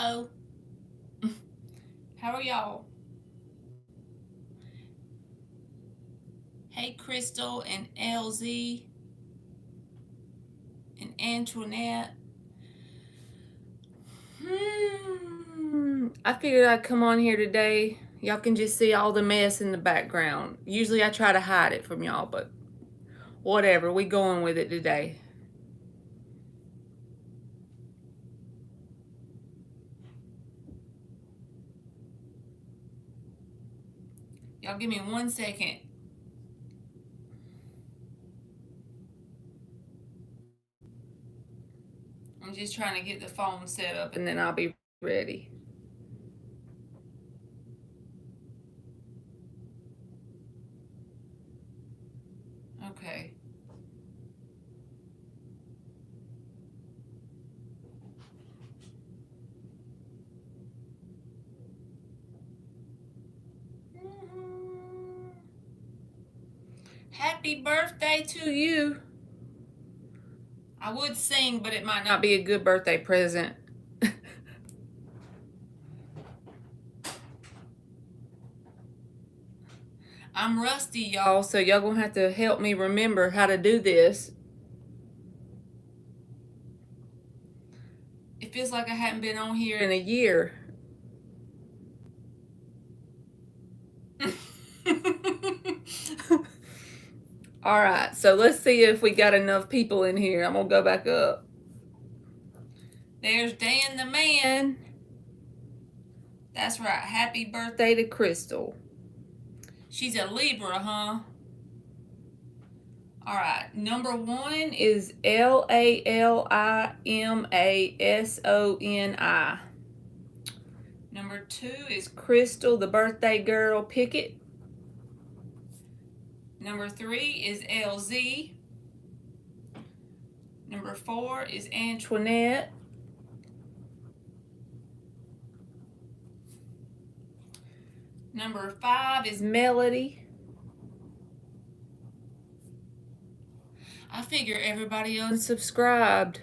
Hello. How are y'all? Hey, Crystal and LZ and Antoinette. I figured I'd come on here today. Y'all can just see all the mess in the background. Usually I try to hide it from y'all, but whatever. We going with it today. Y'all give me 1 second. I'm just trying to get the phone set up and then I'll be ready. Okay. Happy birthday to you. I would sing, but it might not be a good birthday present. I'm rusty, y'all, so y'all gonna have to help me remember how to do this. It feels like I haven't been on here in a year. All right, so let's see if we got enough people in here. I'm gonna go back up. There's Dan the man. That's right. Happy birthday to Crystal. She's a Libra, huh? All right. Number 1 is LALIMASONI. Number 2 is Crystal, the birthday girl Pickett. Number 3 is LZ. Number 4 is Antoinette. Number 5 is Melody. I figure everybody unsubscribed.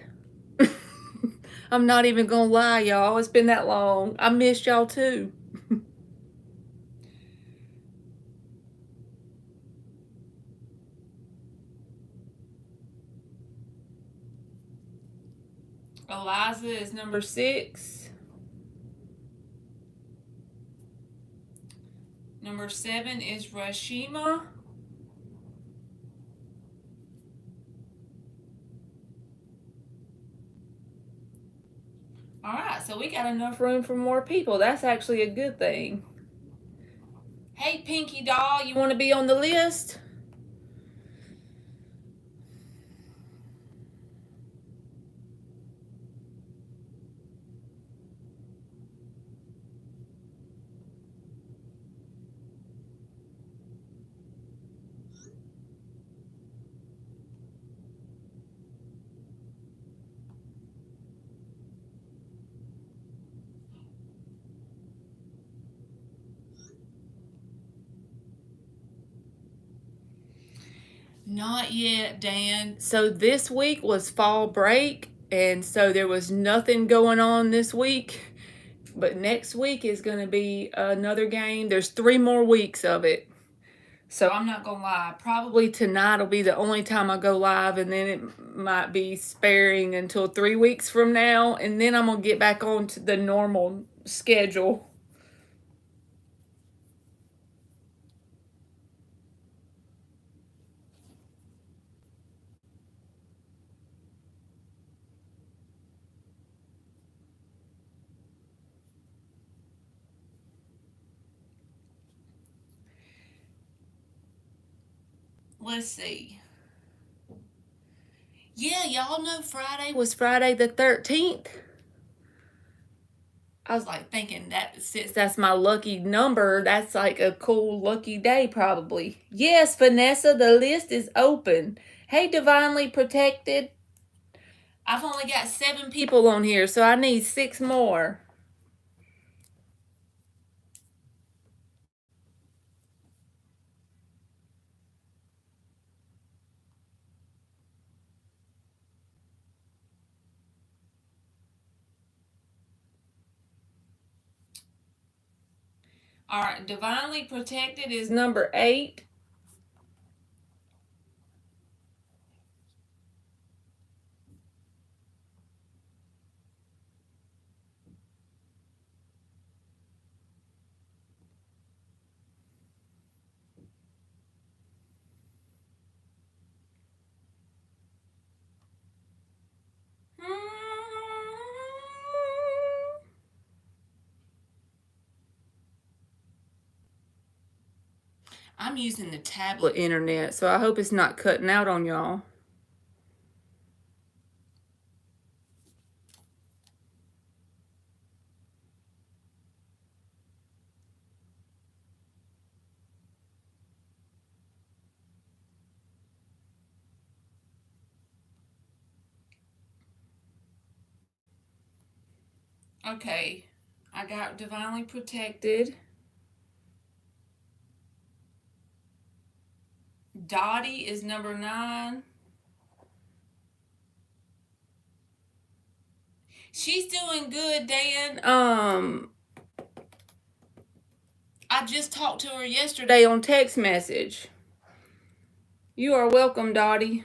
I'm not even gonna lie, y'all. It's been that long. I missed y'all too. Eliza is number 6. Number 7 is Rashima. All right, so we got enough room for more people. That's actually a good thing. Hey, Pinky Doll, you want to be on the list? Not yet, Dan. So this week was fall break, and so there was nothing going on this week. But next week is going to be another game. There's 3 more weeks of it. So I'm not going to lie. Probably tonight will be the only time I go live, and then it might be sparing until 3 weeks from now, and then I'm going to get back on to the normal schedule. Let's see. Yeah, y'all know Friday was Friday the 13th. I was like thinking that since that's my lucky number, that's like a cool lucky day probably. Yes, Vanessa, the list is open. Hey, Divinely Protected. I've only got 7 people on here, so I need 6 more. All right, Divinely Protected is number 8. I'm using the tablet internet, so I hope it's not cutting out on y'all. Okay, I got Divinely Protected. Dottie is number 9. She's doing good, Dan. I just talked to her yesterday on text message. You are welcome, Dottie.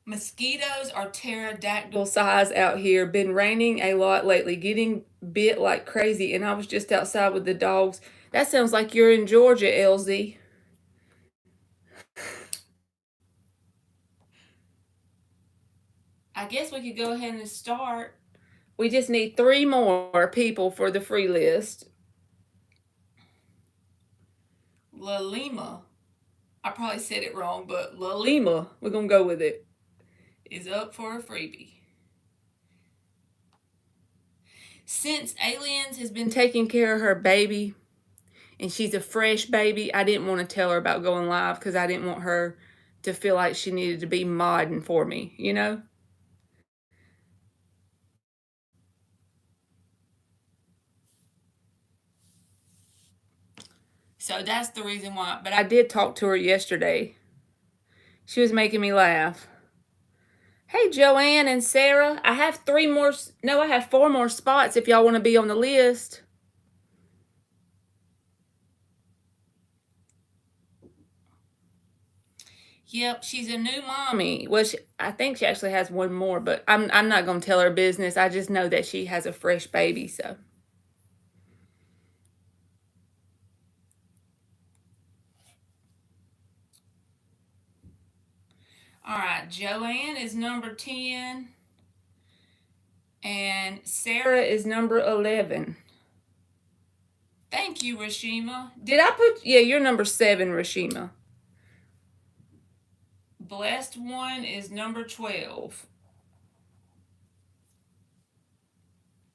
Mosquitoes are pterodactyl size out here. Been raining a lot lately, getting bit like crazy, and I was just outside with the dogs. That sounds like you're in Georgia, LZ. I guess we could go ahead and start. We just need 3 more people for the free list. Lalima. I probably said it wrong, but Lalima, we're going to go with it, is up for a freebie. Since Aliens has been taking care of her baby, and she's a fresh baby, I didn't want to tell her about going live because I didn't want her to feel like she needed to be modding for me, you know? So that's the reason why. But I did talk to her yesterday. She was making me laugh. Hey, Joanne and Sarah. I have 4 more spots if y'all want to be on the list. Yep, she's a new mommy. Well, I think she actually has 1 more, but I'm not going to tell her business. I just know that she has a fresh baby, so. All right, Joanne is number 10, and Sarah is number 11. Thank you, Rashima. Did I put, yeah, you're number 7, Rashima. Blessed One is number 12.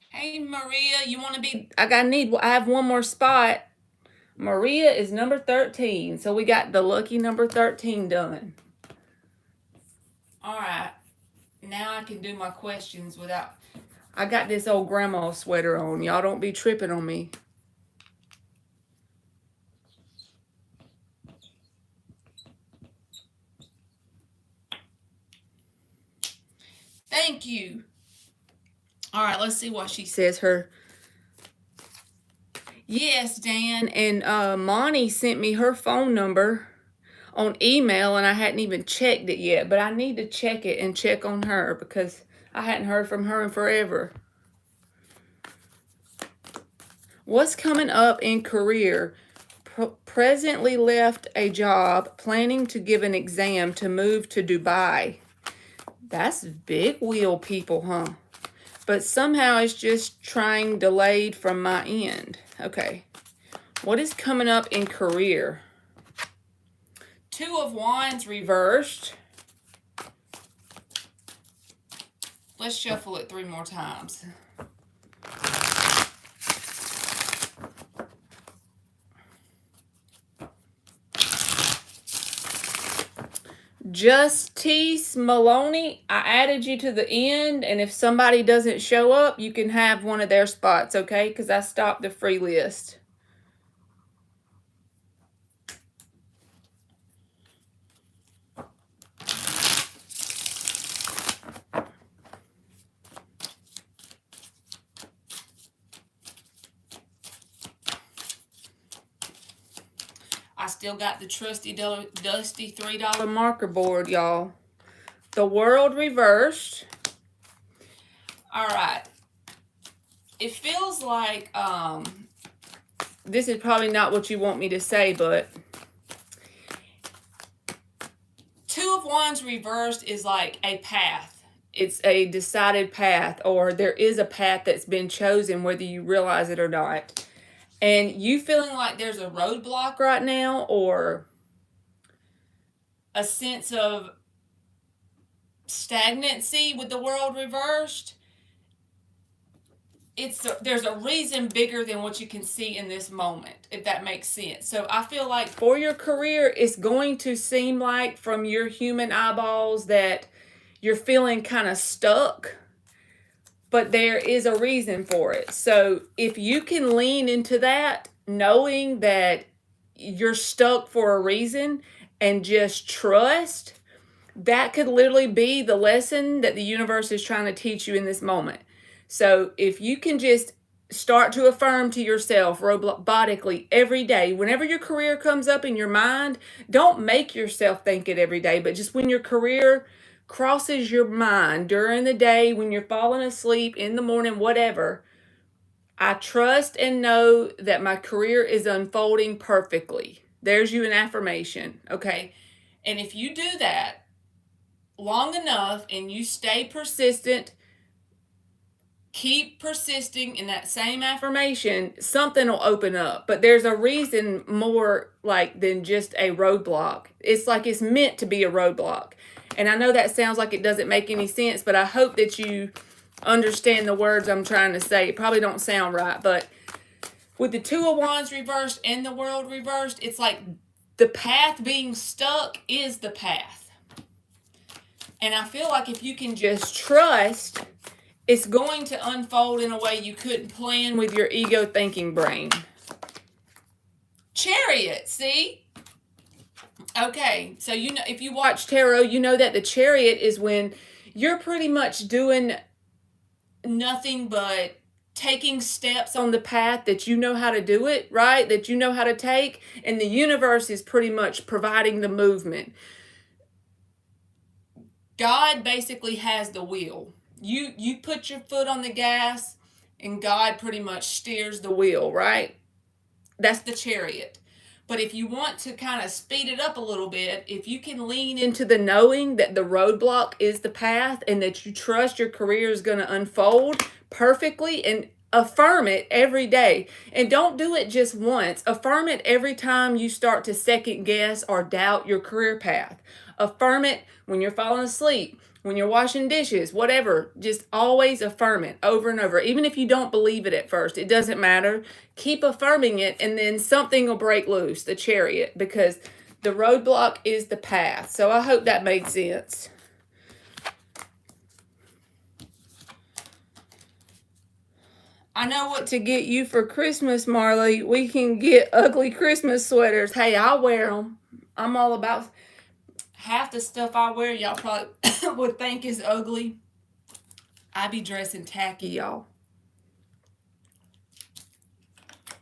Hey, Maria, you want to be, I have 1 more spot. Maria is number 13, so we got the lucky number 13 done. All right, now I can do my questions without, I got this old grandma sweater on. Y'all don't be tripping on me. Thank you. All right, let's see what she says. Yes, Dan, and Monty sent me her phone number on email, and I hadn't even checked it yet, but I need to check it and check on her because I hadn't heard from her in forever. What's coming up in career? Presently left a job, planning to give an exam to move to Dubai. That's big wheel people, huh? But somehow it's just trying delayed from my end. Okay. What is coming up in career? 2 of Wands reversed. Let's shuffle it 3 more times. Justice Maloney, I added you to the end, and if somebody doesn't show up, you can have one of their spots, okay? Because I stopped the free list. I still got the trusty dusty $3 marker board, y'all. The world reversed. All right. It feels like this is probably not what you want me to say, but Two of Wands reversed is like a path. It's a decided path, or there is a path that's been chosen, whether you realize it or not. And you feeling like there's a roadblock right now, or a sense of stagnancy with the world reversed, there's a reason bigger than what you can see in this moment, if that makes sense. So I feel like for your career, it's going to seem like from your human eyeballs that you're feeling kind of stuck, but there is a reason for it. So if you can lean into that, knowing that you're stuck for a reason, and just trust, that could literally be the lesson that the universe is trying to teach you in this moment. So if you can just start to affirm to yourself robotically every day, whenever your career comes up in your mind, don't make yourself think it every day, but just when your career crosses your mind during the day, when you're falling asleep, in the morning, whatever, I trust and know that my career is unfolding perfectly. There's you an affirmation, okay? And if you do that long enough and you stay persistent, keep persisting in that same affirmation, something will open up. But there's a reason more like than just a roadblock. It's like it's meant to be a roadblock. And I know that sounds like it doesn't make any sense, but I hope that you understand the words I'm trying to say. It probably don't sound right, but with the Two of Wands reversed and the world reversed, it's like the path being stuck is the path. And I feel like if you can just trust, it's going to unfold in a way you couldn't plan with your ego thinking brain. Chariot, see? Okay, so you know, if you watch tarot, you know that the Chariot is when you're pretty much doing nothing but taking steps on the path that you know how to do it, right? That you know how to take, and the universe is pretty much providing the movement. God basically has the wheel. You put your foot on the gas, and God pretty much steers the wheel, right? That's the Chariot. But if you want to kind of speed it up a little bit, if you can lean into the knowing that the roadblock is the path and that you trust your career is going to unfold perfectly, and affirm it every day. And don't do it just once. Affirm it every time you start to second guess or doubt your career path. Affirm it when you're falling asleep, when you're washing dishes, whatever. Just always affirm it over and over. Even if you don't believe it at first, it doesn't matter. Keep affirming it, and then something will break loose, the Chariot, because the roadblock is the path. So I hope that made sense. I know what to get you for Christmas, Marley. We can get ugly Christmas sweaters. Hey, I'll wear them. I'm all about... Half the stuff I wear, y'all probably would think is ugly. I be dressing tacky, y'all.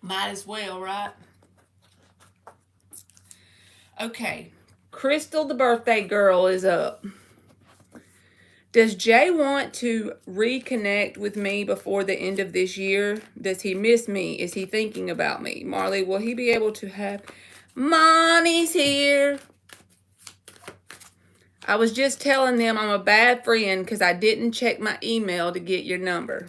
Might as well, right? Okay. Crystal, the birthday girl, is up. Does Jay want to reconnect with me before the end of this year? Does he miss me? Is he thinking about me? Marley, will he be able to have... Money's here. I was just telling them I'm a bad friend because I didn't check my email to get your number.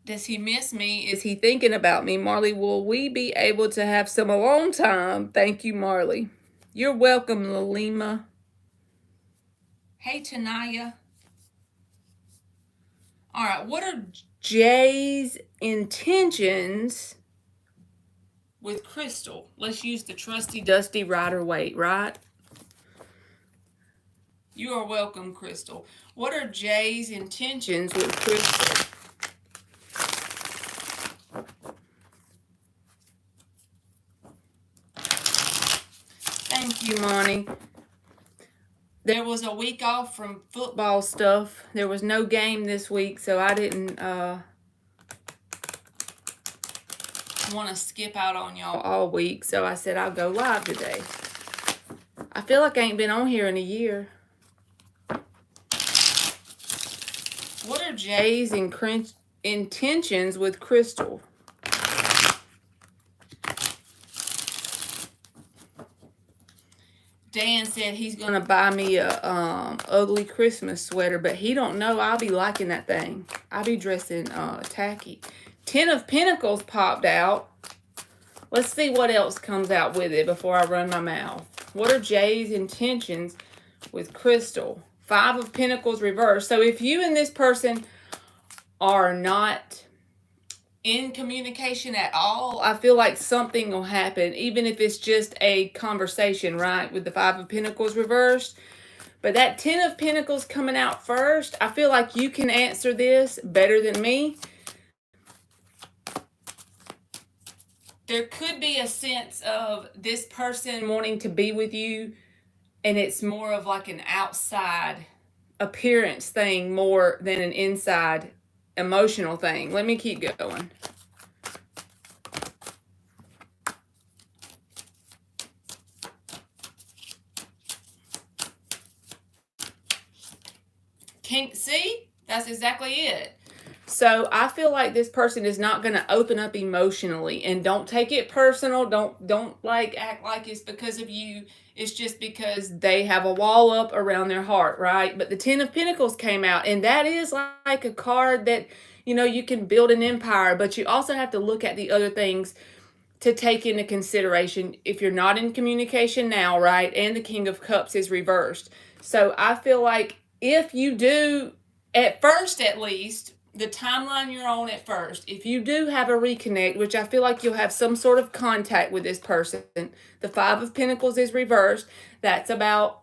Does he miss me? Is he thinking about me? Marley, will we be able to have some alone time? Thank you, Marley. You're welcome, Lalima. Hey, Tanaya. All right, what are Jay's intentions with Crystal. Let's use the trusty dusty Rider-Waite, right? You are welcome, Crystal. What are Jay's intentions with Crystal? Thank you, Monty. There was a week off from football stuff. There was no game this week, so I didn't want to skip out on y'all all week, so I said I'll go live today. I feel like I ain't been on here in a year. What are Jay's intentions with Crystal? Dan said he's gonna buy me a ugly Christmas sweater, but he don't know I'll be liking that thing. I'll be dressing tacky. 10 of Pentacles popped out. Let's see what else comes out with it before I run my mouth. What are Jay's intentions with Crystal? 5 of Pentacles reversed. So if you and this person are not in communication at all, I feel like something will happen, even if it's just a conversation, right? With the 5 of Pentacles reversed. But that 10 of Pentacles coming out first, I feel like you can answer this better than me. There could be a sense of this person wanting to be with you, and it's more of like an outside appearance thing more than an inside emotional thing. Let me keep going. See? That's exactly it. So I feel like this person is not going to open up emotionally, and don't take it personal. Don't like act like it's because of you. It's just because they have a wall up around their heart, right? But the 10 of Pentacles came out, and that is like a card that, you know, you can build an empire, but you also have to look at the other things to take into consideration if you're not in communication now, right? And the King of Cups is reversed. So I feel like if you do, at first at least, the timeline you're on at first, if you do have a reconnect, which I feel like you'll have some sort of contact with this person, the 5 of Pentacles is reversed. That's about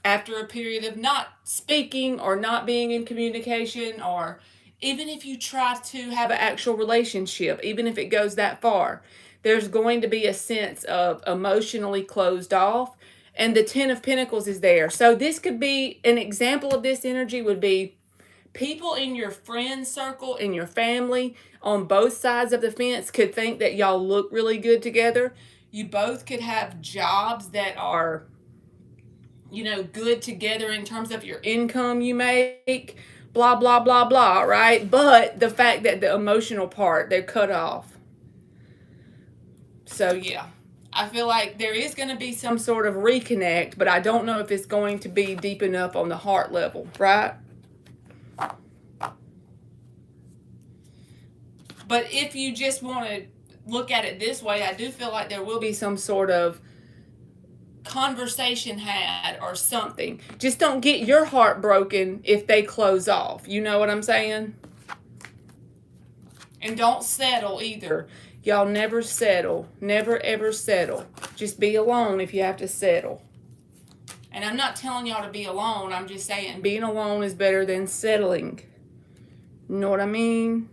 after a period of not speaking or not being in communication, or even if you try to have an actual relationship, even if it goes that far, there's going to be a sense of emotionally closed off, and the 10 of Pentacles is there. So this could be an example of this energy would be people in your friend circle, in your family, on both sides of the fence could think that y'all look really good together. You both could have jobs that are, you know, good together in terms of your income you make, blah, blah, blah, blah, right? But the fact that the emotional part, they're cut off. So, yeah. I feel like there is going to be some sort of reconnect, but I don't know if it's going to be deep enough on the heart level, right? But if you just want to look at it this way, I do feel like there will be some sort of conversation had or something. Just don't get your heart broken if they close off. You know what I'm saying? And don't settle either. Y'all never settle. Never ever settle. Just be alone if you have to settle. And I'm not telling y'all to be alone. I'm just saying being alone is better than settling. You know what I mean?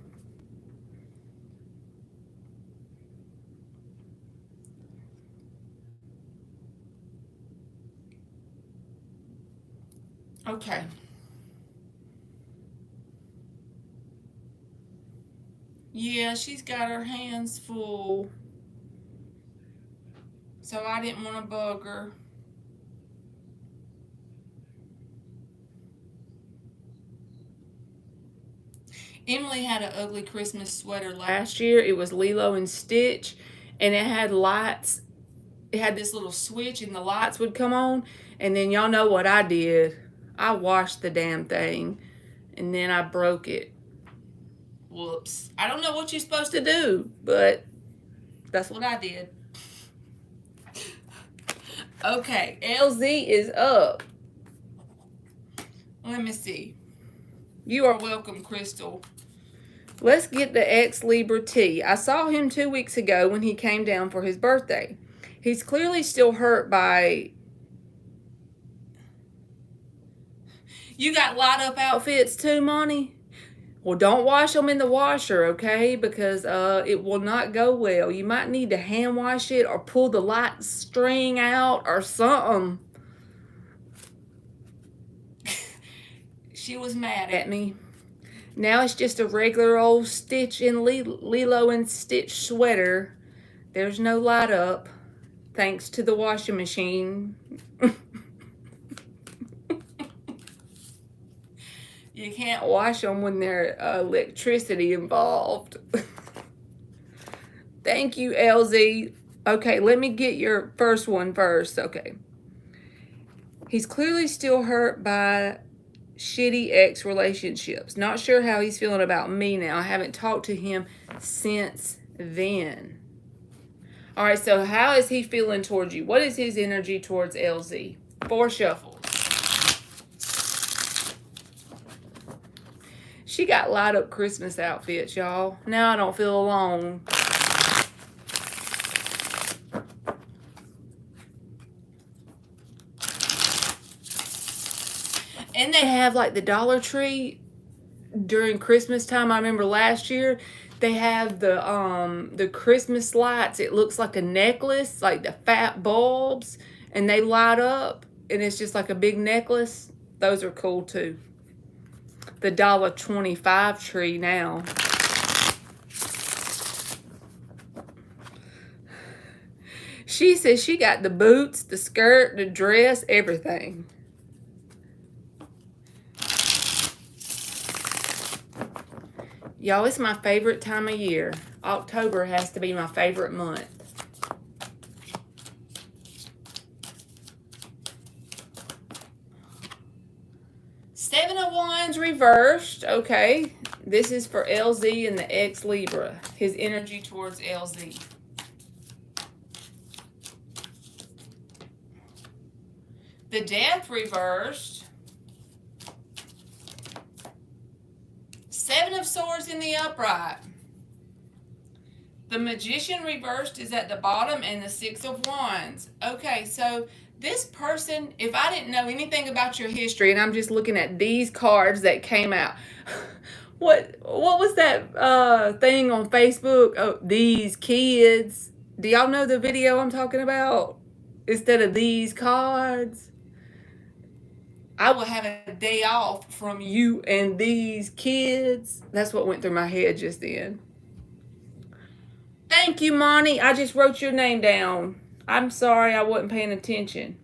Okay. Yeah, she's got her hands full. So I didn't want to bug her. Emily had an ugly Christmas sweater last year. It was Lilo and Stitch, and it had lights. It had this little switch, and the lights would come on. And then y'all know what I did. I washed the damn thing, and then I broke it. Whoops. I don't know what you're supposed to do, but that's what I did. Okay, LZ is up. Let me see. You are welcome, Crystal. Let's get the ex-Libra T. I saw him 2 weeks ago when he came down for his birthday. He's clearly still hurt by... You got light up outfits too, Monty? Well, don't wash them in the washer, okay? Because it will not go well. You might need to hand wash it or pull the light string out or something. She was mad at me. Now it's just a regular old Stitch and Lilo and Stitch sweater. There's no light up, thanks to the washing machine. You can't wash them when there's electricity involved. Thank you, LZ. Okay, let me get your first one first. Okay. He's clearly still hurt by shitty ex relationships. Not sure how he's feeling about me now. I haven't talked to him since then. All right, so how is he feeling towards you? What is his energy towards LZ? 4 shuffles. She got light up Christmas outfits, y'all. Now I don't feel alone. And they have like the Dollar Tree during Christmas time. I remember last year they have the Christmas lights. It looks like a necklace, like the fat bulbs, and they light up and it's just like a big necklace. Those are cool too. The $1.25 tree now. She says she got the boots, the skirt, the dress, everything. Y'all, it's my favorite time of year. October has to be my favorite month. Seven of Wands reversed. Okay. This is for LZ and the ex-Libra. His energy towards LZ. The Death reversed. 7 of Swords in the upright. The Magician reversed is at the bottom and the 6 of Wands. Okay, so this person, if I didn't know anything about your history and I'm just looking at these cards that came out, what was that thing on Facebook? Oh, these kids. Do y'all know the video I'm talking about? Instead of these cards. I will have a day off from you and these kids. That's what went through my head just then. Thank you, Monty. I just wrote your name down. I'm sorry I wasn't paying attention.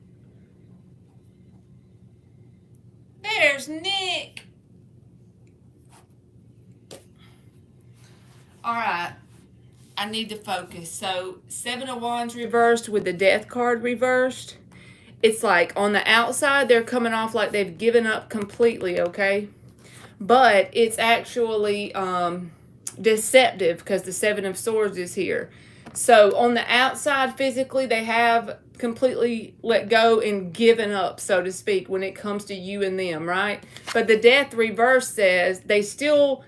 There's Nick. All right. I need to focus. So 7 of Wands reversed with the Death card reversed. It's like on the outside, they're coming off like they've given up completely, okay? But it's actually deceptive because the 7 of Swords is here. So on the outside, physically, they have completely let go and given up, so to speak, when it comes to you and them, right? But the Death reverse says there's still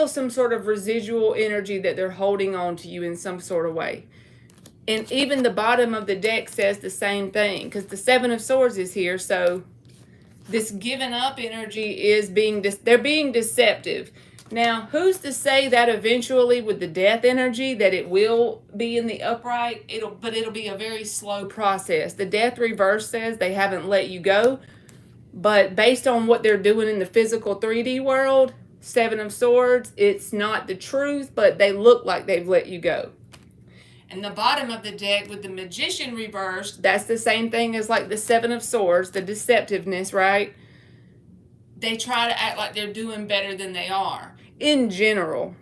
some sort of residual energy that they're holding on to you in some sort of way. And even the bottom of the deck says the same thing because the 7 of Swords is here. So this given up energy is they're being deceptive. Now, who's to say that eventually with the Death energy that it will be in the upright? But it'll be a very slow process. The Death reverse says they haven't let you go. But based on what they're doing in the physical 3D world, 7 of Swords, it's not the truth, but they look like they've let you go. And the bottom of the deck with the Magician reversed, that's the same thing as like the 7 of Swords, the deceptiveness, right? They try to act like they're doing better than they are, in general.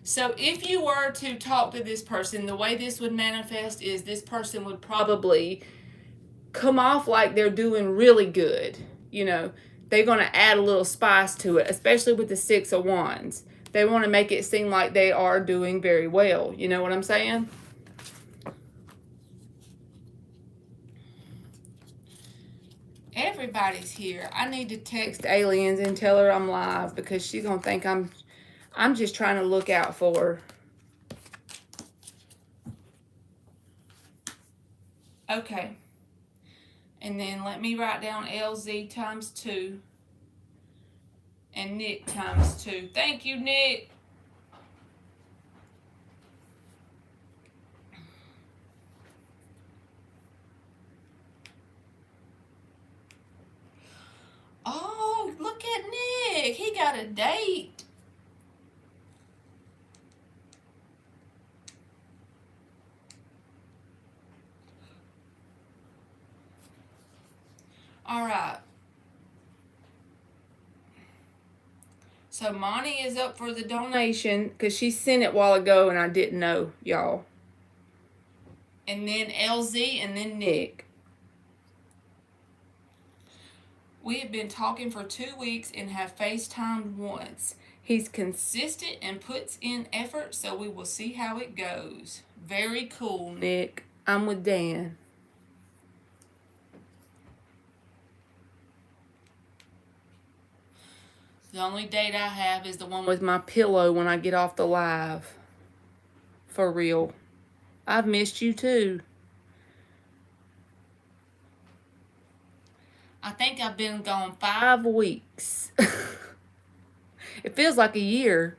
So if you were to talk to this person, the way this would manifest is this person would probably come off like they're doing really good. You know, they're going to add a little spice to it, especially with the 6 of Wands. They want to make it seem like they are doing very well. You know what I'm saying? Everybody's here. I need to text Aliens and tell her I'm live because she's going to think I'm I'm just trying to look out for her. Okay. And then let me write down LZ times 2 and Nick times 2. Thank you, Nick. Oh, look at Nick. He got a date. All right. So Monty is up for the donation because she sent it a while ago and I didn't know, y'all. And then LZ and then Nick. We have been talking for 2 weeks and have FaceTimed once. He's consistent and puts in effort, so we will see how it goes. Very cool, Nick. I'm with Dan. The only date I have is the one with my pillow when I get off the live. For real. I've missed you too. I think I've been gone 5 weeks. It feels like a year.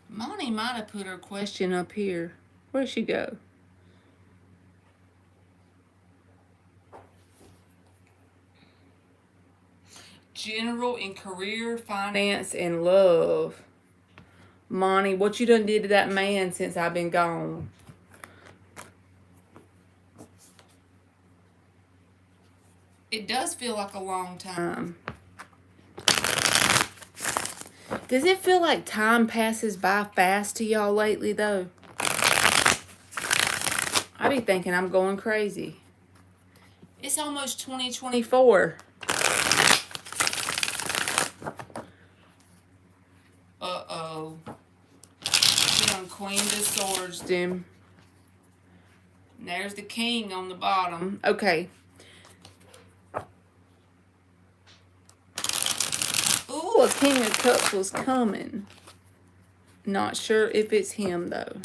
Monty might have put her question up here. Where'd she go? General and career, finance, and love. Monty, what you done did to that man since I've been gone? It does feel like a long time. Does it feel like time passes by fast to y'all lately, though? I be thinking I'm going crazy. It's almost 2024. Uh-oh. She done Queen of Swords, them. And there's the king on the bottom. Okay. Ooh, a King of Cups was coming. Not sure if it's him, though.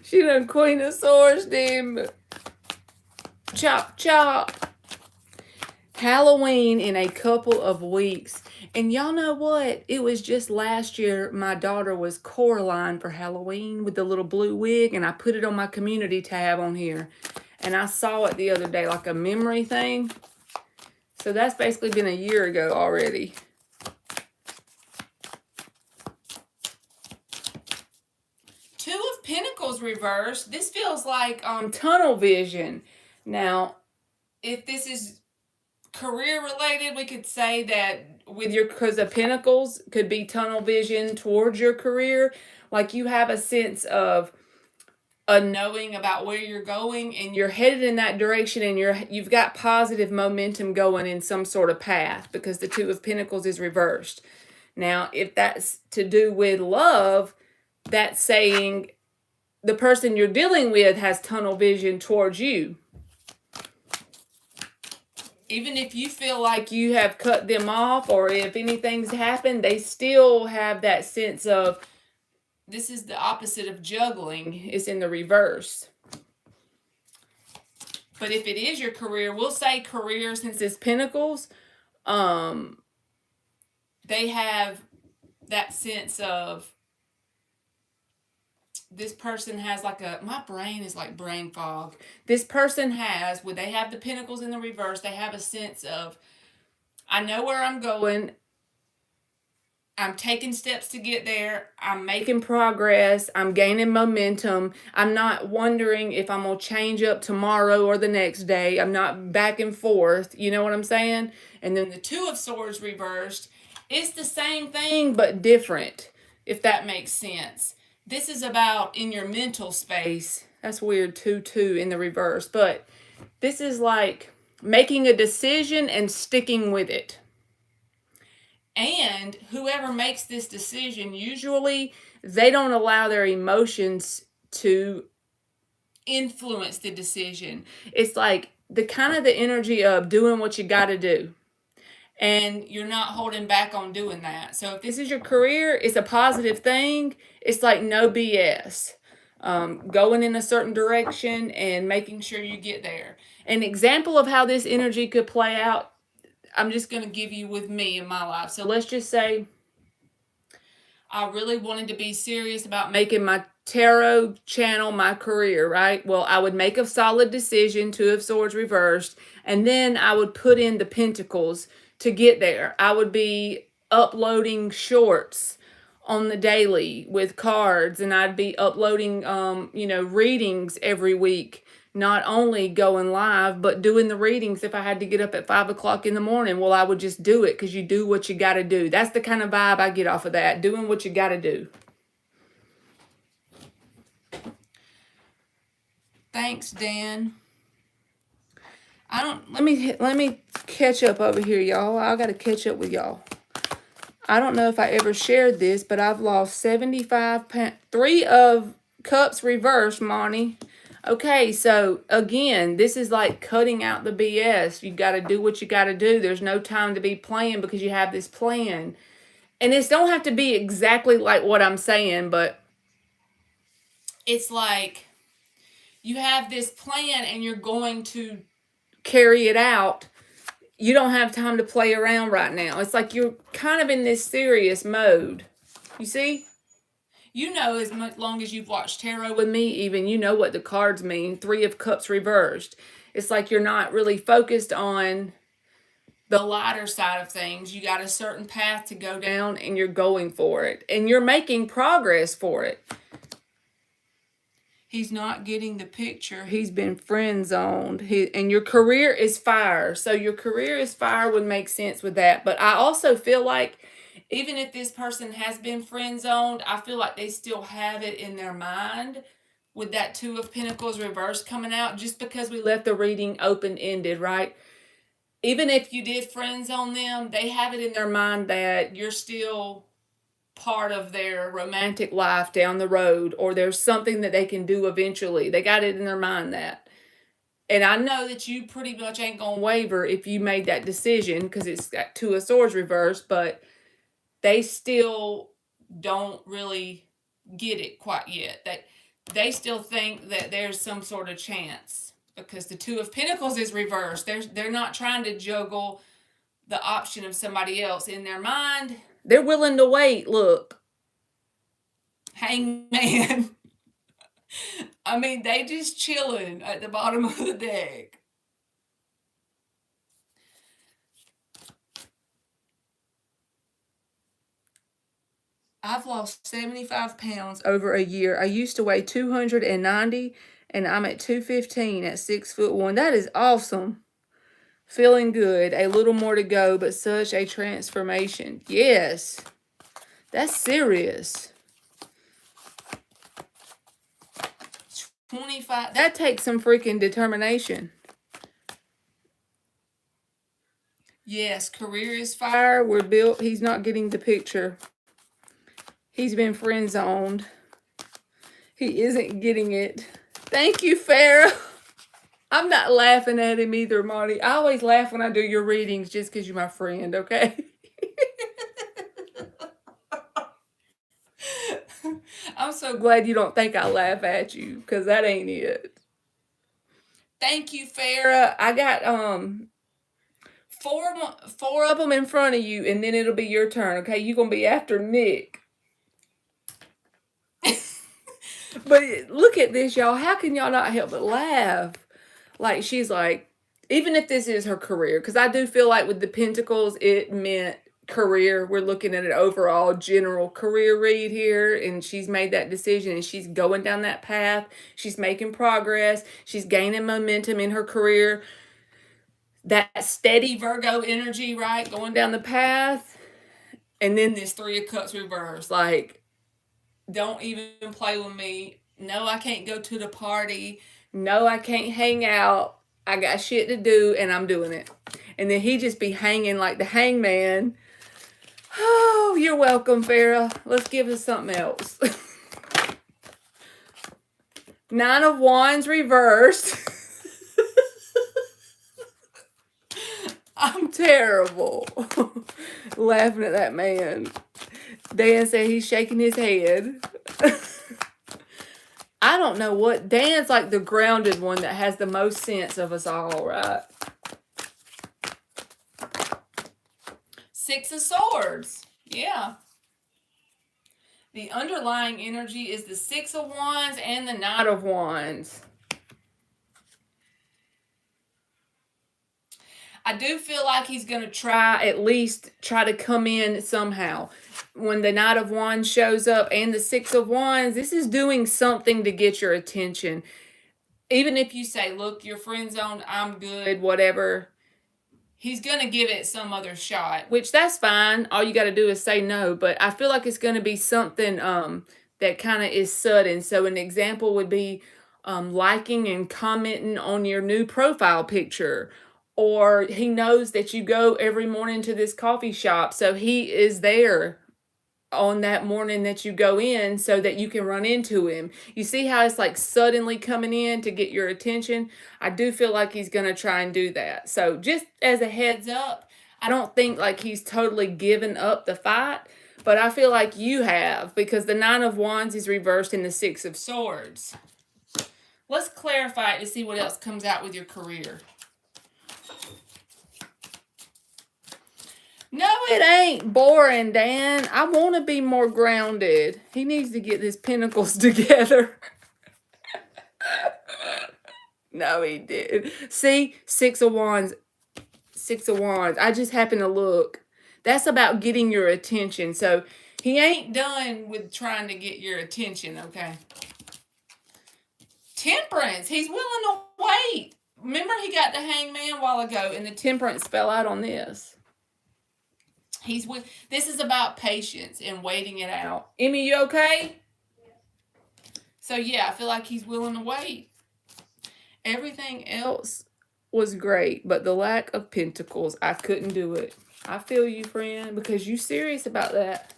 She done Queen of Swords, them. Chop, chop. Halloween in a couple of weeks. And y'all know what? It was just last year my daughter was Coraline for Halloween with the little blue wig, and I put it on my community tab on here. And I saw it the other day, like a memory thing. So that's basically been a year ago already. Two of Pentacles reversed. This feels like tunnel vision. Now, if this is career related, we could say that with your, because the Pentacles could be tunnel vision towards your career. Like you have a sense of a knowing about where you're going and you're headed in that direction and you've got positive momentum going in some sort of path because the Two of Pentacles is reversed. Now, if that's to do with love, that's saying the person you're dealing with has tunnel vision towards you. Even if you feel like you have cut them off or if anything's happened, they still have that sense of, this is the opposite of juggling. It's in the reverse. But if it is your career, we'll say career since it's Pentacles, they have that sense of, this person has like a, my brain is like brain fog. This person has, when they have the Pentacles in the reverse, they have a sense of, I know where I'm going. I'm taking steps to get there. I'm making progress. I'm gaining momentum. I'm not wondering if I'm going to change up tomorrow or the next day. I'm not back and forth. You know what I'm saying? And then the Two of Swords reversed. It's the same thing, but different, if that makes sense. This is about in your mental space. That's weird, 2-2 in the reverse. But this is like making a decision and sticking with it. And whoever makes this decision, usually they don't allow their emotions to influence the decision. It's like the kind of the energy of doing what you got to do. And you're not holding back on doing that. So if this is your career, it's a positive thing. It's like no BS. Going in a certain direction and making sure you get there. An example of how this energy could play out, I'm just going to give you with me in my life. So let's just say I really wanted to be serious about making my tarot channel my career, right? Well, I would make a solid decision, Two of Swords reversed, and then I would put in the Pentacles to get there. I would be uploading shorts on the daily with cards, and I'd be uploading readings every week, not only going live but doing the readings. If I had to get up at 5 o'clock in the morning, well, I would just do it, because you do what you got to do. That's the kind of vibe I get off of that, doing what you got to do. Thanks, Dan. Let me catch up over here, y'all. I got to catch up with y'all. I don't know if I ever shared this, but I've lost 75 pounds. 3 of Cups reversed, Monty. Okay, so again, this is like cutting out the BS. You got to do what you got to do. There's no time to be playing because you have this plan. And this don't have to be exactly like what I'm saying, but it's like you have this plan and you're going to carry it out. You don't have time to play around right now. It's like you're kind of in this serious mode. You see? You know, as long as you've watched tarot with me, even, you know what the cards mean. 3 of Cups reversed. It's like you're not really focused on the lighter side of things. You got a certain path to go down and you're going for it. And you're making progress for it. He's not getting the picture. He's been friend zoned. And your career is fire. So your career is fire would make sense with that. But I also feel like even if this person has been friend zoned, I feel like they still have it in their mind with that 2 of Pentacles reversed coming out, just because we left the reading open-ended, right? Even if you did friend zone them, they have it in their mind that you're still part of their romantic life down the road, or there's something that they can do eventually. They got it in their mind that. And I know that you pretty much ain't gonna waver if you made that decision, because it's got 2 of Swords reversed, but they still don't really get it quite yet. They still think that there's some sort of chance, because the 2 of Pentacles is reversed. They're not trying to juggle the option of somebody else. In their mind, they're willing to wait. Look. Hangman. I mean, they just chilling at the bottom of the deck. I've lost 75 pounds over a year. I used to weigh 290, and I'm at 215 at 6'1". That is awesome. Feeling good. A little more to go, but such a transformation. Yes. That's serious. 25. That takes some freaking determination. Yes, career is fire. We're built. He's not getting the picture. He's been friend zoned. He isn't getting it. Thank you, Farrah. I'm not laughing at him either, Marty. I always laugh when I do your readings just because you're my friend, okay? I'm so glad you don't think I laugh at you, because that ain't it. Thank you, Farrah. I got four of them in front of you, and then it'll be your turn, okay? You're going to be after Nick. But look at this, y'all. How can y'all not help but laugh? Like, she's like, even if this is her career, because I do feel like with the Pentacles, it meant career. We're looking at an overall general career read here, and she's made that decision, and she's going down that path. She's making progress. She's gaining momentum in her career. That steady Virgo energy, right? Going down the path. And then this 3 of Cups reverse. Like, Don't even play with me. No, I can't go to the party. No, I can't hang out. I got shit to do and I'm doing it. And then he just be hanging like the hangman. Oh, you're welcome, Farrah. Let's give us something else. Nine of Wands reversed. I'm terrible. Laughing at that man. Dan said he's shaking his head. I don't know what. Dan's like the grounded one that has the most sense of us all, right? Six of Swords. Yeah. The underlying energy is the Six of Wands and the Knight of Wands. I do feel like he's going to at least try to come in somehow. When the Knight of Wands shows up and the Six of Wands, this is doing something to get your attention. Even if you say, look, your friend zone, I'm good, whatever, he's going to give it some other shot, which that's fine. All you got to do is say no. But I feel like it's going to be something that kind of is sudden. So an example would be liking and commenting on your new profile picture. Or he knows that you go every morning to this coffee shop. So he is there on that morning that you go in so that you can run into him. You see how it's like suddenly coming in to get your attention? I do feel like he's going to try and do that. So just as a heads up, I don't think like he's totally given up the fight, but I feel like you have, because the Nine of Wands is reversed in the Six of Swords. Let's clarify it to see what else comes out with your career. No, it ain't boring, Dan. I want to be more grounded. He needs to get his pentacles together. No, he did. See, Six of Wands. Six of Wands. I just happened to look. That's about getting your attention. So he ain't done with trying to get your attention, okay? Temperance. He's willing to wait. Remember he got the Hangman a while ago and the Temperance fell out on this. This is about patience and waiting it out. Emmy, you okay? So yeah, I feel like he's willing to wait. Everything else was great, but the lack of pentacles, I couldn't do it. I feel you, friend, because you serious about that.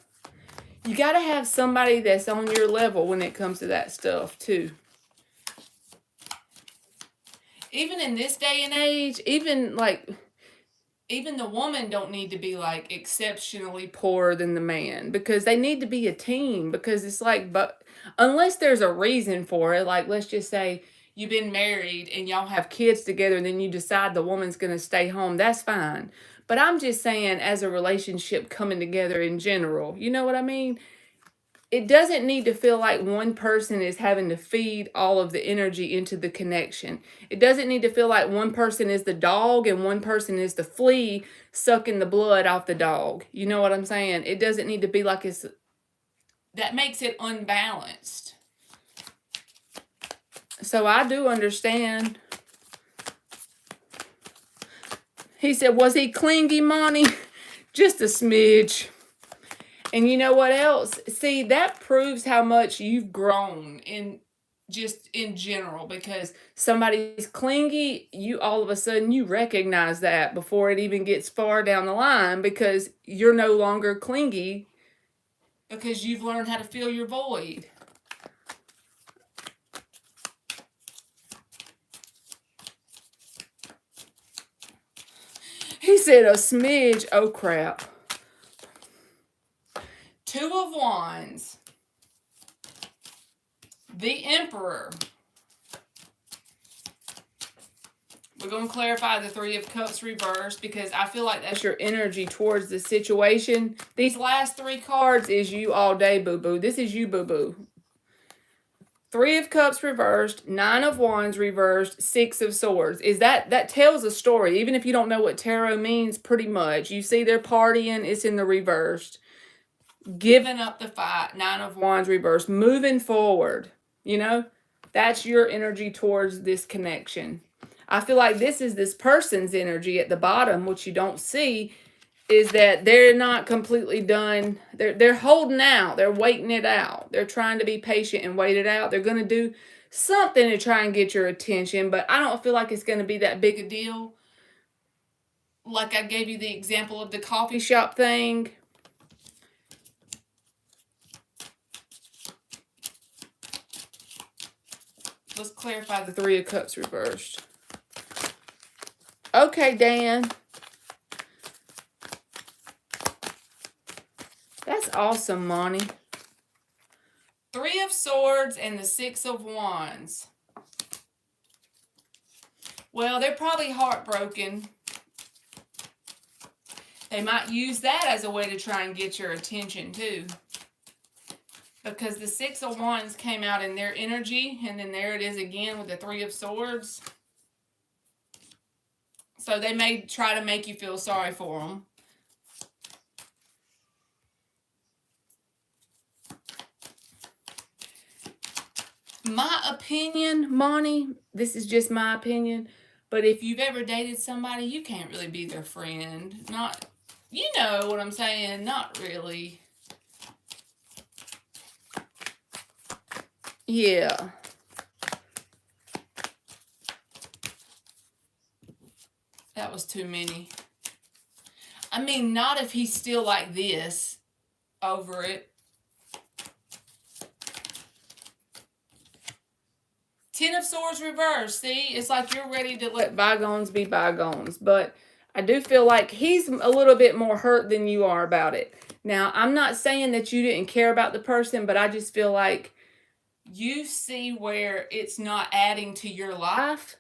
You got to have somebody that's on your level when it comes to that stuff too. Even in this day and age, even the woman don't need to be like exceptionally poorer than the man, because they need to be a team, because it's like, but unless there's a reason for it, like let's just say you've been married and y'all have kids together and then you decide the woman's going to stay home, that's fine. But I'm just saying as a relationship coming together in general, you know what I mean? It doesn't need to feel like one person is having to feed all of the energy into the connection. It doesn't need to feel like one person is the dog and one person is the flea sucking the blood off the dog. You know what I'm saying? It doesn't need to be like it's... That makes it unbalanced. So I do understand. He said, was he clingy, Monty? Just a smidge. And you know what else? See, that proves how much you've grown in general, because somebody's clingy, you all of a sudden you recognize that before it even gets far down the line, because you're no longer clingy because you've learned how to fill your void. He said a smidge. Oh crap. Two of Wands. The Emperor. We're going to clarify the Three of Cups reversed, because I feel like that's your energy towards the situation. These last three cards is you all day, boo-boo. This is you, boo-boo. Three of Cups reversed, Nine of Wands reversed, Six of Swords. That tells a story, even if you don't know what tarot means, pretty much. You see they're partying, it's in the reversed. Giving up the fight, Nine of Wands reversed, moving forward, you know, that's your energy towards this connection. I feel like this is this person's energy at the bottom, which you don't see, is that they're not completely done. They're holding out. They're waiting it out. They're trying to be patient and wait it out. They're going to do something to try and get your attention, but I don't feel like it's going to be that big a deal. Like I gave you the example of the coffee shop thing. Let's clarify the Three of Cups reversed. Okay, Dan. That's awesome, Monty. Three of Swords and the Six of Wands. Well, they're probably heartbroken. They might use that as a way to try and get your attention, too. Because the Six of Wands came out in their energy, and then there it is again with the Three of Swords. So they may try to make you feel sorry for them. My opinion, Monty, this is just my opinion, but if you've ever dated somebody, you can't really be their friend. Not, you know what I'm saying? Not really. Yeah. That was too many. I mean, not if he's still like this over it. Ten of Swords reversed. See, it's like you're ready to let bygones be bygones. But I do feel like he's a little bit more hurt than you are about it. Now, I'm not saying that you didn't care about the person, but I just feel like you see where it's not adding to your life,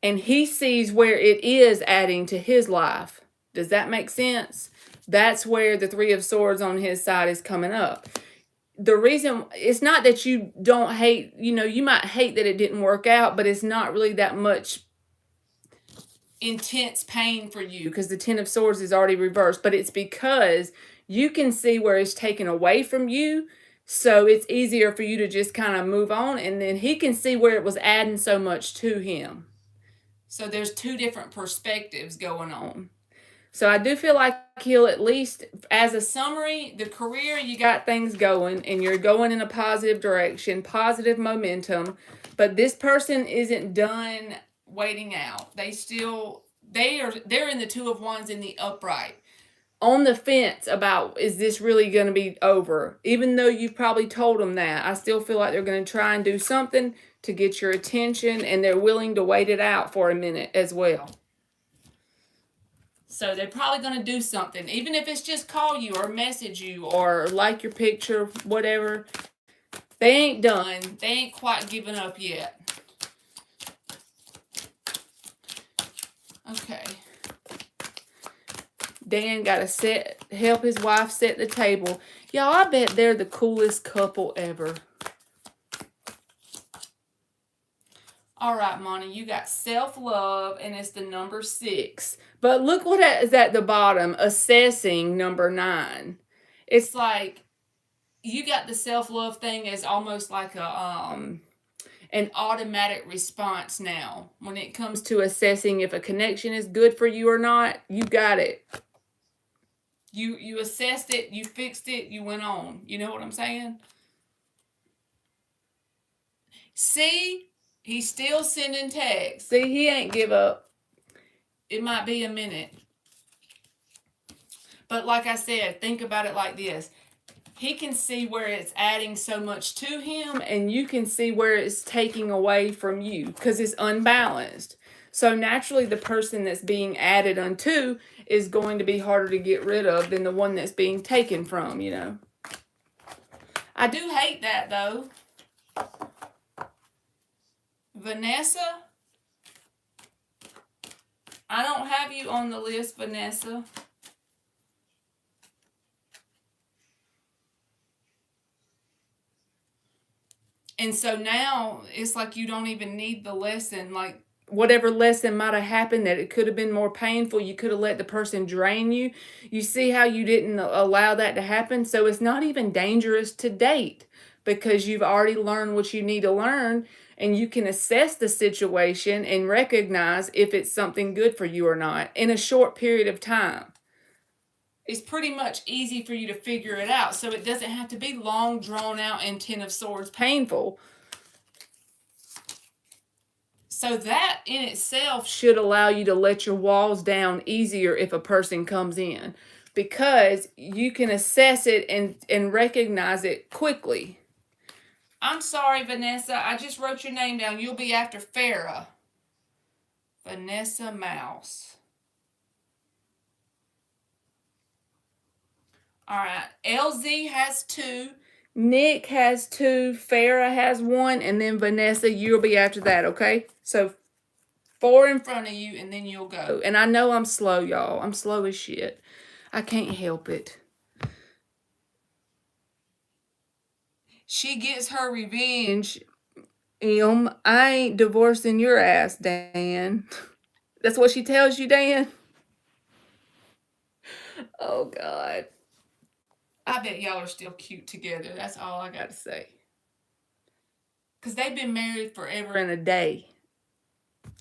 and he sees where it is adding to his life. Does that make sense? That's where the Three of Swords on his side is coming up. The reason, it's not that you don't hate, you might hate that it didn't work out, but it's not really that much intense pain for you because the Ten of Swords is already reversed, but it's because you can see where it's taken away from you, so it's easier for you to just kind of move on, and then he can see where it was adding so much to him. So there's two different perspectives going on. So I do feel like he'll, at least as a summary, the career, you got things going and you're going in a positive direction, positive momentum, but this person isn't done waiting out. They're in the Two of Wands in the upright, on the fence about, is this really going to be over? Even though you've probably told them that, I still feel like they're going to try and do something to get your attention, and they're willing to wait it out for a minute as well. So they're probably going to do something, even if it's just call you or message you or like your picture, whatever. They ain't done. They ain't quite given up yet. Okay. Dan got to help his wife set the table. Y'all, I bet they're the coolest couple ever. All right, Monty, you got self-love, and it's the number 6. But look what is at the bottom, assessing, number 9. It's like you got the self-love thing as almost like an automatic response now. When it comes to assessing if a connection is good for you or not, you got it. You assessed it, you fixed it, you went on. You know what I'm saying? See? He's still sending texts. See, he ain't give up. It might be a minute. But like I said, think about it like this. He can see where it's adding so much to him, and you can see where it's taking away from you because it's unbalanced. So naturally, the person that's being added unto is going to be harder to get rid of than the one that's being taken from, I do hate that, though. Vanessa, I don't have you on the list, Vanessa. And so now it's like you don't even need the lesson. Like whatever lesson might have happened that it could have been more painful, you could have let the person drain you. You see how you didn't allow that to happen? So it's not even dangerous to date because you've already learned what you need to learn. And you can assess the situation and recognize if it's something good for you or not in a short period of time. is pretty much easy for you to figure it out. So it doesn't have to be long, drawn out, and Ten of Swords painful. So that in itself should allow you to let your walls down easier if a person comes in, because you can assess it and recognize it quickly. I'm sorry, Vanessa. I just wrote your name down. You'll be after Farah. Vanessa Mouse. All right. LZ has 2. Nick has 2. Farah has 1. And then Vanessa, you'll be after that, okay? So 4 in front of you, and then you'll go. And I know I'm slow, y'all. I'm slow as shit. I can't help it. She gets her revenge. I ain't divorcing your ass, Dan. That's what she tells you, Dan? Oh, God. I bet y'all are still cute together. That's all I got to say. Because they've been married forever and a day.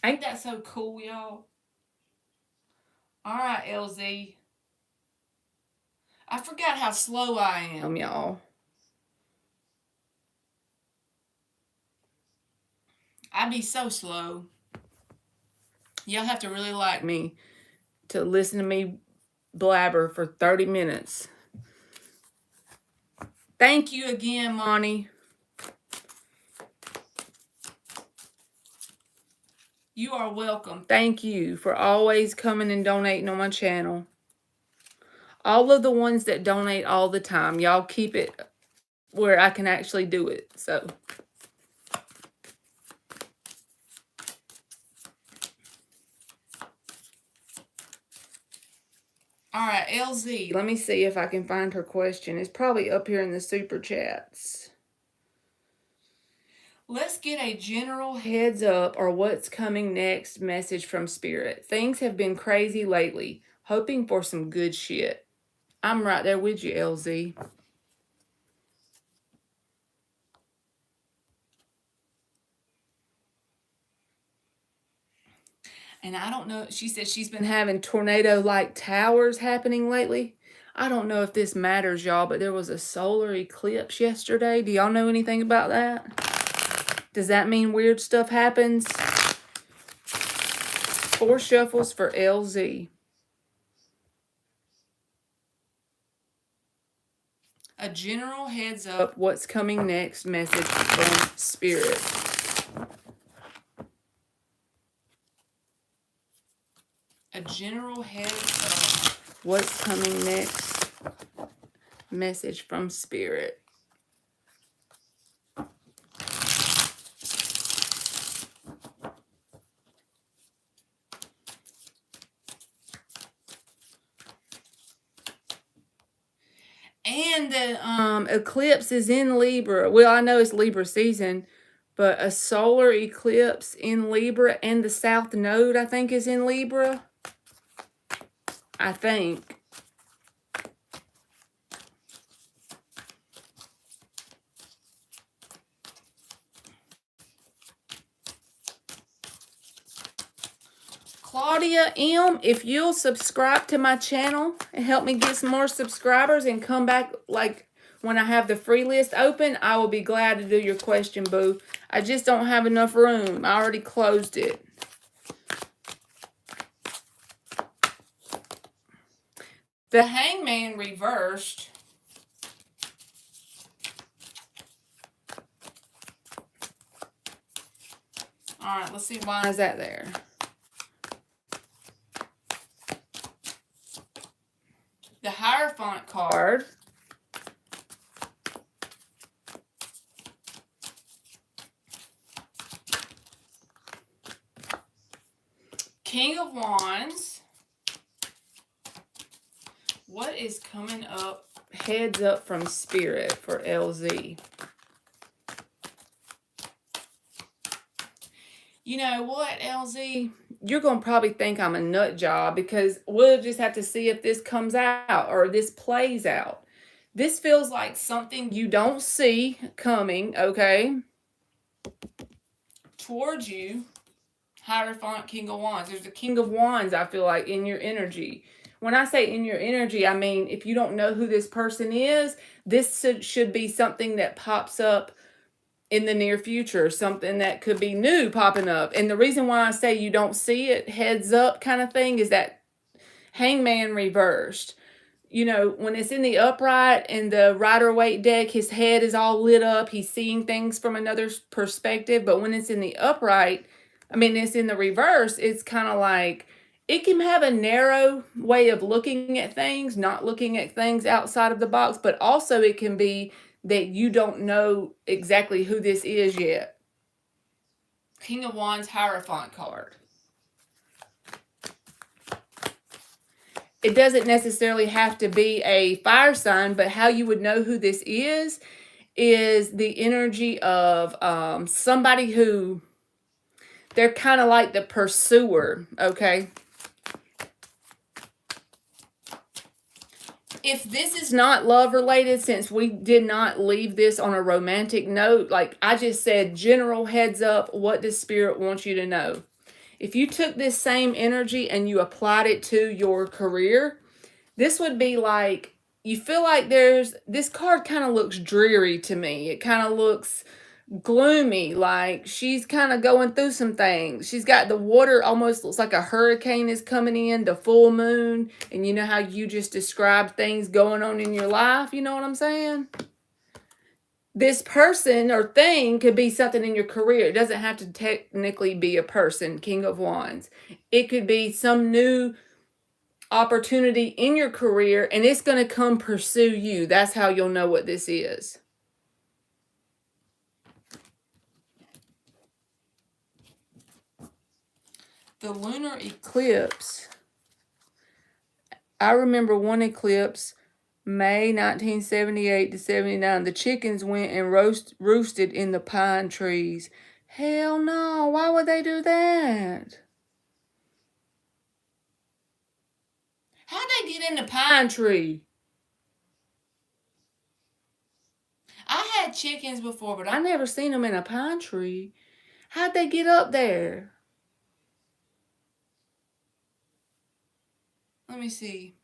Ain't that so cool, y'all? All right, LZ. I forgot how slow I am, y'all. I be so slow. Y'all have to really like me to listen to me blabber for 30 minutes. Thank you again, Monty. You are welcome. Thank you for always coming and donating on my channel. All of the ones that donate all the time, y'all keep it where I can actually do it. So all right, LZ. Let me see if I can find her question. It's probably up here in the super chats. Let's get a general heads up or what's coming next message from Spirit. Things have been crazy lately. Hoping for some good shit. I'm right there with you, LZ. And I don't know, she said she's been having tornado-like towers happening lately. I don't know if this matters, y'all, but there was a solar eclipse yesterday. Do y'all know anything about that? Does that mean weird stuff happens? 4 shuffles for LZ. A general heads up what's coming next message from Spirit. A general heads up what's coming next message from Spirit. And the eclipse is in Libra. Well, I know it's Libra season, but a solar eclipse in Libra, and the South Node, I think, is in Libra. I think. Claudia M., if you'll subscribe to my channel and help me get some more subscribers and come back like when I have the free list open, I will be glad to do your question, boo. I just don't have enough room. I already closed it. The Hangman reversed. All right, let's see why is that there. The Hierophant card. King of Wands. What is coming up? Heads up from Spirit for LZ. You know what, LZ? You're going to probably think I'm a nut job because we'll just have to see if this comes out or this plays out. This feels like something you don't see coming, okay? Towards you. Hierophant, King of Wands. There's a King of Wands, I feel like, in your energy. when I say in your energy, I mean, if you don't know who this person is, this should be something that pops up in the near future, something that could be new popping up. And the reason why I say you don't see it heads up kind of thing is that Hangman reversed. You know, when it's in the upright and the Rider-Waite deck, his head is all lit up. He's seeing things from another perspective. But when it's in the upright, I mean, it's in the reverse, it's kind of like it can have a narrow way of looking at things, not looking at things outside of the box, but also it can be that you don't know exactly who this is yet. King of Wands Hierophant card. It doesn't necessarily have to be a fire sign, but how you would know who this is the energy of somebody who, they're kind of like the pursuer, okay? If this is not love related, since we did not leave this on a romantic note, like I just said, general heads up, what does Spirit want you to know? If you took this same energy and you applied it to your career, this would be like, you feel like this card kind of looks dreary to me. It kind of looks gloomy, like she's kind of going through some things. She's got the water, almost looks like a hurricane is coming in, the full moon, and you know how you just described things going on in your life, you know what I'm saying? This person or thing could be something in your career. It doesn't have to technically be a person, King of Wands. It could be some new opportunity in your career, and it's going to come pursue you. That's how you'll know what this is. The lunar eclipse. I remember one eclipse, May 1978 to 79. The chickens went and roosted in the pine trees. Hell no. Why would they do that? How'd they get in the pine tree? I had chickens before, but I never seen them in a pine tree. How'd they get up there? Let me see.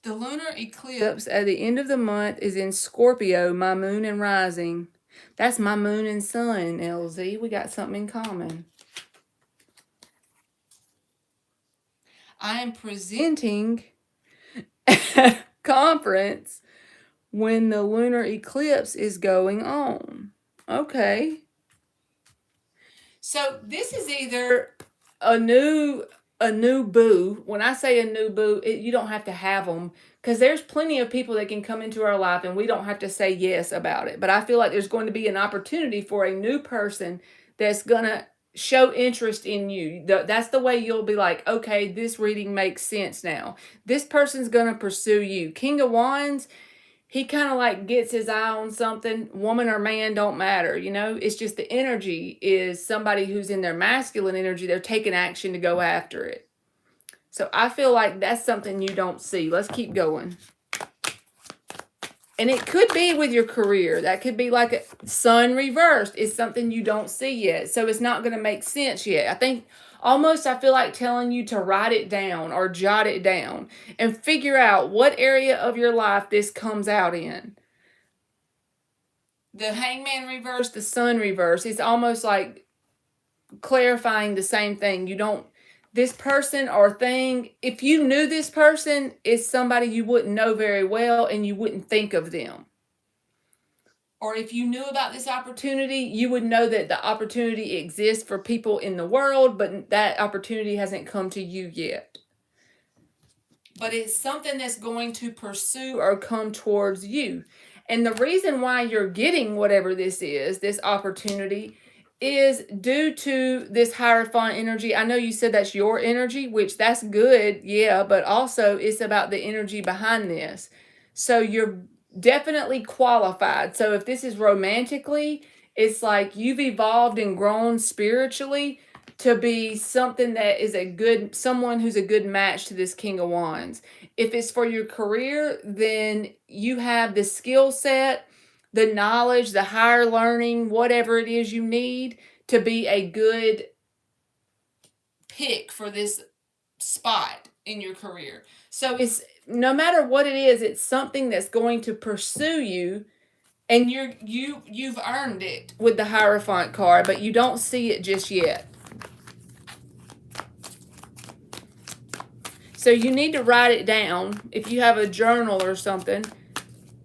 The lunar eclipse at the end of the month is in Scorpio, my moon and rising. That's my moon and sun, LZ. We got something in common. I am presenting at a conference when the lunar eclipse is going on. Okay. So this is either a new boo. When I say a new boo, you don't have to have them, because there's plenty of people that can come into our life and we don't have to say yes about it. But I feel like there's going to be an opportunity for a new person that's going to show interest in you. That's the way you'll be like, okay, this reading makes sense now. This person's going to pursue you. King of Wands, he kind of like gets his eye on something. Woman or man, don't matter, you know? It's just the energy is somebody who's in their masculine energy. They're taking action to go after it. So I feel like that's something you don't see. Let's keep going. And it could be with your career. That could be like a sun reversed. It's something you don't see yet. So it's not going to make sense yet. I think almost I feel like telling you to write it down or jot it down and figure out what area of your life this comes out in. The Hangman reverse, the sun reverse. It's almost like clarifying the same thing. You don't, this person or thing, if you knew this person, is somebody you wouldn't know very well and you wouldn't think of them. Or if you knew about this opportunity, you would know that the opportunity exists for people in the world, but that opportunity hasn't come to you yet. But it's something that's going to pursue or come towards you. And the reason why you're getting whatever this is, this opportunity, is due to this Hierophant energy. I know you said that's your energy, which that's good, yeah, but also it's about the energy behind this. So you're definitely qualified. So if this is romantically, it's like you've evolved and grown spiritually to be something that is someone who's a good match to this King of Wands. If it's for your career, then you have the skill set, the knowledge, the higher learning, whatever it is you need to be a good pick for this spot. in your career. So it's no matter what it is, it's something that's going to pursue you, and you've earned it with the Hierophant card, but you don't see it just yet. So you need to write it down if you have a journal or something,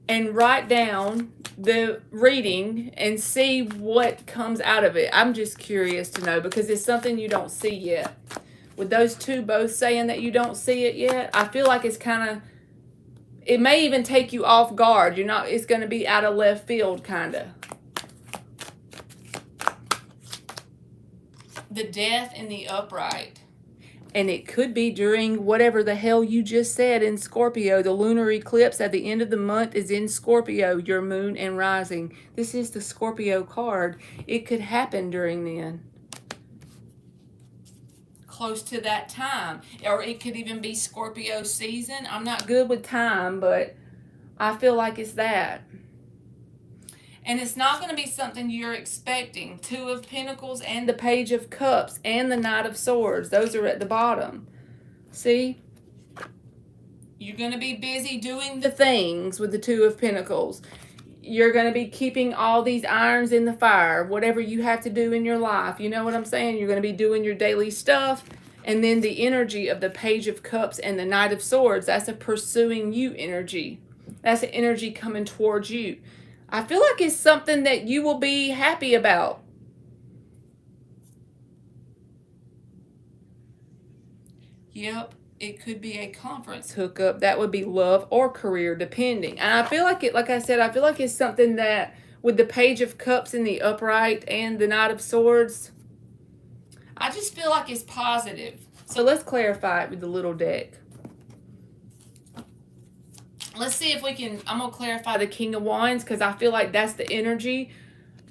and write down the reading and see what comes out of it. I'm just curious to know because it's something you don't see yet. With those two both saying that you don't see it yet, I feel like it's kind of, it may even take you off guard. You're not, it's going to be out of left field kind of. The Death in the upright. And it could be during whatever the hell you just said in Scorpio. The lunar eclipse at the end of the month is in Scorpio, your moon and rising. This is the Scorpio card. It could happen during then. Close to that time. Or it could even be Scorpio season. I'm not good with time, but I feel like it's that. And it's not going to be something you're expecting. Two of Pentacles and the Page of Cups and the Knight of Swords. Those are at the bottom. See? You're going to be busy doing the things with the Two of Pentacles. You're going to be keeping all these irons in the fire. Whatever you have to do in your life. You know what I'm saying? You're going to be doing your daily stuff. And then the energy of the Page of Cups and the Knight of Swords. That's a pursuing you energy. That's an energy coming towards you. I feel like it's something that you will be happy about. Yep, it could be a conference hookup. That would be love or career, depending. And I feel like it, like I said, I feel like it's something that with the Page of Cups in the upright and the Knight of Swords, I just feel like it's positive. So let's clarify it with the little deck. Let's see if we can, I'm going to clarify the King of Wands because I feel like that's the energy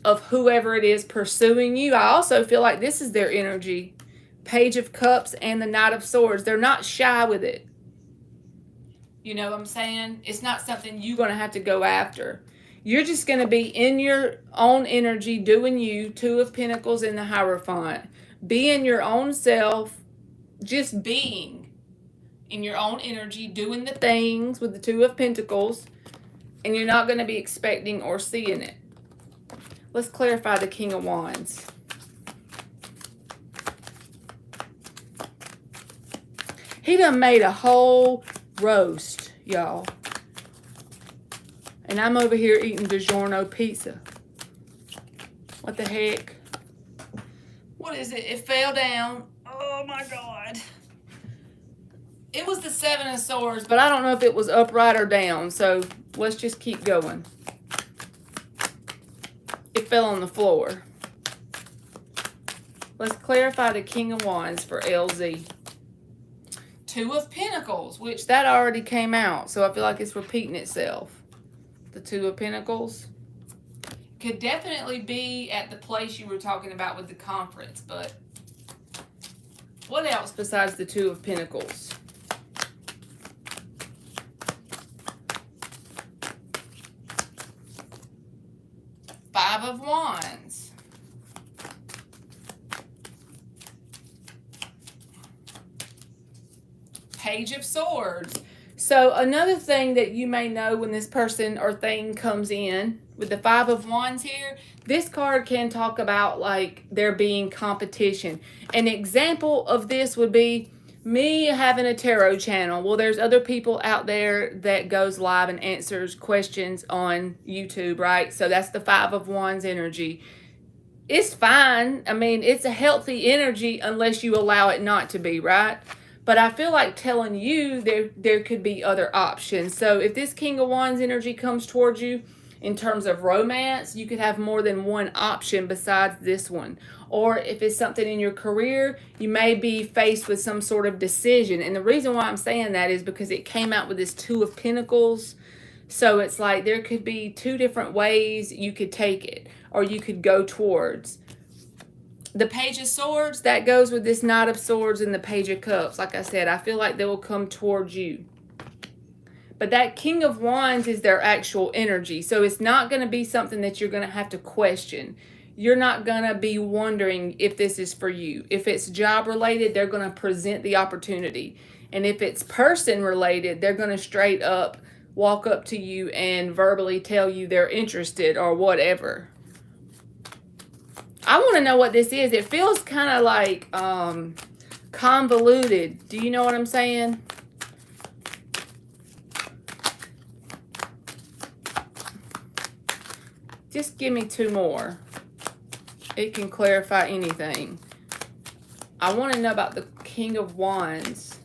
of whoever it is pursuing you. I also feel like this is their energy. Page of Cups and the Knight of Swords. They're not shy with it. You know what I'm saying? It's not something you're going to have to go after. You're just going to be in your own energy doing you. Two of Pentacles in the Hierophant. Being your own self. Just being in your own energy, doing the things with the Two of Pentacles, and you're not going to be expecting or seeing it. Let's clarify the King of Wands. He done made a whole roast, y'all. And I'm over here eating DiGiorno pizza. What the heck? What is it? It fell down. Oh my God. It was the Seven of Swords, but I don't know if it was upright or down, so let's just keep going. It fell on the floor. Let's clarify the King of Wands for LZ. Two of Pentacles, which that already came out, so I feel like it's repeating itself. The Two of Pentacles. Could definitely be at the place you were talking about with the conference, but what else besides the Two of Pentacles? Five of Wands. Page of Swords. So another thing that you may know when this person or thing comes in with the Five of Wands here, this card can talk about like there being competition. An example of this would be me having a tarot channel. Well, there's other people out there that goes live and answers questions on YouTube, right? So that's the Five of Wands energy. It's fine. I mean, it's a healthy energy unless you allow it not to be, right? But I feel like telling you there could be other options. So if this King of Wands energy comes towards you in terms of romance, you could have more than one option besides this one. Or if it's something in your career, you may be faced with some sort of decision. And the reason why I'm saying that is because it came out with this Two of Pentacles. So it's like there could be two different ways you could take it or you could go towards. The Page of Swords, that goes with this Knight of Swords and the Page of Cups. Like I said, I feel like they will come towards you. But that King of Wands is their actual energy. So it's not going to be something that you're going to have to question. You're not going to be wondering if this is for you. If it's job related, they're going to present the opportunity. And if it's person related, they're going to straight up walk up to you and verbally tell you they're interested or whatever. I want to know what this is. It feels kind of like convoluted. Do you know what I'm saying? Just give me 2 more. It can clarify anything. I want to know about the King of Wands.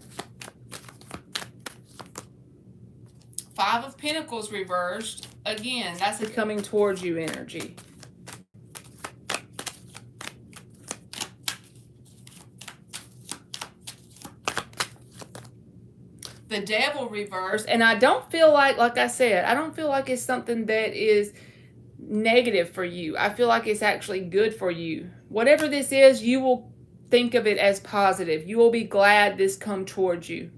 5 of Pentacles reversed. Again, that's a coming towards you energy. The Devil reversed. And I don't feel like I said, I don't feel like it's something that is negative for you. I feel like it's actually good for you. Whatever this is, you will think of it as positive. You will be glad this come towards you.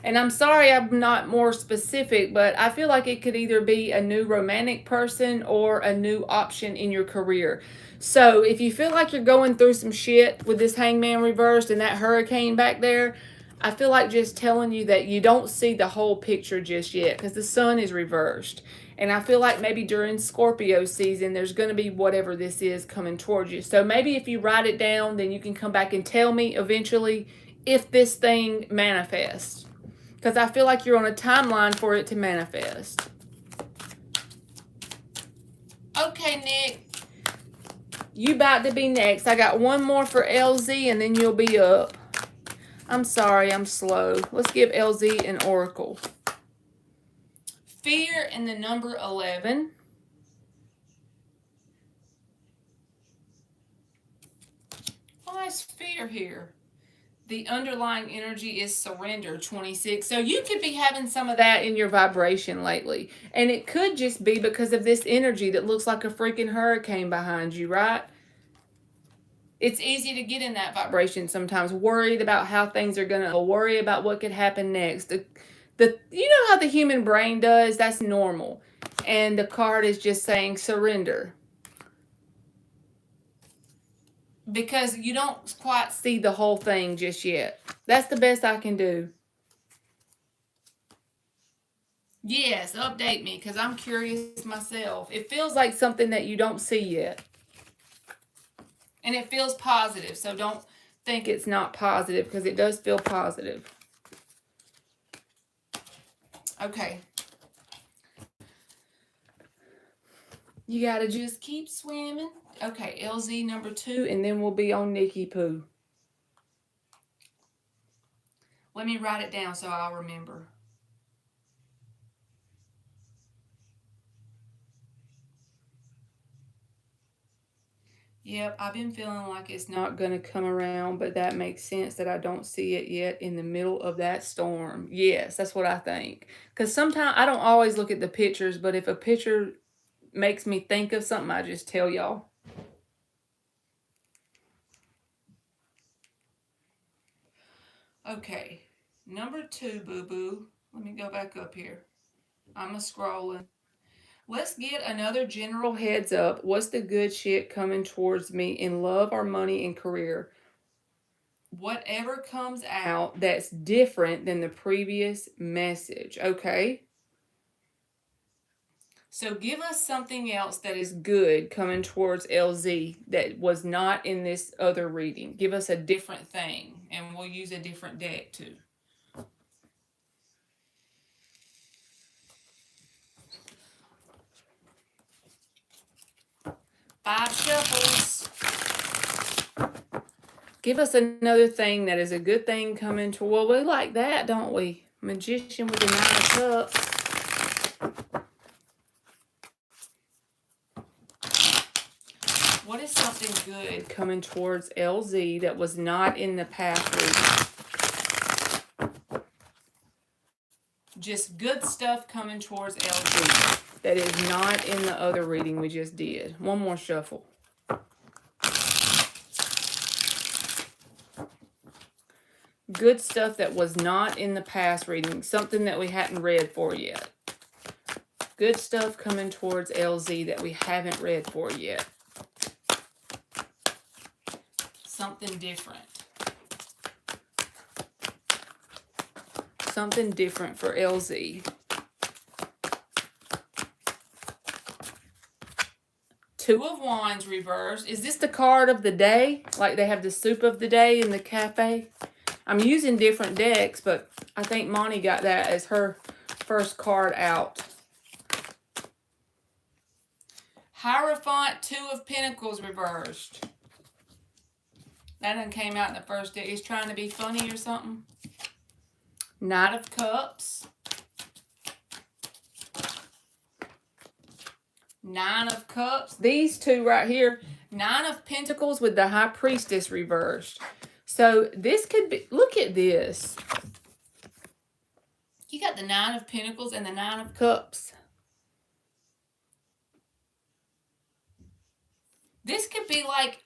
And I'm sorry I'm not more specific, but I feel like it could either be a new romantic person or a new option in your career. So if you feel like you're going through some shit with this Hangman reversed and that hurricane back there, I feel like just telling you that you don't see the whole picture just yet because the sun is reversed. And I feel like maybe during Scorpio season, there's going to be whatever this is coming towards you. So maybe if you write it down, then you can come back and tell me eventually if this thing manifests. Because I feel like you're on a timeline for it to manifest. Okay, Nick. You about to be next. I got 1 more for LZ and then you'll be up. I'm sorry, I'm slow. Let's give LZ an oracle. Fear and the number 11. Why is fear here? The underlying energy is surrender, 26. So you could be having some of that in your vibration lately. And it could just be because of this energy that looks like a freaking hurricane behind you, right? It's easy to get in that vibration sometimes, worried about how things are going to, worry about what could happen next. You know how the human brain does? That's normal. And the card is just saying surrender. Because you don't quite see the whole thing just yet. That's the best I can do. Yes, update me because I'm curious myself. It feels like something that you don't see yet. And it feels positive, so don't think it's not positive because it does feel positive. Okay. You got to just keep swimming. Okay, LZ number 2, and then we'll be on Nikki Poo. Let me write it down so I'll remember. Yep, I've been feeling like it's not going to come around, but that makes sense that I don't see it yet in the middle of that storm. Yes, that's what I think. Because sometimes I don't always look at the pictures, but if a picture makes me think of something, I just tell y'all. Okay, number 2, boo-boo. Let me go back up here. I'm scrolling. Let's get another general heads up. What's the good shit coming towards me in love or money and career? Whatever comes out that's different than the previous message, okay? So give us something else that is good coming towards LZ that was not in this other reading. Give us a different thing, and we'll use a different deck too. Five shuffles. Give us another thing that is a good thing coming to. Well, we like that, don't we? Magician with the 9 of Cups. What is something good coming towards LZ that was not in the past reading? Just good stuff coming towards LZ that is not in the other reading we just did. One more shuffle. Good stuff that was not in the past reading. Something that we hadn't read for yet. Good stuff coming towards LZ that we haven't read for yet. Something different. something different for LZ. Two of Wands reversed. Is this the card of the day? Like they have the soup of the day in the cafe? I'm using different decks, but I think Monty got that as her first card out. Hierophant, Two of Pentacles reversed. That done came out in the first deck. He's trying to be funny or something. Knight of Cups. Nine of Cups. These two right here. Nine of Pentacles with the High Priestess reversed. So this could be, look at this. You got the Nine of Pentacles and the Nine of Cups. This could be like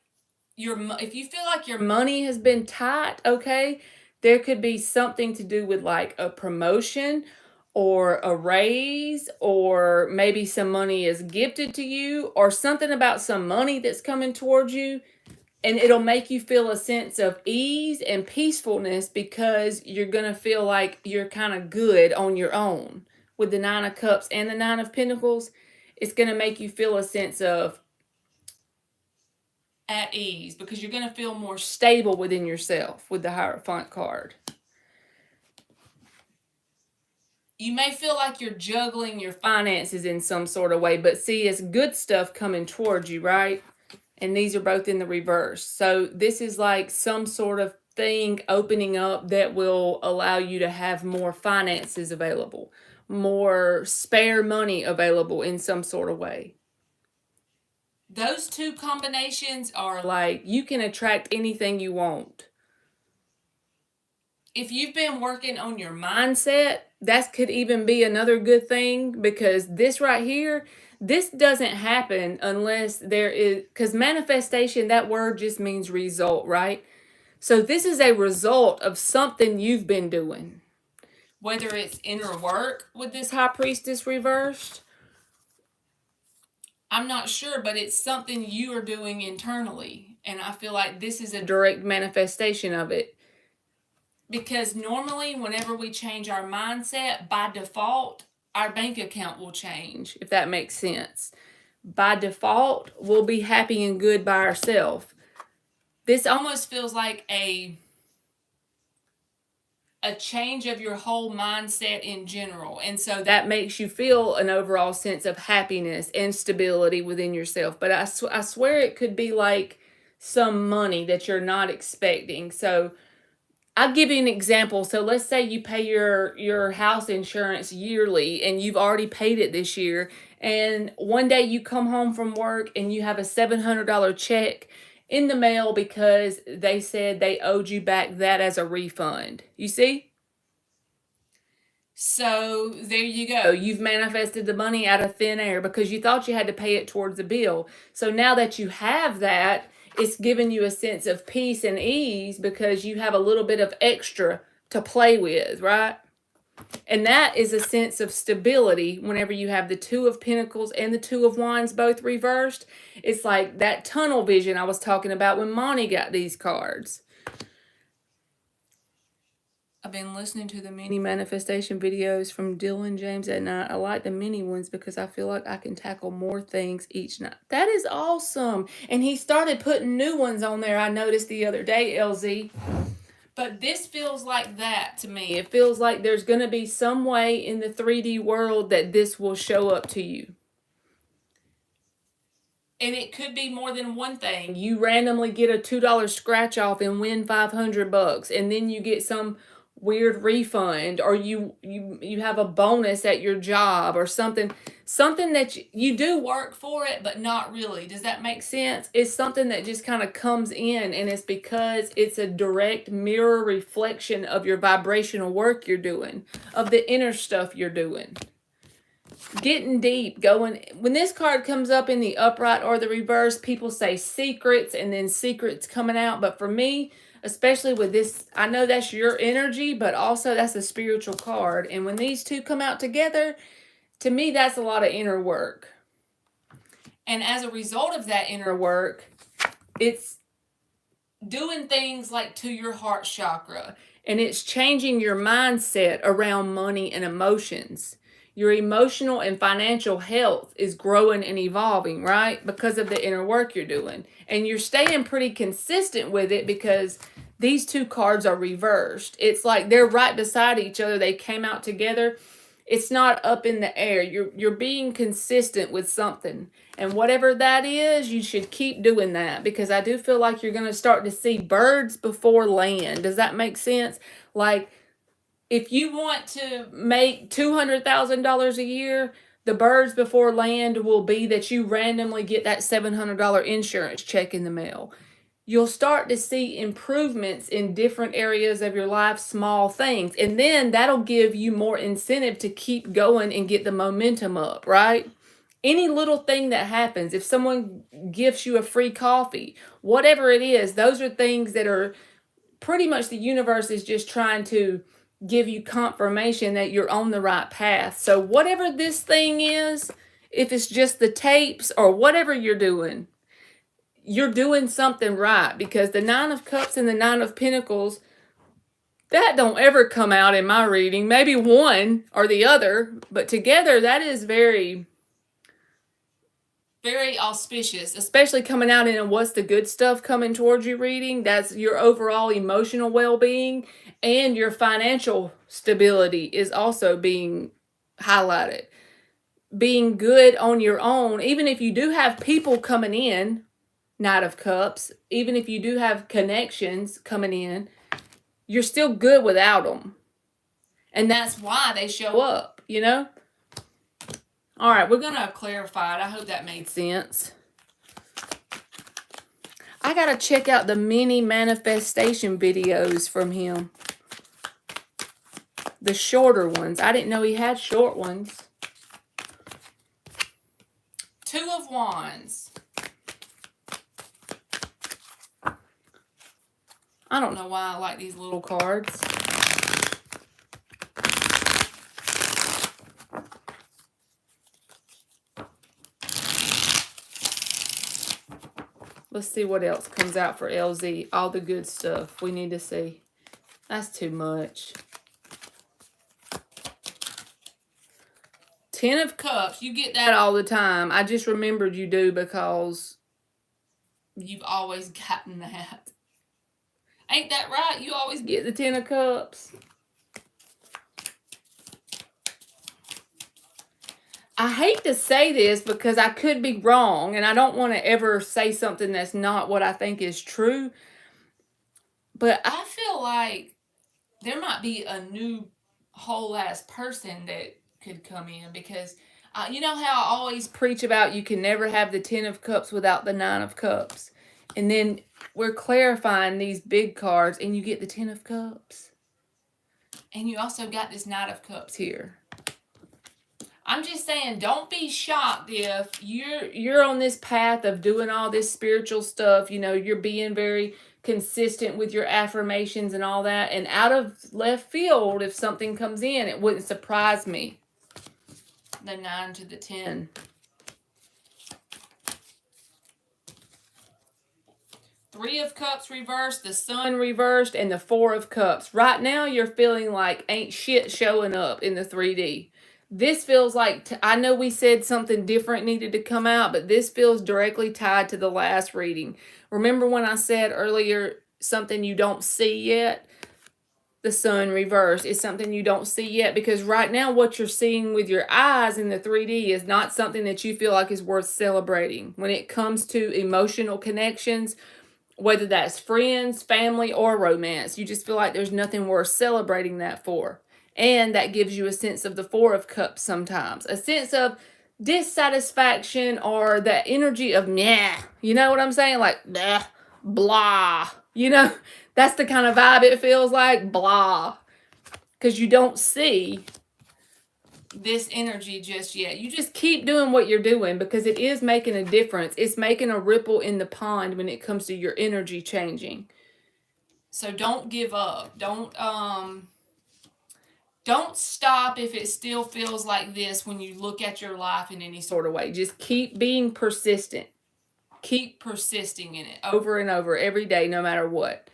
if you feel like your money has been tight, okay, there could be something to do with like a promotion or a raise, or maybe some money is gifted to you, or something about some money that's coming towards you, and it'll make you feel a sense of ease and peacefulness because you're going to feel like you're kind of good on your own. With the Nine of Cups and the Nine of Pentacles, it's going to make you feel a sense of at ease because you're going to feel more stable within yourself with the Hierophant card. You may feel like you're juggling your finances in some sort of way, but see, it's good stuff coming towards you, right? And these are both in the reverse. So this is like some sort of thing opening up that will allow you to have more finances available, more spare money available in some sort of way. Those two combinations are like you can attract anything you want. If you've been working on your mindset, that could even be another good thing, because this right here, this doesn't happen unless there is, because manifestation, that word just means result, right? So this is a result of something you've been doing. Whether it's inner work with this High Priestess reversed, I'm not sure, but it's something you are doing internally. And I feel like this is a direct manifestation of it. Because normally, whenever we change our mindset, by default, our bank account will change, if that makes sense. By default, we'll be happy and good by ourselves. This almost feels like a change of your whole mindset in general. And so that makes you feel an overall sense of happiness and stability within yourself. But I swear it could be like some money that you're not expecting. So I'll give you an example. So let's say you pay your house insurance yearly and you've already paid it this year. And one day you come home from work and you have a $700 check in the mail because they said they owed you back that as a refund. You see? So there you go. You've manifested the money out of thin air because you thought you had to pay it towards the bill. So now that you have that, it's giving you a sense of peace and ease because you have a little bit of extra to play with, right? And that is a sense of stability whenever you have the Two of Pentacles and the Two of Wands both reversed. It's like that tunnel vision I was talking about when Monty got these cards. I've been listening to the mini manifestation videos from Dylan James at night. I like the mini ones because I feel like I can tackle more things each night. That is awesome. And he started putting new ones on there, I noticed the other day, LZ. But this feels like that to me. It feels like there's going to be some way in the 3D world that this will show up to you. And it could be more than one thing. You randomly get a $2 scratch off and win $500, and then you get some weird refund, or you have a bonus at your job or something that you do work for it, but not really. Does that make sense? It's something that just kind of comes in, and it's because it's a direct mirror reflection of your vibrational work you're doing, of the inner stuff you're doing. Getting deep, going. When this card comes up in the upright or the reverse, people say secrets and then secrets coming out. But for me, especially with this, I know that's your energy, but also that's a spiritual card. And when these two come out together, to me, that's a lot of inner work. And as a result of that inner work, it's doing things like to your heart chakra And it's changing your mindset around money and emotions. Your emotional and financial health is growing and evolving, right? Because of the inner work you're doing. And you're staying pretty consistent with it because these two cards are reversed. It's like they're right beside each other. They came out together. It's not up in the air. You're being consistent with something. And whatever that is, you should keep doing that, because I do feel like you're going to start to see birds before land. Does that make sense? Like, if you want to make $200,000 a year, the birds before land will be that you randomly get that $700 insurance check in the mail. You'll start to see improvements in different areas of your life, small things. And then that'll give you more incentive to keep going and get the momentum up, right? Any little thing that happens, if someone gives you a free coffee, whatever it is, those are things that are pretty much the universe is just trying to give you confirmation that you're on the right path. So whatever this thing is, if it's just the tapes or whatever you're doing something right, because the Nine of Cups and the Nine of Pentacles, that don't ever come out in my reading. Maybe one or the other, but together that is very, very auspicious, especially coming out in a what's the good stuff coming towards you reading. That's your overall emotional well-being, and your financial stability is also being highlighted. Being good on your own, even if you do have people coming in, Knight of Cups, even if you do have connections coming in, you're still good without them. And that's why they show up, you know? All right, we're going to clarify it. I hope that made sense. I got to check out the mini manifestation videos from him. The shorter ones. I didn't know he had short ones. Two of Wands. I don't know why I like these little cards. Let's see what else comes out for LZ. All the good stuff we need to see. That's too much. Ten of Cups. You get that all the time. I just remembered you do because you've always gotten that. Ain't that right? You always get the Ten of Cups. I hate to say this because I could be wrong, and I don't want to ever say something that's not what I think is true. But I feel like there might be a new whole ass person that could come in, because you know how I always preach about you can never have the Ten of Cups without the Nine of Cups. And then we're clarifying these big cards, and you get the Ten of Cups. And you also got this Knight of Cups here. I'm just saying, don't be shocked if you're on this path of doing all this spiritual stuff. You know, you're being very consistent with your affirmations and all that. And out of left field, if something comes in, it wouldn't surprise me. The 9 to the 10. Three of Cups reversed, the Sun reversed, and the Four of Cups. Right now, you're feeling like ain't shit showing up in the 3D. This feels like, I know we said something different needed to come out, but this feels directly tied to the last reading. Remember when I said earlier something you don't see yet? The Sun reversed is something you don't see yet, because right now what you're seeing with your eyes in the 3D is not something that you feel like is worth celebrating. When it comes to emotional connections, whether that's friends, family, or romance, you just feel like there's nothing worth celebrating that for. And that gives you a sense of the Four of Cups sometimes. A sense of dissatisfaction, or the energy of meh. You know what I'm saying? Like, bleh, blah. You know, that's the kind of vibe it feels like. Blah. Because you don't see this energy just yet. You just keep doing what you're doing, because it is making a difference. It's making a ripple in the pond when it comes to your energy changing. So don't give up. Don't stop if it still feels like this when you look at your life in any sort of way. Just keep being persistent. Keep persisting in it over and over every day, no matter what.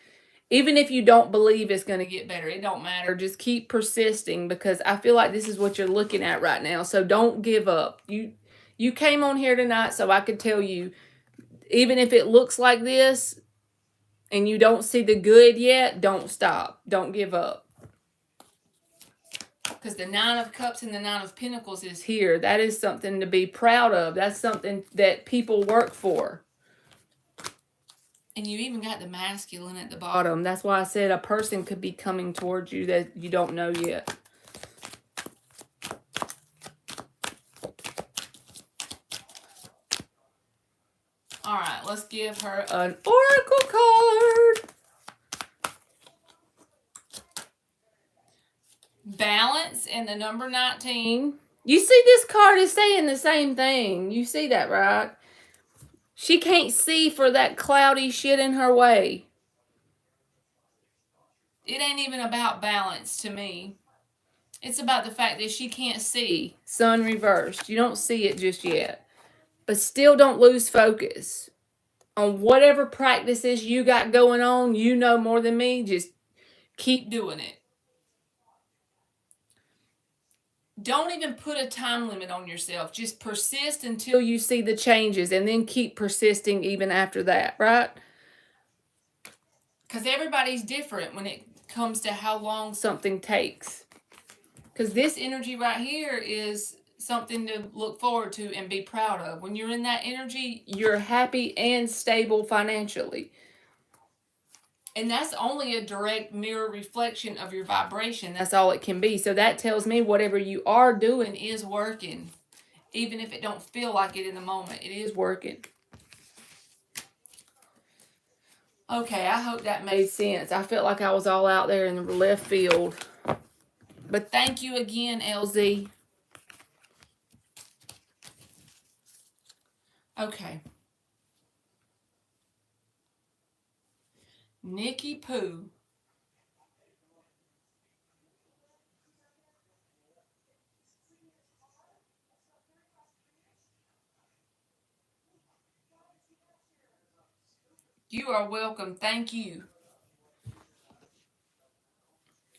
Even if you don't believe it's going to get better, it don't matter. Just keep persisting, because I feel like this is what you're looking at right now. So don't give up. You came on here tonight so I could tell you, even if it looks like this and you don't see the good yet, don't stop. Don't give up. Because the Nine of Cups and the Nine of Pentacles is here. That is something to be proud of. That's something that people work for. And you even got the masculine at the bottom. That's why I said a person could be coming towards you that you don't know yet. All right, let's give her an oracle card. Balance and the number 19. You see this card is saying the same thing. You see that, right? She can't see for that cloudy shit in her way. It ain't even about balance to me. It's about the fact that she can't see. Sun reversed. You don't see it just yet. But still don't lose focus on whatever practices you got going on. You know more than me. Just keep doing it. Don't even put a time limit on yourself. Just persist until you see the changes, and then keep persisting even after that, right? Because everybody's different when it comes to how long something takes. Because this energy right here is something to look forward to and be proud of. When you're in that energy, you're happy and stable financially. And that's only a direct mirror reflection of your vibration. That's all it can be. So that tells me whatever you are doing is working. Even if it don't feel like it in the moment, it is working. Okay, I hope that made sense. I felt like I was all out there in the left field. But thank you again, LZ. Okay. Nikki Pooh. You are welcome. Thank you.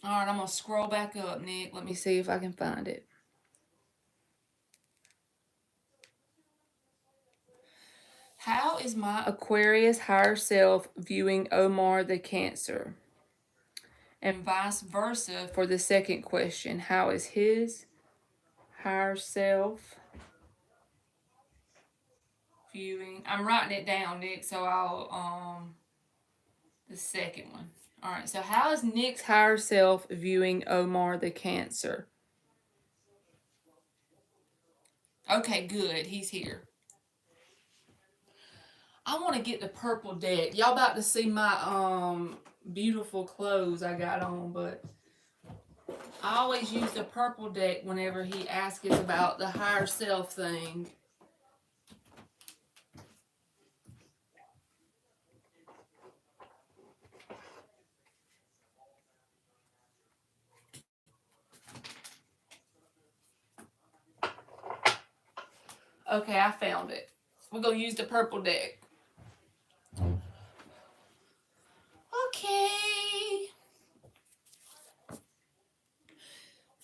All right, I'm going to scroll back up, Nick. Let me see if I can find it. How is my Aquarius higher self viewing Omar the Cancer? And vice versa for the second question. How is his higher self viewing? I'm writing it down, Nick, so I'll, the second one. All right, so how is Nick's higher self viewing Omar the Cancer? Okay, good. He's here. I want to get the purple deck. Y'all about to see my beautiful clothes I got on, but I always use the purple deck whenever he asks us about the higher self thing. Okay, I found it. We're going to use the purple deck. Okay.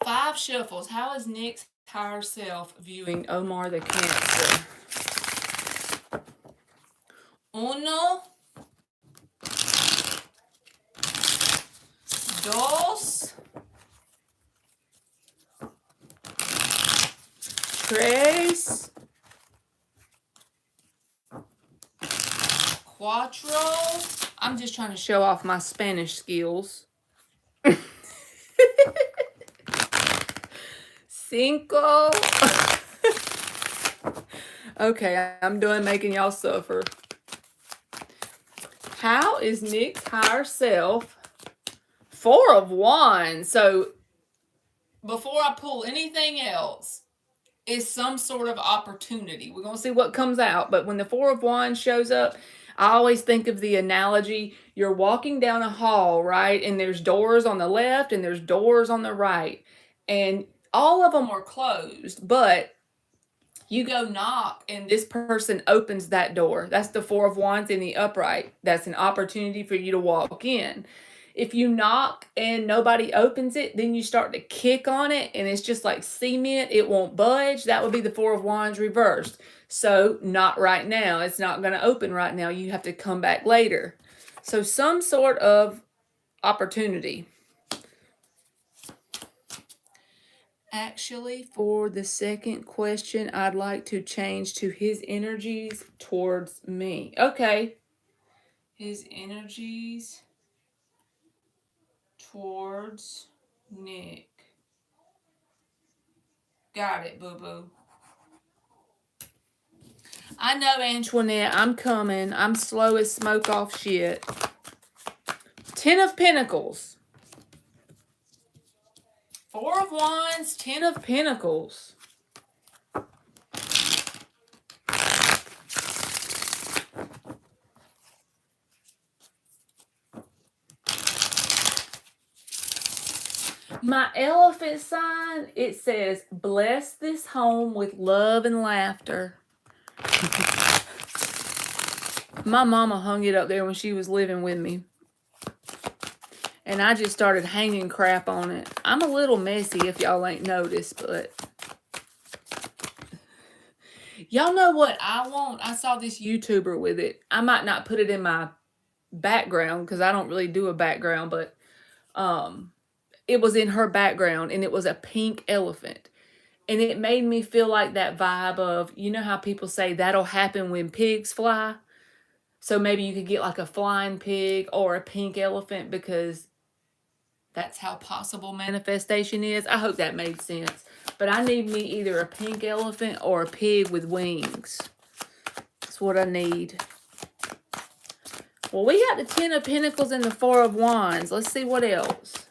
5 shuffles. How is Nick's higher self viewing Omar the Cancer? 1, 2, 3, 4. I'm just trying to show off my Spanish skills. 5. Okay, I'm done making y'all suffer. How is Nick's higher self? 4 of Wands. So before I pull anything else, is some sort of opportunity. We're going to see what comes out. But when the 4 of Wands shows up, I always think of the analogy. You're walking down a hall, right? And there's doors on the left and there's doors on the right. And all of them are closed. But You go knock and this person opens that door. That's the Four of Wands in the upright. That's an opportunity for you to walk in. If you knock and nobody opens it, then you start to kick on it and it's just like cement, it won't budge. That would be the Four of Wands reversed. So, not right now. It's not going to open right now. You have to come back later. So, some sort of opportunity. Actually, for the second question, I'd like to change to his energies towards me. Okay. His energies towards Nick. Got it, boo-boo. I know, Antoinette, I'm coming. I'm slow as smoke off shit. 10 of Pentacles. Four of Wands, 10 of Pentacles. My elephant sign, it says, bless this home with love and laughter. My mama hung it up there when she was living with me. And I just started hanging crap on it. I'm a little messy if y'all ain't noticed, but y'all know what I want? I saw this YouTuber with it. I might not put it in my background because I don't really do a background, but it was in her background and it was a pink elephant. And it made me feel like that vibe of, you know how people say that'll happen when pigs fly? So maybe you could get like a flying pig or a pink elephant because that's how possible manifestation is. I hope that made sense. But I need me either a pink elephant or a pig with wings. That's what I need. Well, we got the 10 of Pentacles and the 4 of Wands. Let's see what else.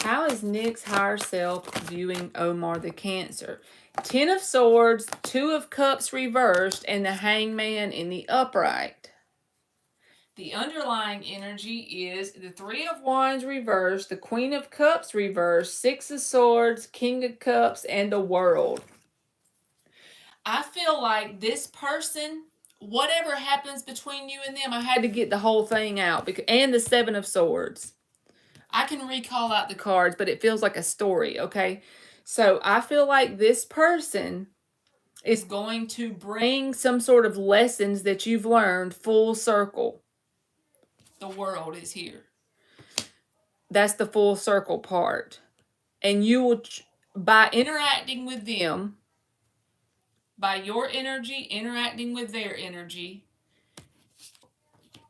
How is Nick's higher self viewing Omar the Cancer? 10 of Swords, 2 of Cups reversed, and the Hangman in the upright. The underlying energy is the 3 of Wands reversed, the Queen of Cups reversed, 6 of Swords, King of Cups, and the World. I feel like this person, whatever happens between you and them, I had to get the whole thing out, and the 7 of Swords. I can recall out the cards, but it feels like a story, okay? So I feel like this person is going to bring some sort of lessons that you've learned full circle. The World is here. That's the full circle part. And you will, by interacting with them, by your energy interacting with their energy,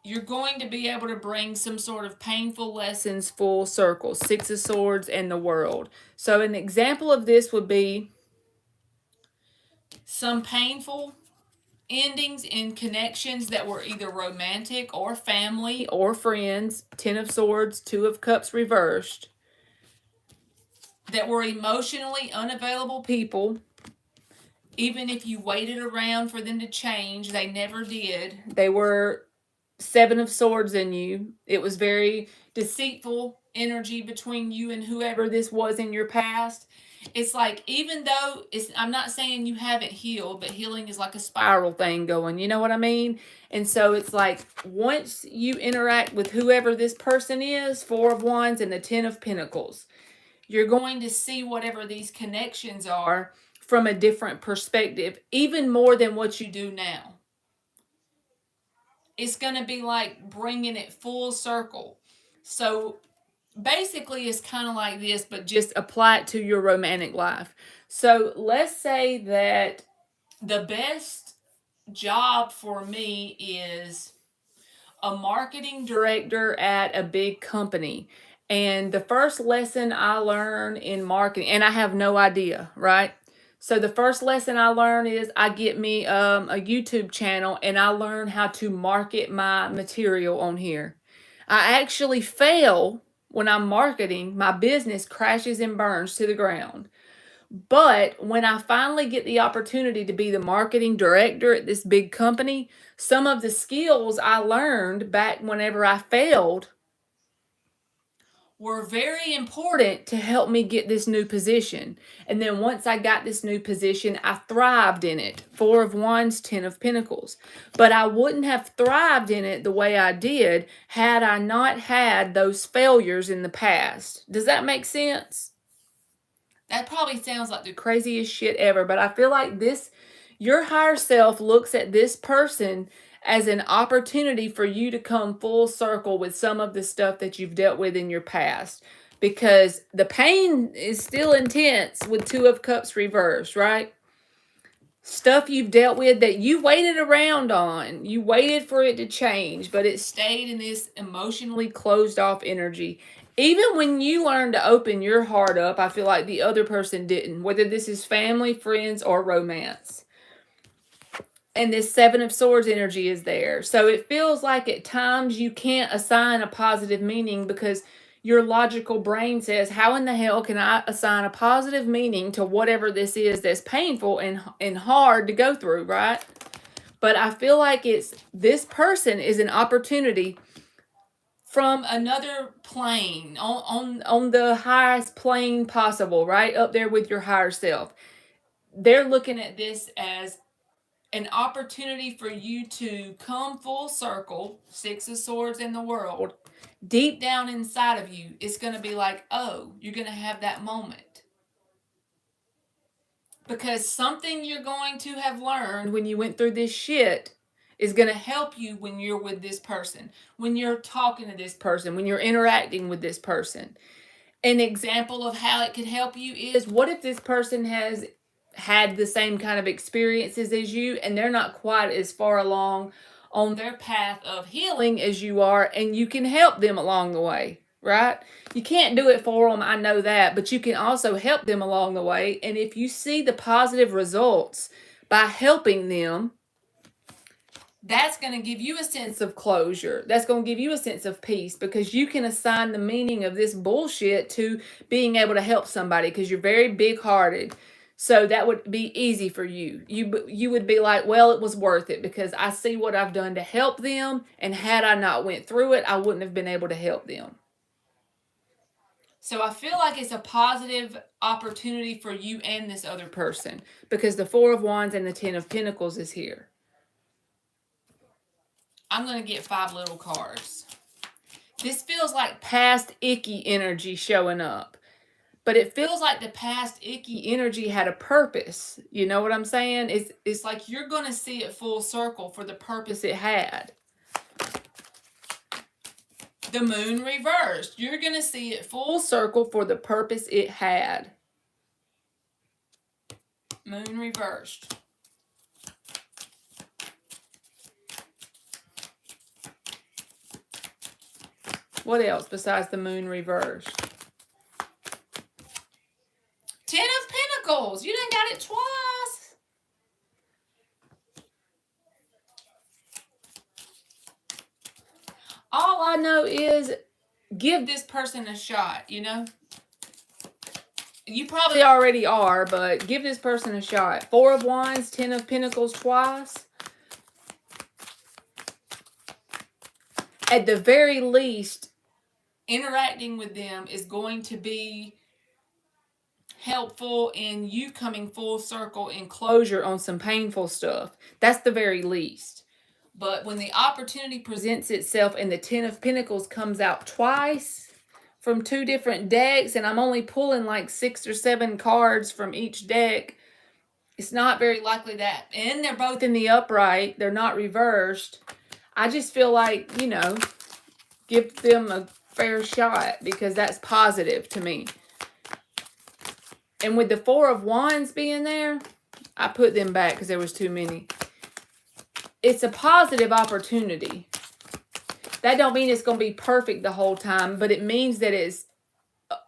you're going to be able to bring some sort of painful lessons full circle. 6 of Swords and the World. So an example of this would be some painful endings in connections that were either romantic or family or friends. 10 of Swords, 2 of Cups reversed. That were emotionally unavailable people. Even if you waited around for them to change, they never did. They were 7 of Swords in you. It was very deceitful energy between you and whoever this was in your past. It's like, even though I'm not saying you haven't healed, but healing is like a spiral thing going, you know what I mean? And so it's like, once you interact with whoever this person is, 4 of Wands and the 10 of Pentacles, you're going to see whatever these connections are from a different perspective, even more than what you do now. It's going to be like bringing it full circle. So basically it's kind of like this, but just apply it to your romantic life. So let's say that the best job for me is a marketing director at a big company. And the first lesson I learned in marketing, and I have no idea, right? So the first lesson I learned is I get me a YouTube channel and I learn how to market my material on here. I actually fail when I'm marketing. My business crashes and burns to the ground. But when I finally get the opportunity to be the marketing director at this big company, some of the skills I learned back whenever I failed were very important to help me get this new position. And then once I got this new position, I thrived in it. Four of Wands, 10 of Pentacles. But I wouldn't have thrived in it the way I did had I not had those failures in the past. Does that make sense? That probably sounds like the craziest shit ever, but I feel like your higher self looks at this person as an opportunity for you to come full circle with some of the stuff that you've dealt with in your past. Because the pain is still intense with Two of Cups reversed, right? Stuff you've dealt with that you waited around on. You waited for it to change, but it stayed in this emotionally closed off energy. Even when you learn to open your heart up, I feel like the other person didn't, whether this is family, friends, or romance. And this Seven of Swords energy is there. So it feels like at times you can't assign a positive meaning because your logical brain says, how in the hell can I assign a positive meaning to whatever this is that's painful and hard to go through, right? But I feel like this person is an opportunity from another plane, on the highest plane possible, right? Up there with your higher self. They're looking at this as an opportunity for you to come full circle, Six of Swords in the world, deep down inside of you. It's going to be like, oh, you're going to have that moment. Because something you're going to have learned when you went through this shit is going to help you when you're with this person, when you're talking to this person, when you're interacting with this person. An example of how it could help you is, what if this person has had the same kind of experiences as you and they're not quite as far along on their path of healing as you are, and you can help them along the way, right? You can't do it for them, I know that, but you can also help them along the way. And if you see the positive results by helping them, that's going to give you a sense of closure. That's going to give you a sense of peace, because you can assign the meaning of this bullshit to being able to help somebody, because you're very big-hearted. So that would be easy for you. You would be like, well, it was worth it because I see what I've done to help them, and had I not went through it, I wouldn't have been able to help them. So I feel like it's a positive opportunity for you and this other person, because the Four of Wands and the Ten of Pentacles is here. I'm going to get 5 little cards. This feels like past icky energy showing up. But it feels like the past icky energy had a purpose. You know what I'm saying? It's like you're going to see it full circle for the purpose it had. The Moon reversed. You're going to see it full circle for the purpose it had. Moon reversed. What else besides the Moon reversed? Ten of Pentacles. You done got it twice. All I know is give this person a shot, you know? You probably already are, but give this person a shot. Four of Wands, Ten of Pentacles twice. At the very least, interacting with them is going to be helpful in you coming full circle and closure on some painful stuff. That's the very least. But when the opportunity presents itself and the Ten of Pentacles comes out twice from 2 different decks, and I'm only pulling like 6 or 7 cards from each deck, it's not very likely that. And they're both in the upright. They're not reversed. I just feel like, you know, give them a fair shot, because that's positive to me. And with the Four of Wands being there, I put them back because there was too many. It's a positive opportunity. That don't mean it's going to be perfect the whole time, but it means that it's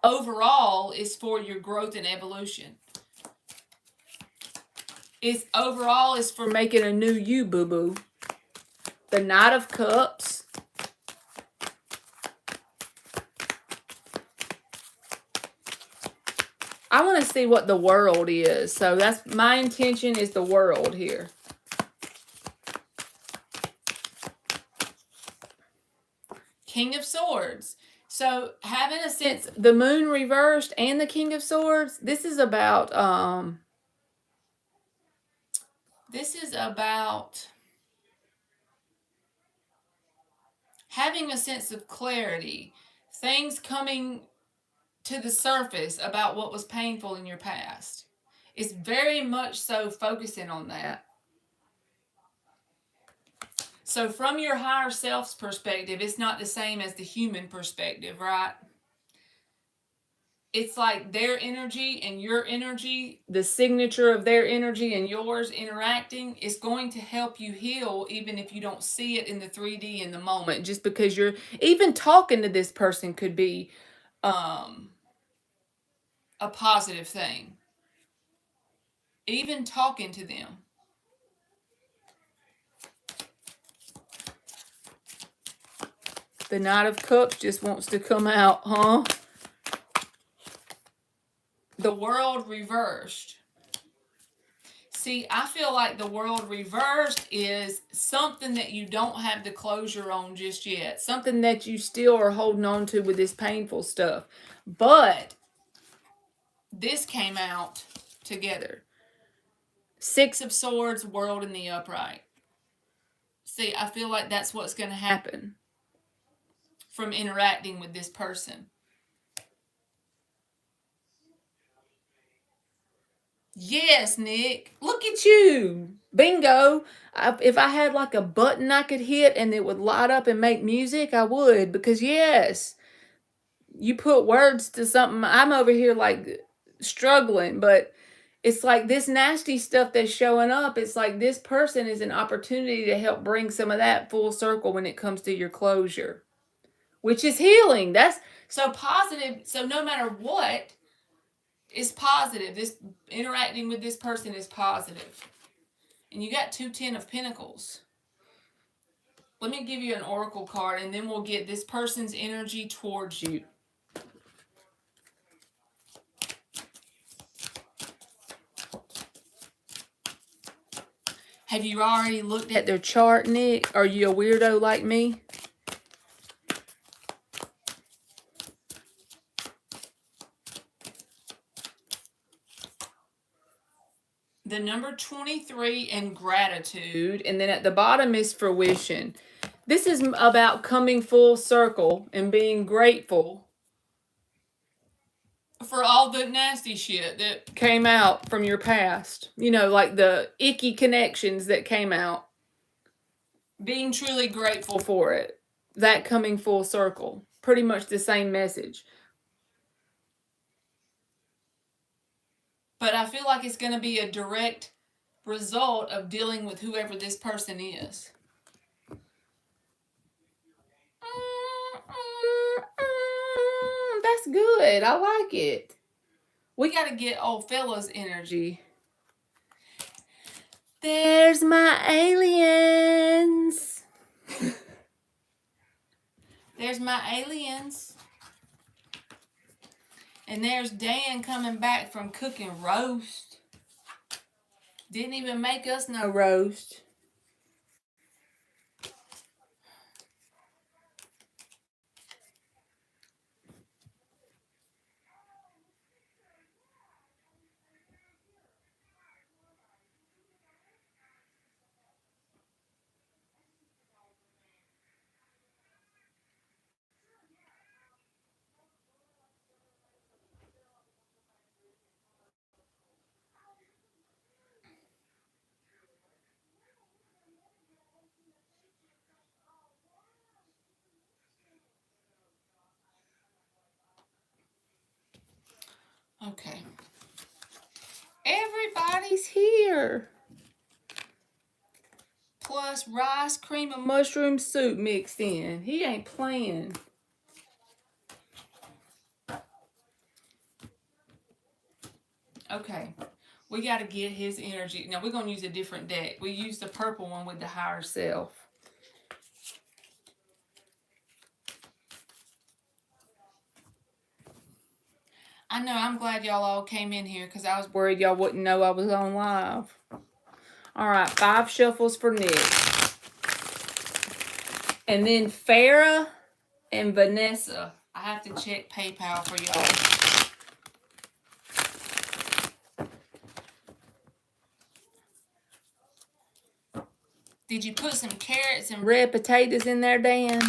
overall is for your growth and evolution. It's overall is for making a new you, boo-boo. The Knight of Cups. I want to see what the World is. So that's my intention, is the World here. King of Swords. So having a sense, the Moon reversed and the King of Swords, this is about having a sense of clarity, things coming to the surface about what was painful in your past. It's very much so focusing on that. So from your higher self's perspective, it's not the same as the human perspective, right? It's like their energy and your energy, the signature of their energy and yours interacting is going to help you heal, even if you don't see it in the 3D in the moment. Just because you're even talking to this person could be a positive thing. Even talking to them. The Knight of Cups just wants to come out, huh? The World reversed. See, I feel like the World reversed is something that you don't have the closure on just yet. Something that you still are holding on to with this painful stuff. But this came out together. Six of Swords, World in the upright. See, I feel like that's what's going to happen from interacting with this person. Yes, Nick. Look at you. Bingo. If I had like a button I could hit and it would light up and make music, I would. Because, yes, you put words to something. I'm over here like struggling, but it's like this nasty stuff that's showing up. It's like this person is an opportunity to help bring some of that full circle when it comes to your closure, which is healing. That's so positive. So no matter what, it's positive. This interacting with this person is positive. And you got 2 10 of Pentacles. Let me give you an oracle card and then we'll get this person's energy towards you. Have you already looked at their chart, Nick? Are you a weirdo like me? The number 23 and gratitude. And then at the bottom is fruition. This is about coming full circle and being grateful for all the nasty shit that came out from your past. You know, like the icky connections that came out. Being truly grateful for it. That coming full circle. Pretty much the same message. But I feel like it's going to be a direct result of dealing with whoever this person is. That's good. I like it. We got to get old fella's energy. There's my aliens. There's my aliens. And there's Dan coming back from cooking roast. Didn't even make us no roast. Okay. Everybody's here. Plus rice, cream, and mushroom soup mixed in. He ain't playing. Okay. We got to get his energy. Now, we're going to use a different deck. We use the purple one with the higher self. I know, I'm glad y'all all came in here because I was worried y'all wouldn't know I was on live. All right, 5 shuffles for Nick. And then Farah and Vanessa. I have to check PayPal for y'all. Did you put some carrots and red potatoes in there, Dan?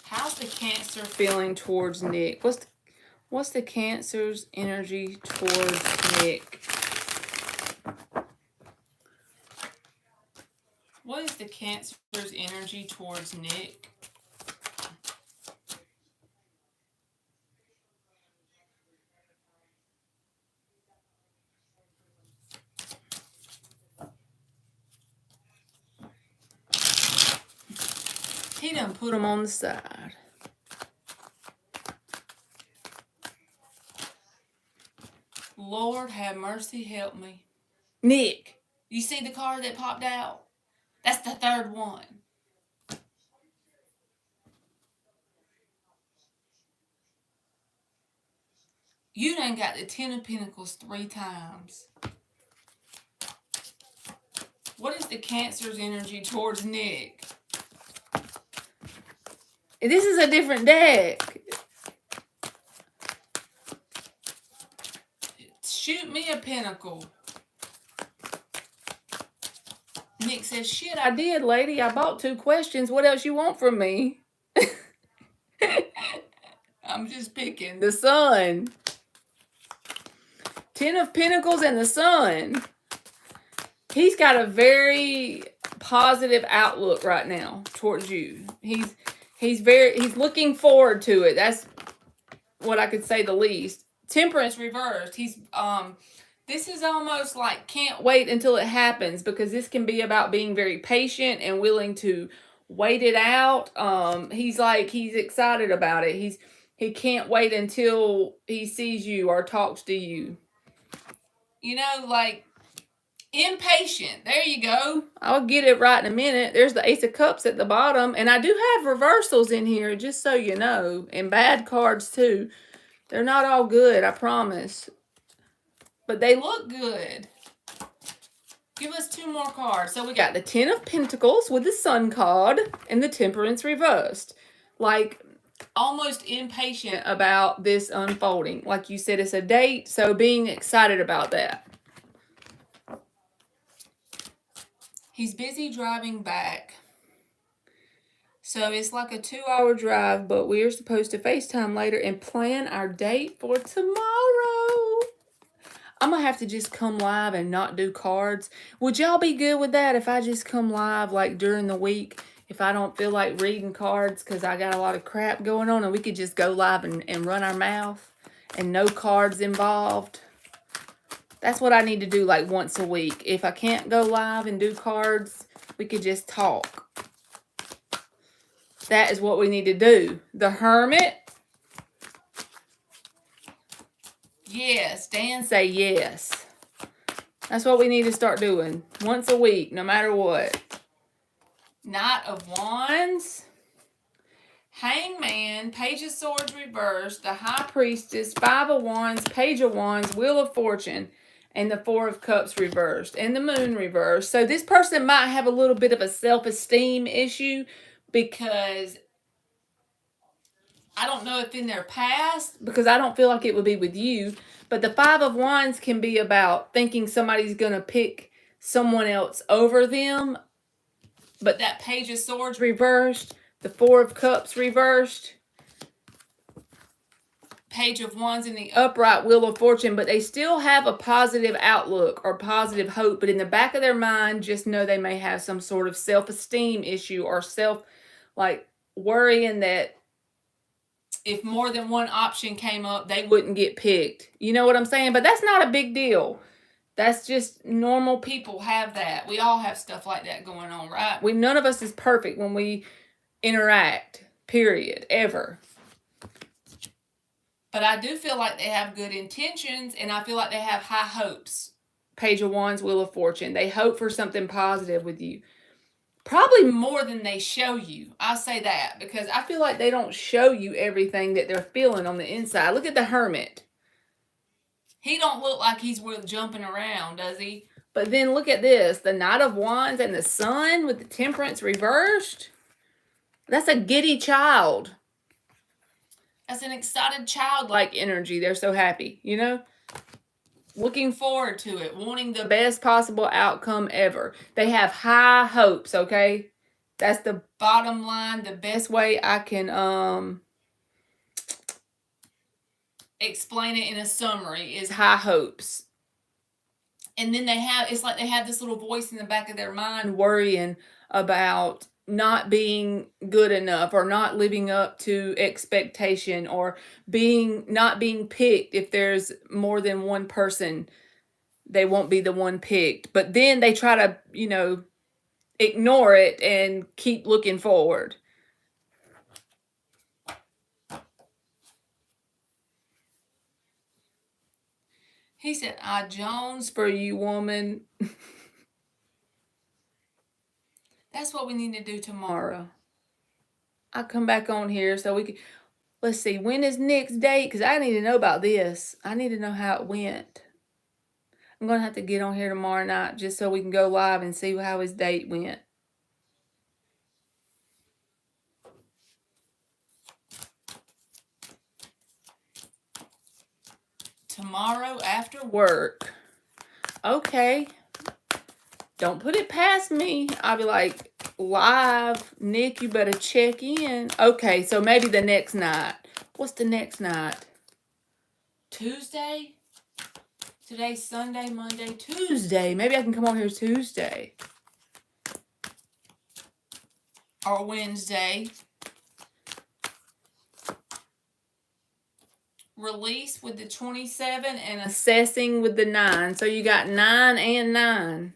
How's the Cancer feeling towards Nick? What's the Cancer's energy towards Nick? What is the Cancer's energy towards Nick? He done put them on the side. Lord have mercy, help me. Nick, you see the card that popped out? That's the third one. You done got the 10 of Pentacles 3 times. What is the Cancer's energy towards Nick? This is a different deck. Shoot me a pentacle. Nick says, shit, I did, lady. I bought 2 questions. What else you want from me? I'm just picking. The Sun. 10 of Pentacles and the Sun. He's got a very positive outlook right now towards you. He's looking forward to it. That's what I could say the least. Temperance reversed. This is almost like can't wait until it happens, because this can be about being very patient and willing to wait it out. He's excited about it. He can't wait until he sees you or talks to you. You know, like impatient. There you go. I'll get it right in a minute. There's the Ace of Cups at the bottom. And I do have reversals in here, just so you know. And bad cards too. They're not all good, I promise. But they look good. Give us 2 more cards. So we got the 10 of Pentacles with the Sun card and the Temperance reversed. Like, almost impatient about this unfolding. Like you said, it's a date, so being excited about that. He's busy driving back. So it's like a 2-hour drive, but we're supposed to FaceTime later and plan our date for tomorrow. I'm going to have to just come live and not do cards. Would y'all be good with that if I just come live like during the week? If I don't feel like reading cards because I got a lot of crap going on, and we could just go live and run our mouth and no cards involved. That's what I need to do like once a week. If I can't go live and do cards, we could just talk. That is what we need to do. The Hermit. Yes, Dan say yes. That's what we need to start doing. Once a week, no matter what. Knight of Wands. Hangman, Page of Swords reversed, the High Priestess, 5 of Wands, Page of Wands, Wheel of Fortune, and the 4 of Cups reversed, and the Moon reversed. So this person might have a little bit of a self-esteem issue, because I don't know if in their past, because I don't feel like it would be with you, but the 5 of Wands can be about thinking somebody's going to pick someone else over them. But that Page of Swords reversed, the 4 of Cups reversed, Page of Wands in the upright, Wheel of Fortune, but they still have a positive outlook or positive hope. But in the back of their mind, just know they may have some sort of self-esteem issue or worrying that if more than one option came up, they wouldn't get picked. You know what I'm saying? But that's not a big deal. That's just normal people have that. We all have stuff like that going on, right? None of us is perfect when we interact, period, ever. But I do feel like they have good intentions, and I feel like they have high hopes. Page of Wands, Wheel of Fortune. They hope for something positive with you. Probably more than they show you. I'll say that, because I feel like they don't show you everything that they're feeling on the inside. Look at the Hermit. He don't look like he's worth jumping around, does he? But then look at this, the Knight of Wands and the Sun with the Temperance reversed. That's a giddy child. That's an excited childlike energy. They're so happy, you know? Looking forward to it, wanting the best possible outcome ever. They have high hopes, okay? That's the bottom line. The best way I can explain it in a summary is high hopes. And then it's like they have this little voice in the back of their mind worrying about not being good enough or not living up to expectation or not being picked. If there's more than one person, they won't be the one picked. But then they try to, ignore it and keep looking forward. He said, I Jones for you, woman. That's what we need to do tomorrow. I'll come back on here so we can, let's see, when is Nick's date? Because I need to know about this. I need to know how it went. I'm going to have to get on here tomorrow night just so we can go live and see how his date went. Tomorrow after work. Okay. Don't put it past me. I'll be like, live, Nick, you better check in. Okay, so maybe the next night. What's the next night? Tuesday? Today's Sunday, Monday, Tuesday. Maybe I can come on here Tuesday. Or Wednesday. Release with the 27 and assessing with the 9. So you got 9 and 9.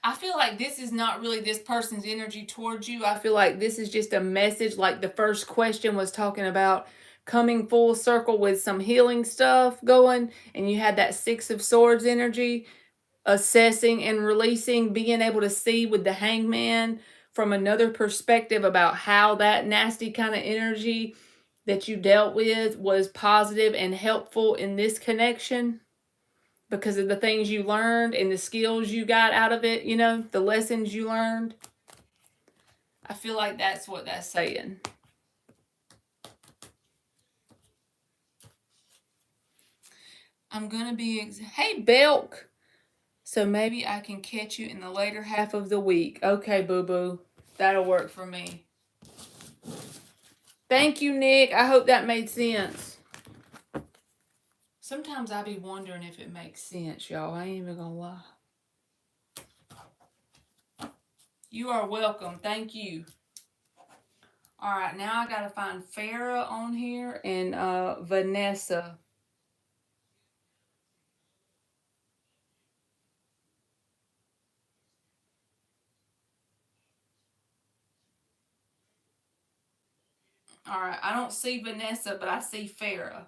I feel like this is not really this person's energy towards you. I feel like this is just a message, like the first question was talking about coming full circle with some healing stuff going, and you had that 6 of Swords energy, assessing and releasing, being able to see with the Hangman from another perspective about how that nasty kind of energy that you dealt with was positive and helpful in this connection because of the things you learned and the skills you got out of it, the lessons you learned. I feel like that's what that's saying. I'm going to be, hey, Belk. So maybe I can catch you in the later half of the week. Okay, boo-boo. That'll work for me. Thank you, Nick. I hope that made sense. Sometimes I be wondering if it makes sense, y'all. I ain't even gonna lie. You are welcome. Thank you. All right, now I gotta find Farah on here and Vanessa. All right, I don't see Vanessa, but I see Farah.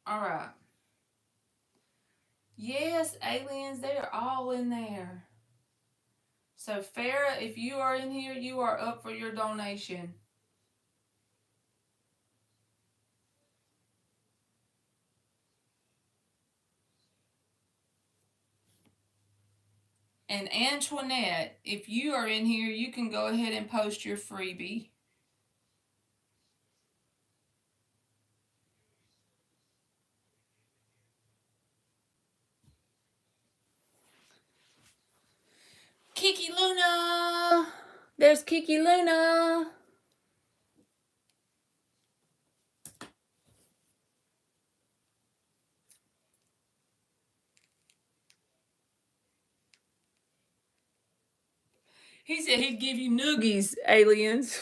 All right. Yes, aliens, they are all in there. So Farah, if you are in here, you are up for your donation. And Antoinette, if you are in here, you can go ahead and post your freebie. Kiki Luna! There's Kiki Luna! He said he'd give you noogies, aliens.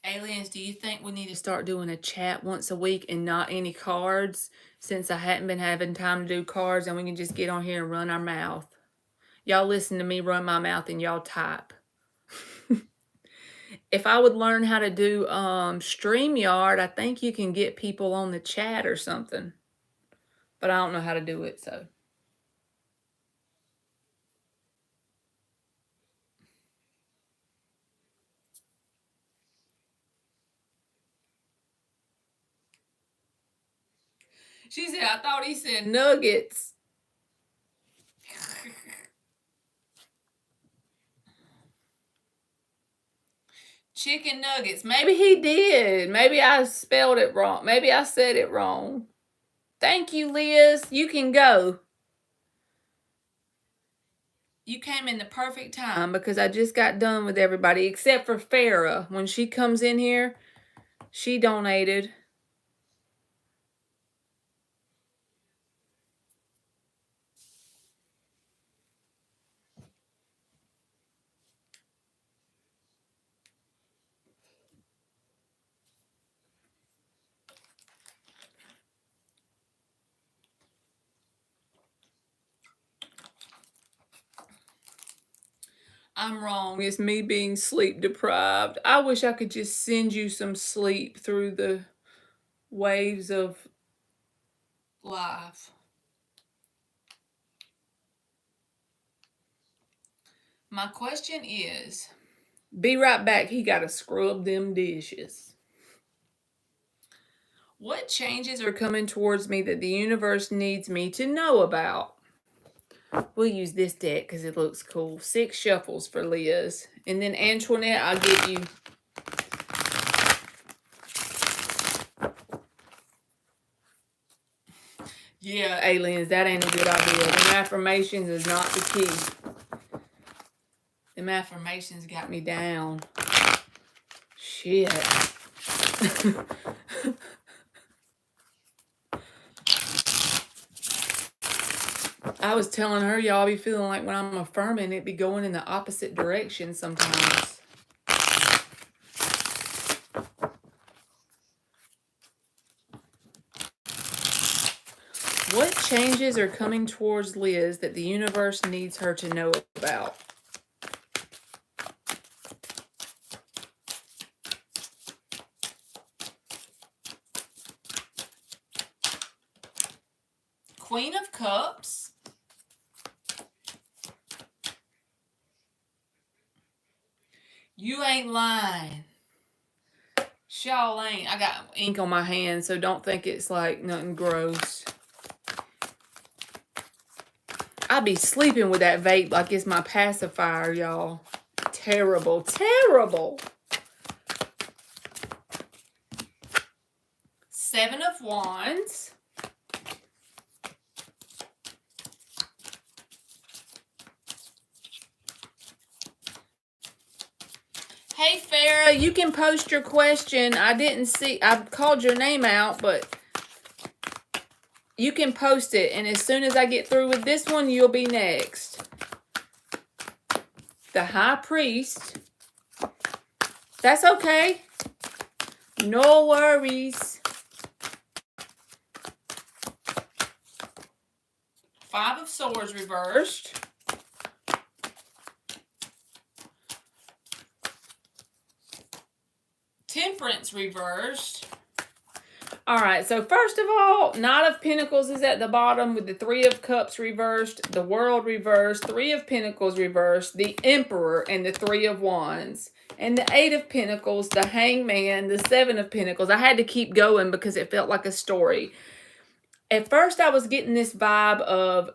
Aliens, do you think we need to start doing a chat once a week and not any cards? Since I hadn't been having time to do cards and we can just get on here and run our mouth. Y'all listen to me run my mouth and y'all type. If I would learn how to do StreamYard, I think you can get people on the chat or something. But I don't know how to do it, so. She said, I thought he said nuggets. Chicken nuggets. Maybe he did. Maybe I spelled it wrong. Maybe I said it wrong. Thank you, Liz. You can go. You came in the perfect time because I just got done with everybody except for Farah. When she comes in here, she donated. I'm wrong. It's me being sleep deprived. I wish I could just send you some sleep through the waves of life. My question is, be right back. He got to scrub them dishes. What changes are coming towards me that the universe needs me to know about? We'll use this deck because it looks cool. 6 shuffles for Liz. And then Antoinette, I'll give you. Yeah, aliens, that ain't a good idea. Them affirmations is not the key. Them affirmations got me down. Shit. I was telling her, y'all be feeling like when I'm affirming, it be going in the opposite direction sometimes. What changes are coming towards Liz that the universe needs her to know about? Queen of Cups. You ain't lying. Y'all ain't. I got ink on my hand, so don't think it's like nothing gross. I be sleeping with that vape like it's my pacifier, y'all. Terrible, terrible. 7 of Wands. Hey, Farah, you can post your question. I didn't see, I called your name out, but you can post it. And as soon as I get through with this one, you'll be next. The High Priest. That's okay. No worries. 5 of Swords reversed. Temperance reversed. All right, so first of all, Knight of Pentacles is at the bottom with the 3 of Cups reversed, the World reversed, 3 of Pentacles reversed, the Emperor, and the 3 of Wands. And the 8 of Pentacles, the Hangman, the 7 of Pentacles. I had to keep going because it felt like a story. At first, I was getting this vibe of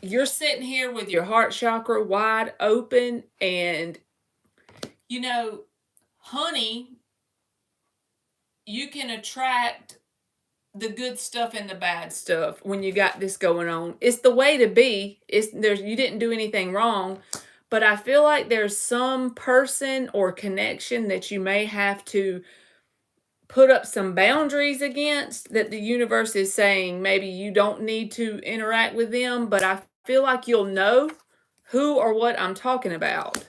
you're sitting here with your heart chakra wide open and, you know, honey, you can attract the good stuff and the bad stuff when you got this going on. It's the way to be. You didn't do anything wrong, but I feel like there's some person or connection that you may have to put up some boundaries against, that the universe is saying maybe you don't need to interact with them, but I feel like you'll know who or what I'm talking about.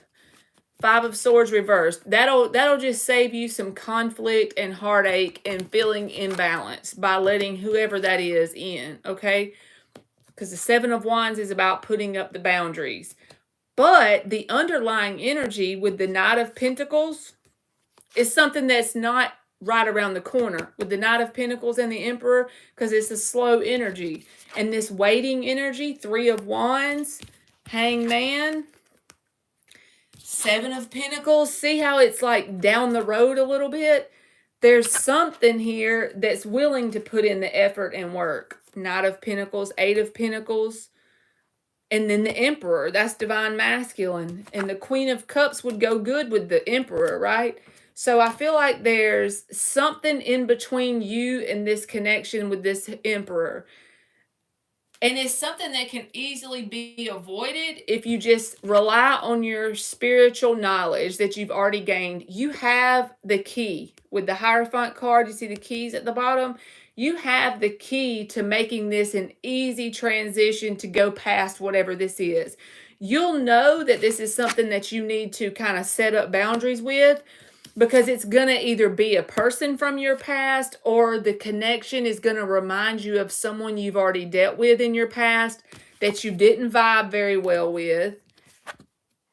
5 of Swords reversed. That'll just save you some conflict and heartache and feeling imbalanced by letting whoever that is in, okay? Because the 7 of Wands is about putting up the boundaries. But the underlying energy with the Knight of Pentacles, It's something that's not right around the corner with the Knight of Pentacles and the Emperor, because it's a slow energy. And this waiting energy, Three of Wands, Hangman, Seven of Pentacles. See how it's like down the road a little bit? There's something here that's willing to put in the effort and work. Knight of Pentacles, Eight of Pentacles, and then the Emperor. That's divine masculine. And the Queen of Cups would go good with the Emperor, right? So I feel like there's something in between you and this connection with this Emperor. And it's something that can easily be avoided if you just rely on your spiritual knowledge that you've already gained. You have the key. With the Hierophant card, you see the keys at the bottom? You have the key to making this an easy transition to go past whatever this is. You'll know that this is something that you need to kind of set up boundaries with, because it's going to either be a person from your past, or the connection is going to remind you of someone you've already dealt with in your past that you didn't vibe very well with,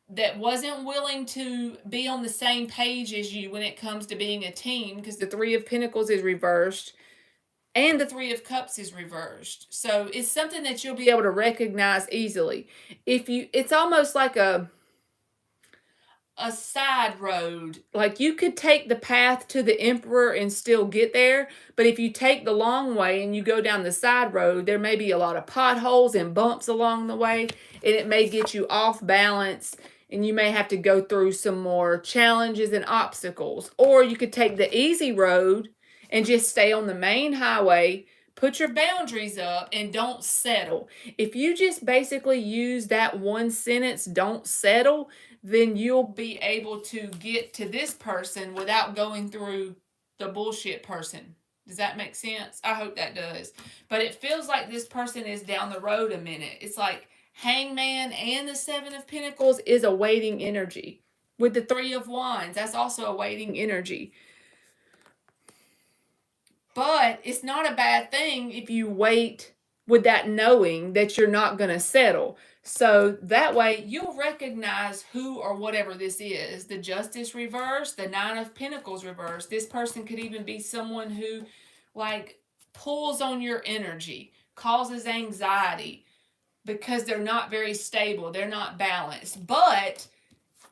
that wasn't willing to be on the same page as you when it comes to being a team, because the Three of Pentacles is reversed and the Three of Cups is reversed. So it's something that you'll be able to recognize easily. It's almost like a side road. Like, you could take the path to the Emperor and still get there, but if you take the long way and you go down the side road, there may be a lot of potholes and bumps along the way, and it may get you off balance, and you may have to go through some more challenges and obstacles. Or you could take the easy road and just stay on the main highway, put your boundaries up, and don't settle. If you just basically use that one sentence, don't settle, then you'll be able to get to this person without going through the bullshit person. Does that make sense? I hope that does. But it feels like this person is down the road a minute. It's like Hangman and the Seven of Pentacles is a waiting energy. With the Three of Wands, that's also a waiting energy. But it's not a bad thing if you wait with that knowing that you're not going to settle. So that way you'll recognize who or whatever this is. The Justice reverse, the Nine of Pentacles reverse. This person could even be someone who like pulls on your energy, causes anxiety because they're not very stable. They're not balanced. But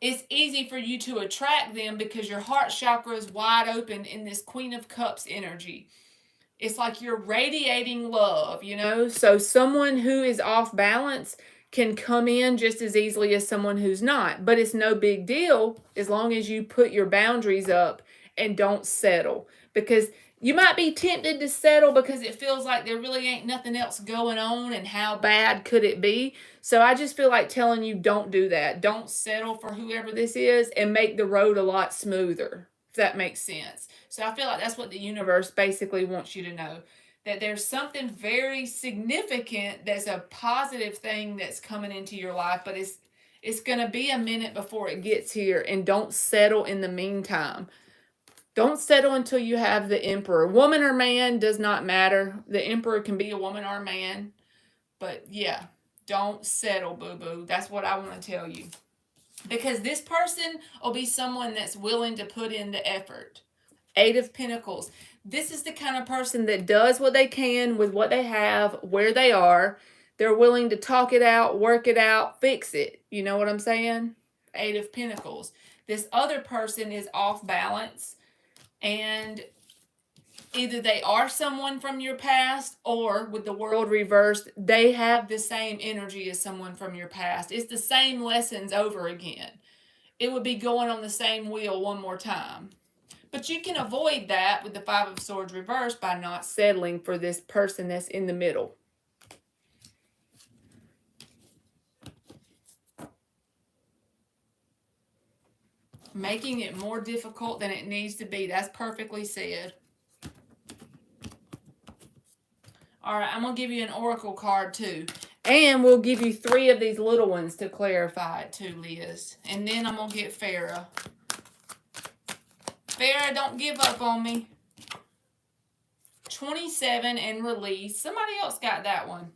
it's easy for you to attract them because your heart chakra is wide open in this Queen of Cups energy. It's like you're radiating love, you know? So someone who is off balance can come in just as easily as someone who's not. But it's no big deal as long as you put your boundaries up and don't settle. Because you might be tempted to settle because it feels like there really ain't nothing else going on, and how bad could it be? So I just feel like telling you, don't do that. Don't settle for whoever this is, and make the road a lot smoother, if that makes sense. So I feel like that's what the universe basically wants you to know. That there's something very significant that's a positive thing that's coming into your life, but it's going to be a minute before it gets here, and don't settle in the meantime. Don't settle until you have the Emperor. Woman or man does not matter. The Emperor can be a woman or a man. But yeah, don't settle, boo-boo. That's what I want to tell you. Because this person will be someone that's willing to put in the effort. Eight of Pentacles. This is the kind of person that does what they can with what they have, where they are. They're willing to talk it out, work it out, fix it. You know what I'm saying? Eight of Pentacles. This other person is off balance, and either they are someone from your past, or with the World reversed, they have the same energy as someone from your past. It's the same lessons over again. It would be going on the same wheel one more time. But you can avoid that with the Five of Swords reversed by not settling for this person that's in the middle. Making it more difficult than it needs to be. That's perfectly said. All right, I'm going to give you an oracle card too. And we'll give you 3 of these little ones to clarify it too, Liz. And then I'm going to get Farah. Farah, don't give up on me. 27 and release. Somebody else got that one.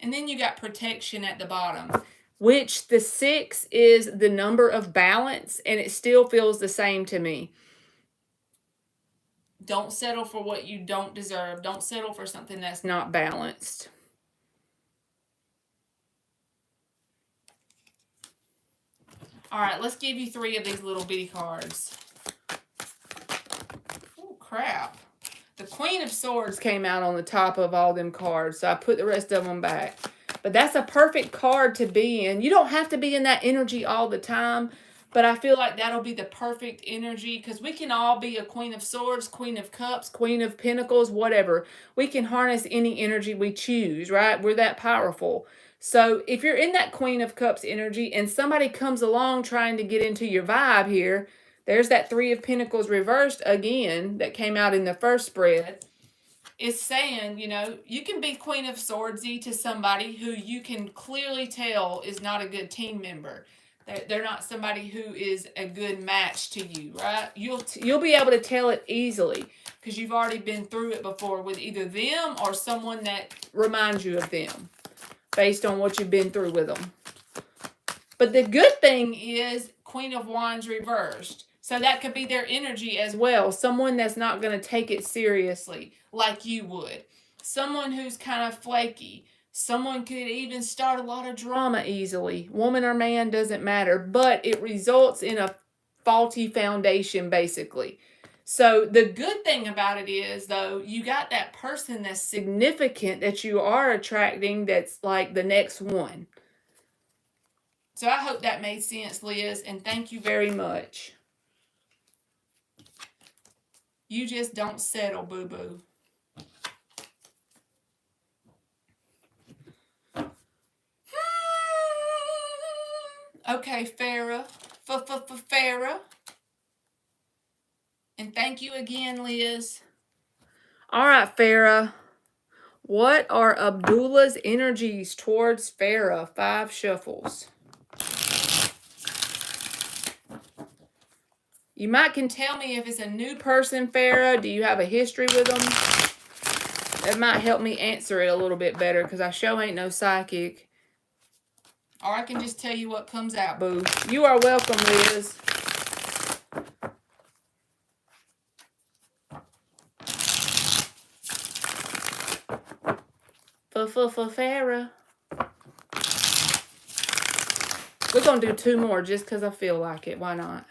And then you got protection at the bottom, which the 6 is the number of balance, and it still feels the same to me. Don't settle for what you don't deserve. Don't settle for something that's not balanced. All right, let's give you 3 of these little bitty cards. Oh, crap. The Queen of Swords came out on the top of all them cards, so I put the rest of them back. But that's a perfect card to be in. You don't have to be in that energy all the time, but I feel like that'll be the perfect energy because we can all be a Queen of Swords, Queen of Cups, Queen of Pentacles, whatever. We can harness any energy we choose, right? We're that powerful. So if you're in that Queen of Cups energy and somebody comes along trying to get into your vibe here, there's that 3 of Pentacles reversed again that came out in the first spread. It's saying, you know, you can be Queen of Swordsy to somebody who you can clearly tell is not a good team member. They're not somebody who is a good match to you, right? You'll be able to tell it easily because you've already been through it before with either them or someone that reminds you of them based on what you've been through with them. But the good thing is Queen of Wands reversed. So that could be their energy as well. Someone that's not going to take it seriously like you would. Someone who's kind of flaky. Someone could even start a lot of drama easily. Woman or man, doesn't matter. But it results in a faulty foundation, basically. So the good thing about it is, though, you got that person that's significant that you are attracting that's like the next one. So I hope that made sense, Liz, and thank you very much. You just don't settle, boo-boo. Okay, Farah. Farah. And thank you again, Liz. All right, Farah. What are Abdullah's energies towards Farah? 5 shuffles. You might can tell me if it's a new person, Farah. Do you have a history with them? That might help me answer it a little bit better because I sure ain't no psychic. Or I can just tell you what comes out, boo. You are welcome, Liz. Farah. We're going to do 2 more just because I feel like it. Why not?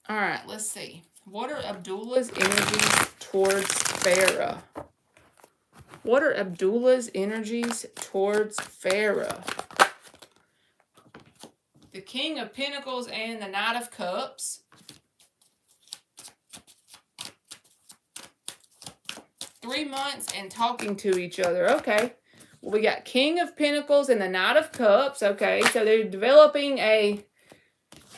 All right, let's see. What are Abdullah's energies towards Farah? What are Abdullah's energies towards Farah? The King of Pentacles and the Knight of Cups. 3 months and talking to each other. Okay. Well, we got King of Pentacles and the Knight of Cups. Okay, so they're developing a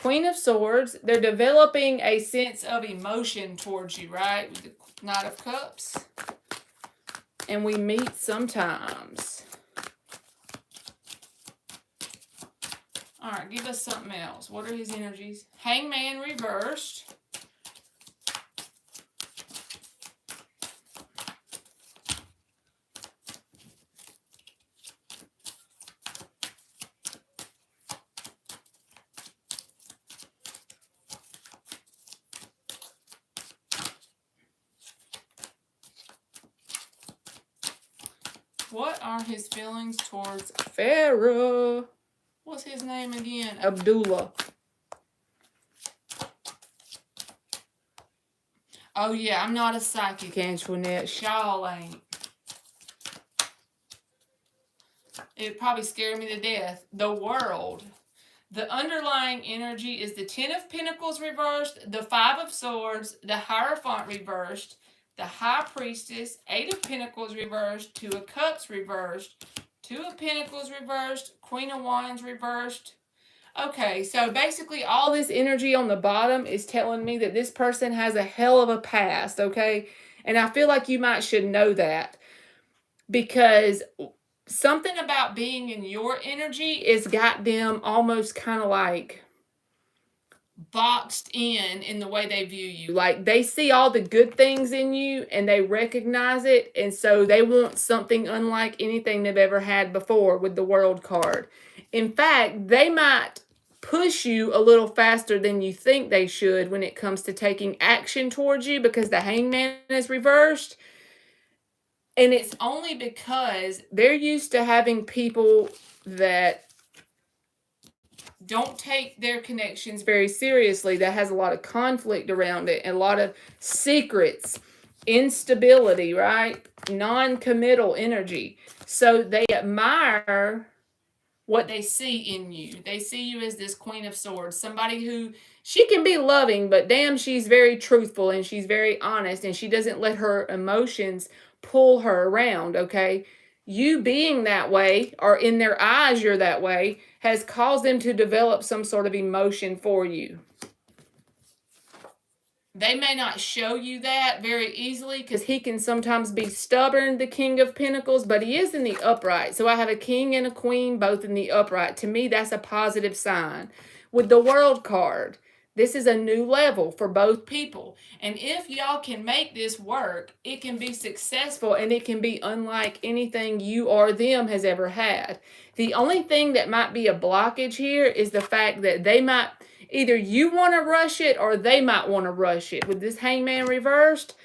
Queen of Swords. They're developing a sense of emotion towards you, right? With the Knight of Cups. And we meet sometimes. All right, give us something else. What are his energies? Hangman reversed. What are his feelings towards Farah? What's his name again? Abdullah. Oh, yeah, I'm not a psychic, Antoinette. Y'all ain't. It probably scared me to death. The World. The underlying energy is the 10 of Pentacles reversed, the 5 of Swords, the Hierophant reversed, the High Priestess, 8 of Pentacles reversed, 2 of Cups reversed, 2 of Pentacles reversed, Queen of Wands reversed. Okay, so basically all this energy on the bottom is telling me that this person has a hell of a past, okay? And I feel like you might should know that because something about being in your energy has got them almost kind of like boxed in the way they view you. Like they see all the good things in you and they recognize it, and so they want something unlike anything they've ever had before with the World card. In fact, they might push you a little faster than you think they should when it comes to taking action towards you, because the Hangman is reversed. And it's only because they're used to having people that don't take their connections very seriously, that has a lot of conflict around it and a lot of secrets, instability, right? Non-committal energy. So they admire what they see in you. They see you as this Queen of Swords, somebody who, she can be loving, but damn, she's very truthful and she's very honest, and she doesn't let her emotions pull her around, okay? You being that way, or in their eyes you're that way, has caused them to develop some sort of emotion for you. They may not show you that very easily because he can sometimes be stubborn, the King of Pentacles, but he is in the upright. So I have a king and a queen both in the upright. To me, that's a positive sign. With the World card, this is a new level for both people. And if y'all can make this work, it can be successful and it can be unlike anything you or them has ever had. The only thing that might be a blockage here is the fact that they might, either you want to rush it or they might want to rush it with this Hangman reversed.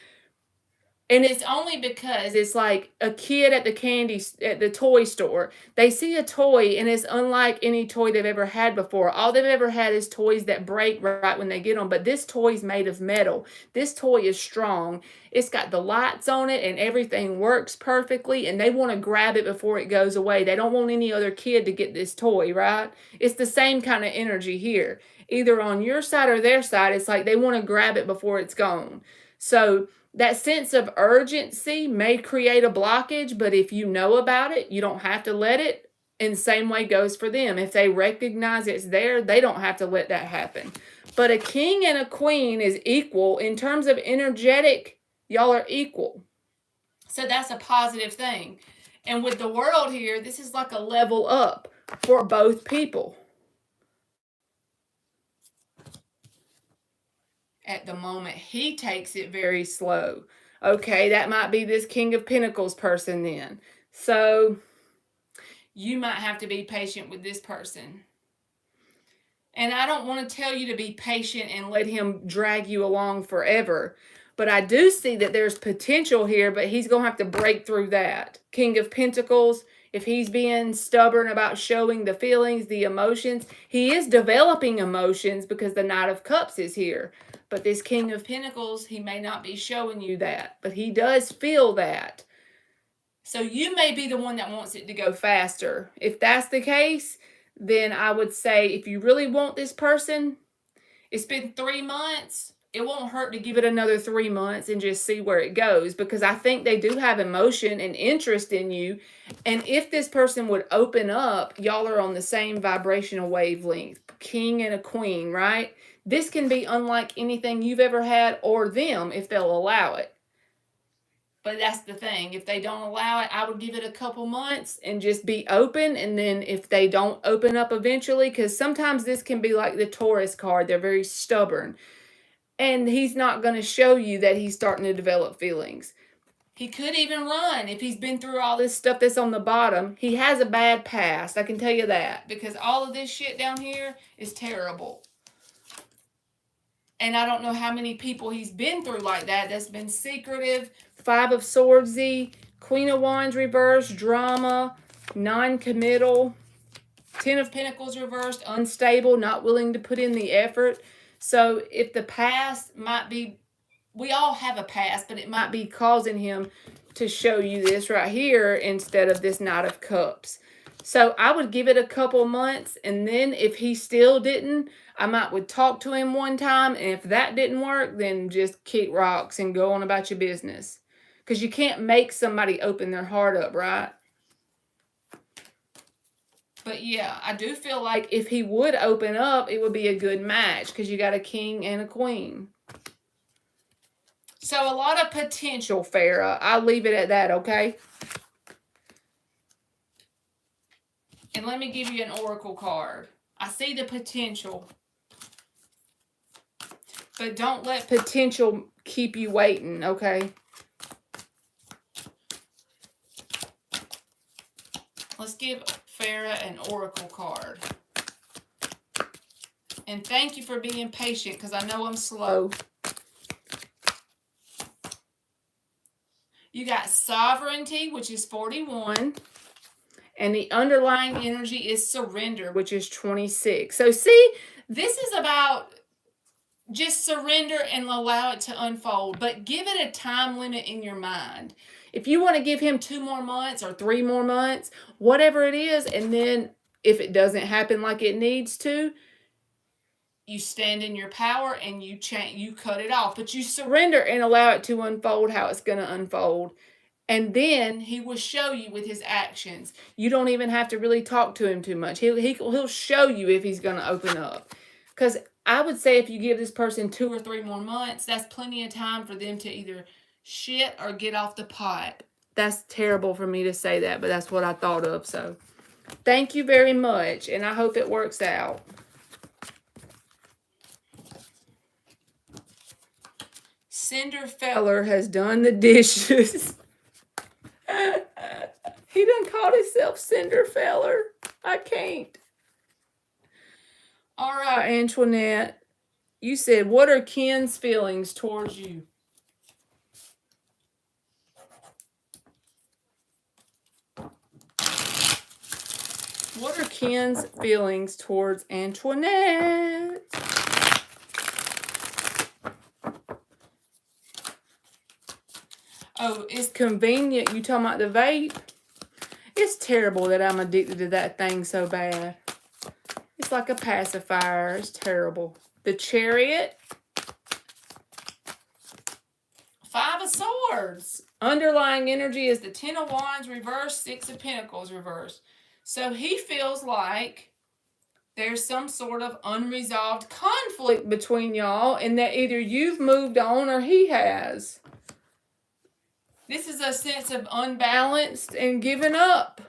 And it's only because it's like a kid at the toy store. They see a toy and it's unlike any toy they've ever had before. All they've ever had is toys that break right when they get them. But this toy's made of metal. This toy is strong. It's got the lights on it and everything works perfectly. And they want to grab it before it goes away. They don't want any other kid to get this toy, right? It's the same kind of energy here. Either on your side or their side, it's like they want to grab it before it's gone. So that sense of urgency may create a blockage, but if you know about it, you don't have to let it. And the same way goes for them. If they recognize it's there, they don't have to let that happen. But a king and a queen is equal in terms of energetic. Y'all are equal. So that's a positive thing. And with the World here, this is like a level up for both people. At the moment, he takes it very slow. Okay, that might be this King of Pentacles person then. So you might have to be patient with this person. And I don't want to tell you to be patient and let him drag you along forever. But I do see that there's potential here, but he's going to have to break through that. King of Pentacles, if he's being stubborn about showing the feelings, the emotions, he is developing emotions because the Knight of Cups is here. But this King of Pentacles, he may not be showing you that, but he does feel that. So you may be the one that wants it to go faster. If that's the case, then I would say if you really want this person, it's been 3 months. It won't hurt to give it another 3 months and just see where it goes, because I think they do have emotion and interest in you. And if this person would open up, y'all are on the same vibrational wavelength, king and a queen, right? This can be unlike anything you've ever had or them if they'll allow it. But that's the thing. If they don't allow it, I would give it a couple months and just be open. And then if they don't open up eventually, because sometimes this can be like the Taurus card. They're very stubborn. And he's not going to show you that he's starting to develop feelings. He could even run if he's been through all this stuff that's on the bottom. He has a bad past, I can tell you that, because all of this shit down here is terrible. And I don't know how many people he's been through like that that's been secretive. 5 of Swords-y, Queen of Wands reversed, drama, non-committal, 10 of Pentacles reversed, unstable, not willing to put in the effort. So if the past might be, we all have a past, but it might be causing him to show you this right here instead of this Knight of Cups. So I would give it a couple months, and then if he still didn't, I would talk to him one time, and if that didn't work, then just kick rocks and go on about your business. Because you can't make somebody open their heart up, right? But yeah, I do feel like if he would open up, it would be a good match because you got a king and a queen. So a lot of potential, Farah. I'll leave it at that, okay? And let me give you an oracle card. I see the potential. But don't let potential keep you waiting, okay? Let's give Farah an oracle card. And thank you for being patient because I know I'm slow. You got sovereignty, which is 41. And the underlying energy is surrender, which is 26. So see, this is about just surrender and allow it to unfold. But give it a time limit in your mind. If you want to give him 2 more months or 3 more months, whatever it is, and then if it doesn't happen like it needs to, you stand in your power and you cut it off. But you surrender and allow it to unfold how it's going to unfold. And then he will show you with his actions. You don't even have to really talk to him too much. He'll show you if he's going to open up. Because I would say if you give this person 2 or 3 more months, that's plenty of time for them to either shit or get off the pot. That's terrible for me to say that, but that's what I thought of. So thank you very much, and I hope it works out. Cinderfeller has done the dishes. He done called himself Cinderfeller. I can't. All right, Antoinette. You said, what are Ken's feelings towards you? What are Ken's feelings towards Antoinette? Oh, it's convenient. You talking about the vape? It's terrible that I'm addicted to that thing so bad. It's like a pacifier. It's terrible. The Chariot. 5 of Swords. Underlying energy is the 10 of Wands reversed, 6 of Pentacles reversed. So he feels like there's some sort of unresolved conflict between y'all and that either you've moved on or he has. This is a sense of unbalanced and giving up.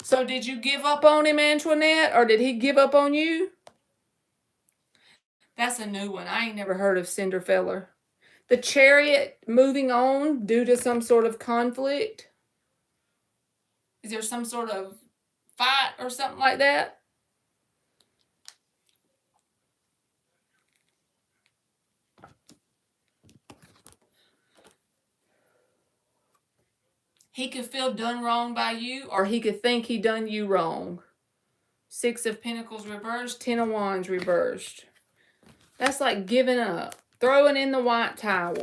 So did you give up on him, Antoinette, or did he give up on you? That's a new one. I ain't never heard of Cinderfeller. The Chariot moving on due to some sort of conflict. Is there some sort of fight or something like that? He could feel done wrong by you, or he could think he done you wrong. 6 of Pentacles reversed, 10 of Wands reversed. That's like giving up, throwing in the white towel.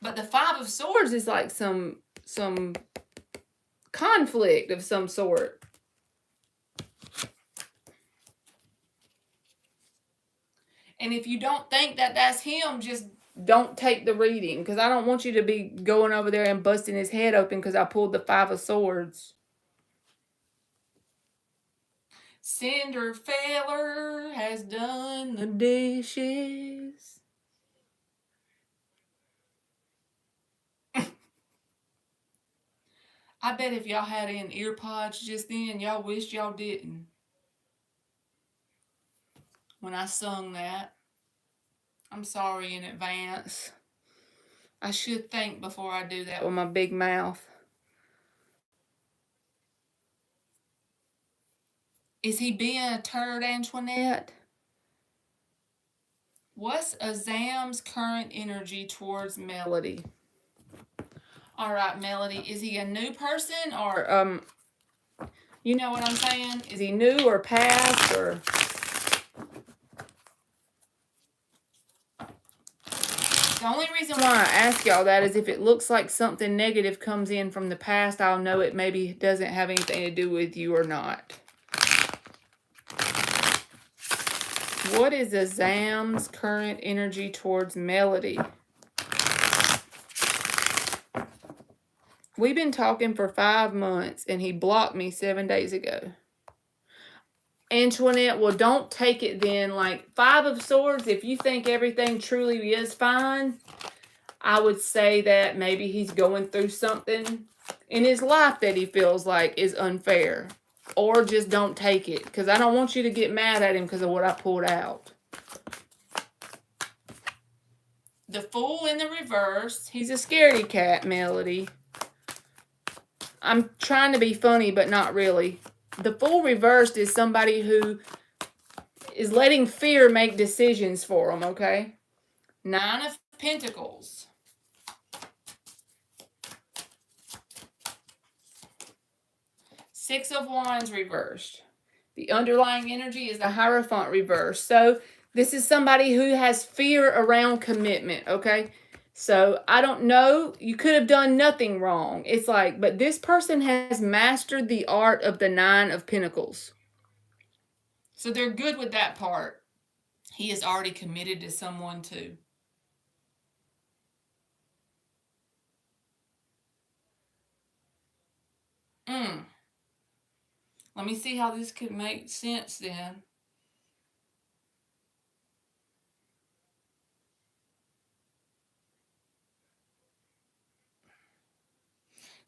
But the 5 of Swords is like some conflict of some sort. And if you don't think that that's him, just don't take the reading. Because I don't want you to be going over there and busting his head open because I pulled the 5 of Swords. Cinderfeller has done the dishes. I bet if y'all had in ear pods just then, y'all wished y'all didn't. When I sung that. I'm sorry in advance. I should think before I do that with my big mouth. Is he being a turd, Antoinette? What's Azam's current energy towards Melody? All right, Melody. Is he a new person or, you know what I'm saying? Is he new or past or... The only reason why I ask y'all that is if it looks like something negative comes in from the past, I'll know it maybe doesn't have anything to do with you or not. What is Azam's current energy towards Melody? We've been talking for 5 months and he blocked me 7 days ago. Antoinette, well, don't take it then. Like 5 of Swords, if you think everything truly is fine, I would say that maybe he's going through something in his life that he feels like is unfair. Or just don't take it. Because I don't want you to get mad at him because of what I pulled out. The Fool in the reverse. He's a scaredy cat, Melody. I'm trying to be funny, but not really. The Fool reversed is somebody who is letting fear make decisions for them, okay? 9 of Pentacles. Six of Wands reversed. The underlying energy is the Hierophant reversed. So this is somebody who has fear around commitment, okay? So I don't know. You could have done nothing wrong. It's like, but this person has mastered the art of the 9 of Pentacles. So they're good with that part. He is already committed to someone too. Let me see how this could make sense then.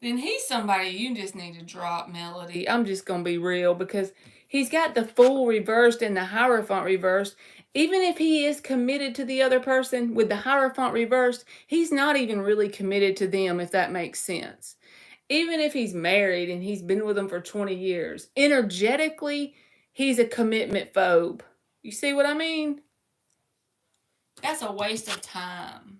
Then he's somebody you just need to drop, Melody. I'm just going to be real, because he's got the Fool reversed and the Hierophant reversed. Even if he is committed to the other person with the Hierophant reversed, he's not even really committed to them, if that makes sense. Even if he's married and he's been with them for 20 years, energetically, he's a commitment phobe. You see what I mean? That's a waste of time.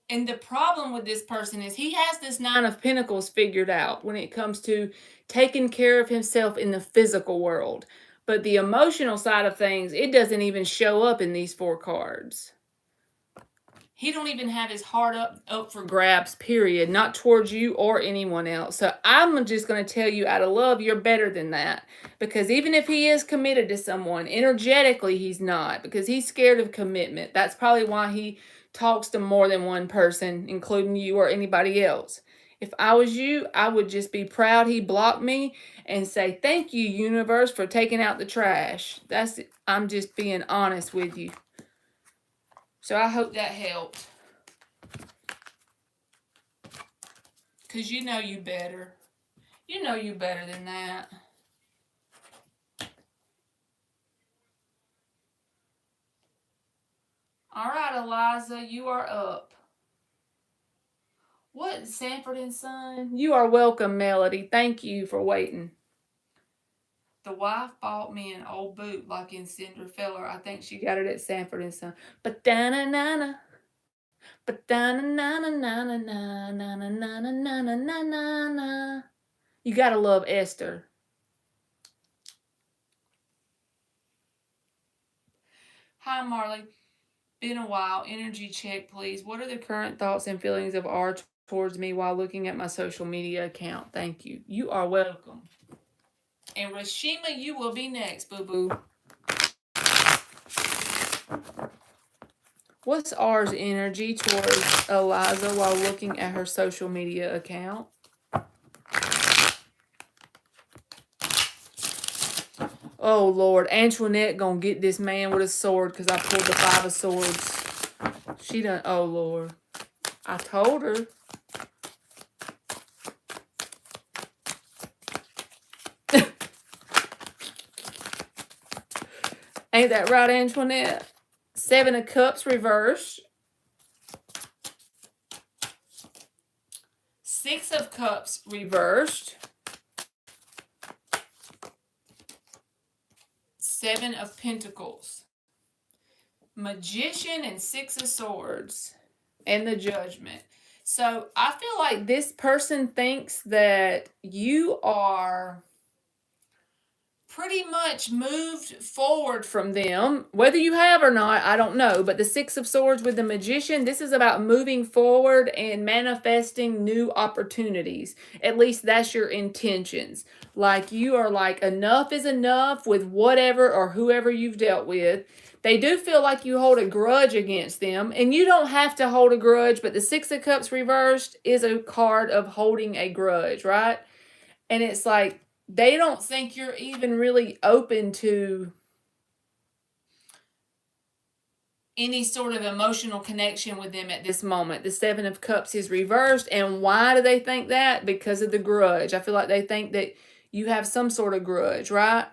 And the problem with this person is he has this 9 of Pentacles figured out when it comes to taking care of himself in the physical world. But the emotional side of things, it doesn't even show up in these 4 cards. He don't even have his heart up for grabs, period. Not towards you or anyone else. So I'm just going to tell you, out of love, you're better than that. Because even if he is committed to someone, energetically he's not. Because he's scared of commitment. That's probably why he talks to more than one person, including you or anybody else. If I was you, I would just be proud he blocked me and say, thank you, universe, for taking out the trash. I'm just being honest with you. So I hope that helped. Because you know you better. You know you better than that. All right, Eliza, you are up. What, Sanford and Son? You are welcome, Melody. Thank you for waiting. The wife bought me an old boot like in Cinderfella. I think she got it at Sanford and Son. Ba-da-na-na-na. Ba-da-na-na-na-na-na-na-na-na-na-na-na-na. You gotta love Esther. Hi, Marley. Been a while. Energy check, please. What are the current thoughts and feelings of R towards me while looking at my social media account? Thank you. You are welcome. And Rashima, you will be next, boo-boo. What's R's energy towards Eliza while looking at her social media account? Oh, Lord. Antoinette gonna get this man with a sword because I pulled the 5 of Swords. She done... Oh, Lord. I told her. Ain't that right, Antoinette? 7 of Cups reversed. 6 of Cups reversed. 7 of Pentacles. Magician and 6 of Swords. And the Judgment. So I feel like this person thinks that you are pretty much moved forward from them. Whether you have or not, I don't know. But the 6 of Swords with the Magician, this is about moving forward and manifesting new opportunities. At least that's your intentions. Like you are like, enough is enough with whatever or whoever you've dealt with. They do feel like you hold a grudge against them. And you don't have to hold a grudge, but the 6 of Cups reversed is a card of holding a grudge, right? And it's like, they don't think you're even really open to any sort of emotional connection with them at this moment. The 7 of Cups is reversed. And why do they think that? Because of the grudge. I feel like they think that you have some sort of grudge, right?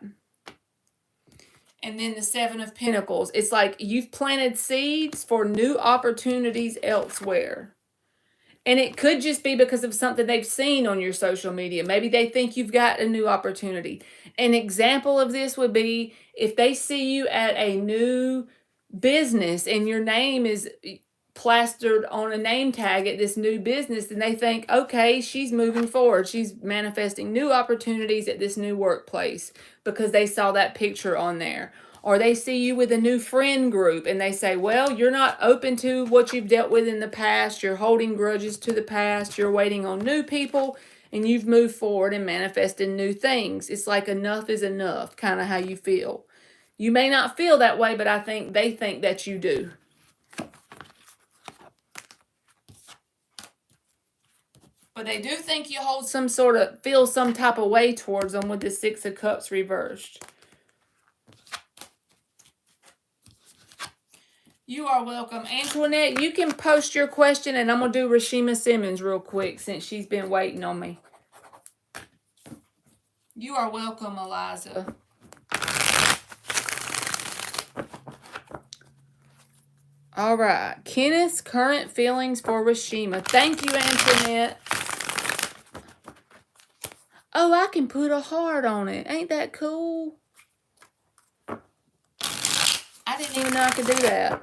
And then the 7 of Pentacles. It's like you've planted seeds for new opportunities elsewhere. And it could just be because of something they've seen on your social media. Maybe they think you've got a new opportunity. An example of this would be if they see you at a new business and your name is plastered on a name tag at this new business, and they think, okay, she's moving forward. She's manifesting new opportunities at this new workplace because they saw that picture on there. Or they see you with a new friend group and they say, well, you're not open to what you've dealt with in the past. You're holding grudges to the past. You're waiting on new people and you've moved forward and manifested new things. It's like enough is enough, kind of how you feel. You may not feel that way, but I think they think that you do. But they do think you hold some sort of, feel some type of way towards them with the Six of Cups reversed. You are welcome. Antoinette, you can post your question and I'm going to do Rashima Simmons real quick since she's been waiting on me. You are welcome, Eliza. All right. Kenneth's current feelings for Rashima. Thank you, Antoinette. Oh, I can put a heart on it. Ain't that cool? I didn't even know I could do that.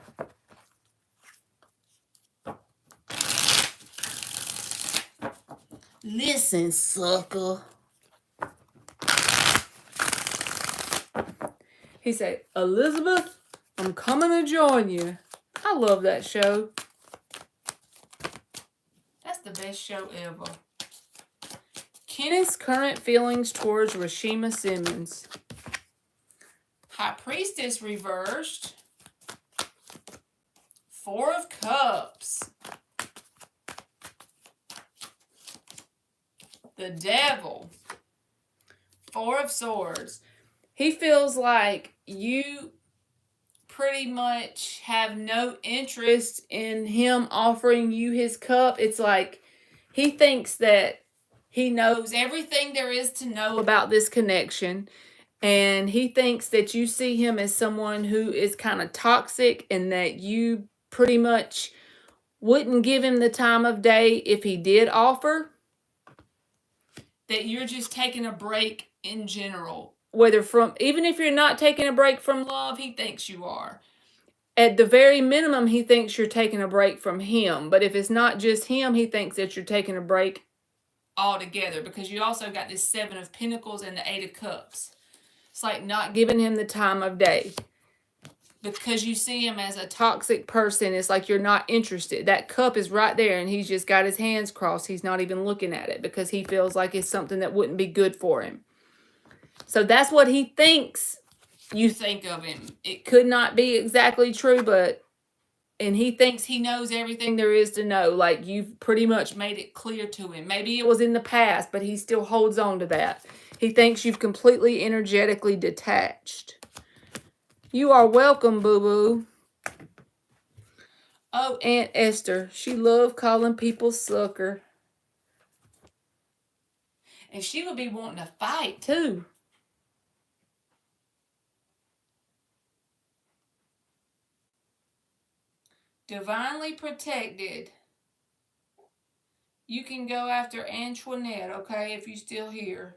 Listen, sucker. He said, Elizabeth, I'm coming to join you. I love that show. That's the best show ever. Kenneth's current feelings towards Rashima Simmons. High Priestess reversed. Four of Cups. The Devil. Four of Swords. He feels like you pretty much have no interest in him offering you his cup. It's like he thinks that he knows everything there is to know about this connection. And he thinks that you see him as someone who is kind of toxic and that you pretty much wouldn't give him the time of day if he did offer. That you're just taking a break in general. Whether from, even if you're not taking a break from love, he thinks you are. At the very minimum, he thinks you're taking a break from him. But if it's not just him, he thinks that you're taking a break altogether. Because you also got this Seven of Pentacles and the Eight of Cups. It's like not giving him the time of day. Because you see him as a toxic person, it's like you're not interested. That cup is right there and he's just got his hands crossed. He's not even looking at it because he feels like it's something that wouldn't be good for him. So that's what he thinks you think of him. It could not be exactly true, and he thinks he knows everything there is to know. Like you've pretty much made it clear to him. Maybe it was in the past, but he still holds on to that. He thinks you've completely energetically detached. You are welcome, boo-boo. Oh, Aunt Esther. She loved calling people sucker. And she would be wanting to fight, too. Divinely protected. You can go after Antoinette, okay, if you're still here.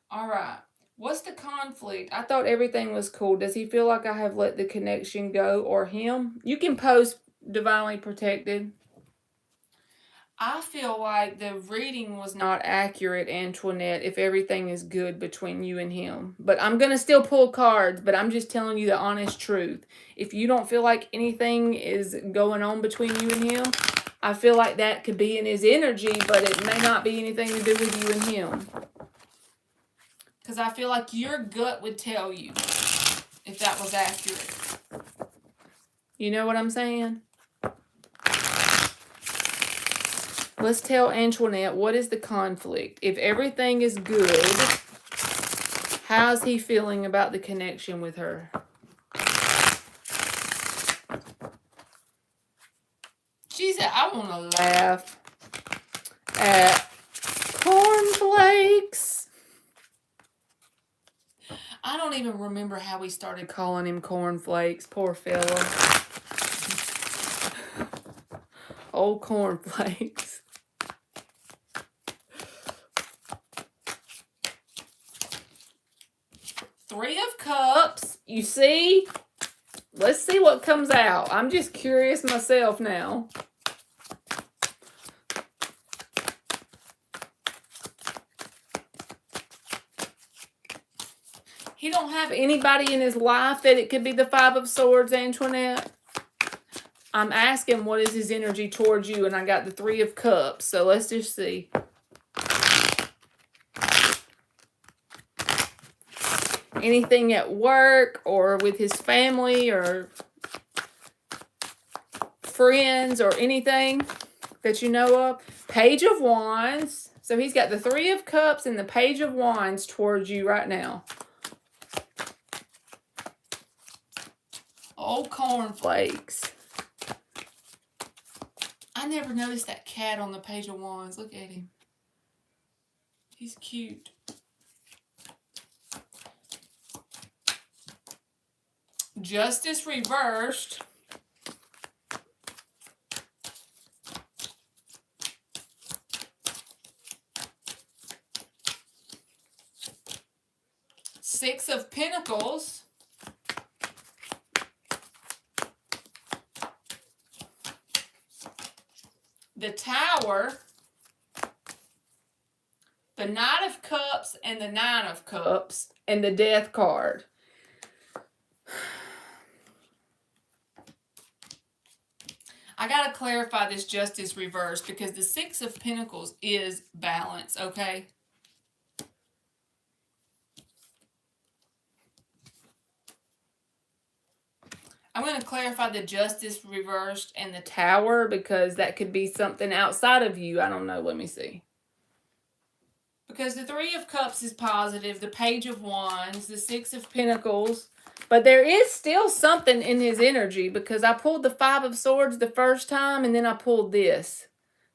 All right. What's the conflict? I thought everything was cool. Does he feel like I have let the connection go or him? You can post divinely protected. I feel like the reading was not accurate, Antoinette, if everything is good between you and him. But I'm going to still pull cards, but I'm just telling you the honest truth. If you don't feel like anything is going on between you and him, I feel like that could be in his energy, but it may not be anything to do with you and him. Because I feel like your gut would tell you if that was accurate. You know what I'm saying? Let's tell Antoinette, what is the conflict? If everything is good, how's he feeling about the connection with her? She said, I want to laugh at cornflakes. I don't even remember how we started calling him cornflakes. Poor fella. Old cornflakes. Three of Cups. You see? Let's see what comes out. I'm just curious myself now. He don't have anybody in his life that it could be the Five of Swords, Antoinette. I'm asking what is his energy towards you, and I got the Three of Cups. So let's just see. Anything at work or with his family or friends or anything that you know of? Page of Wands. So he's got the Three of Cups and the Page of Wands towards you right now. Old cornflakes. I never noticed that cat on the Page of Wands. Look at him. He's cute. Justice reversed. Six of Pentacles. The Tower. The Knight of Cups and the Nine of Cups. And the Death card. I got to clarify this Justice reverse because the Six of Pentacles is balance, okay? I'm going to clarify the Justice reversed and the Tower because that could be something outside of you. I don't know. Let me see. Because the Three of Cups is positive, the Page of Wands, the Six of Pentacles. But there is still something in his energy because I pulled the Five of Swords the first time and then I pulled this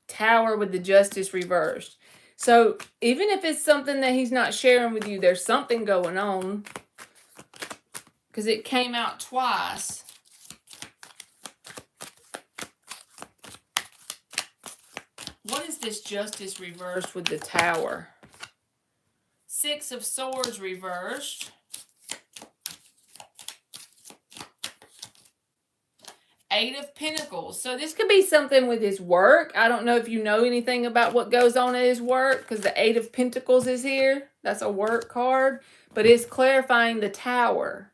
Tower with the Justice reversed. So even if it's something that he's not sharing with you, there's something going on because it came out twice. What is this Justice reversed with the Tower? Six of Swords reversed. Eight of Pentacles. So this could be something with his work. I don't know if you know anything about what goes on at his work because the Eight of Pentacles is here. That's a work card. But it's clarifying the Tower.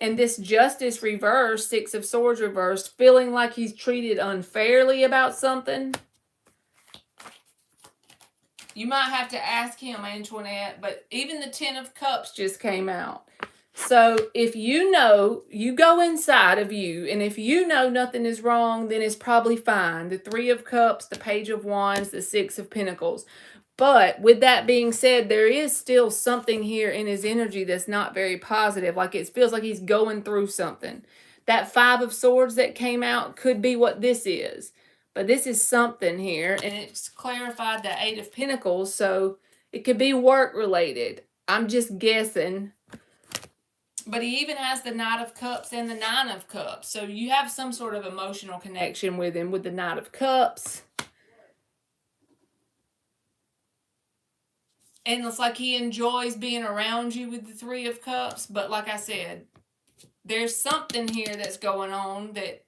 And this Justice reversed, Six of Swords reversed, feeling like he's treated unfairly about something. You might have to ask him, Antoinette, but even the Ten of Cups just came out. So if you know, you go inside of you, and if you know nothing is wrong, then it's probably fine. The Three of Cups, the Page of Wands, the Six of Pentacles. But with that being said, there is still something here in his energy that's not very positive. Like it feels like he's going through something. That Five of Swords that came out could be what this is. But this is something here, and it's clarified the Eight of Pentacles, so it could be work-related. I'm just guessing. But he even has the Knight of Cups and the Nine of Cups. So you have some sort of emotional connection with him with the Knight of Cups. And it's like he enjoys being around you with the Three of Cups. But like I said, there's something here that's going on that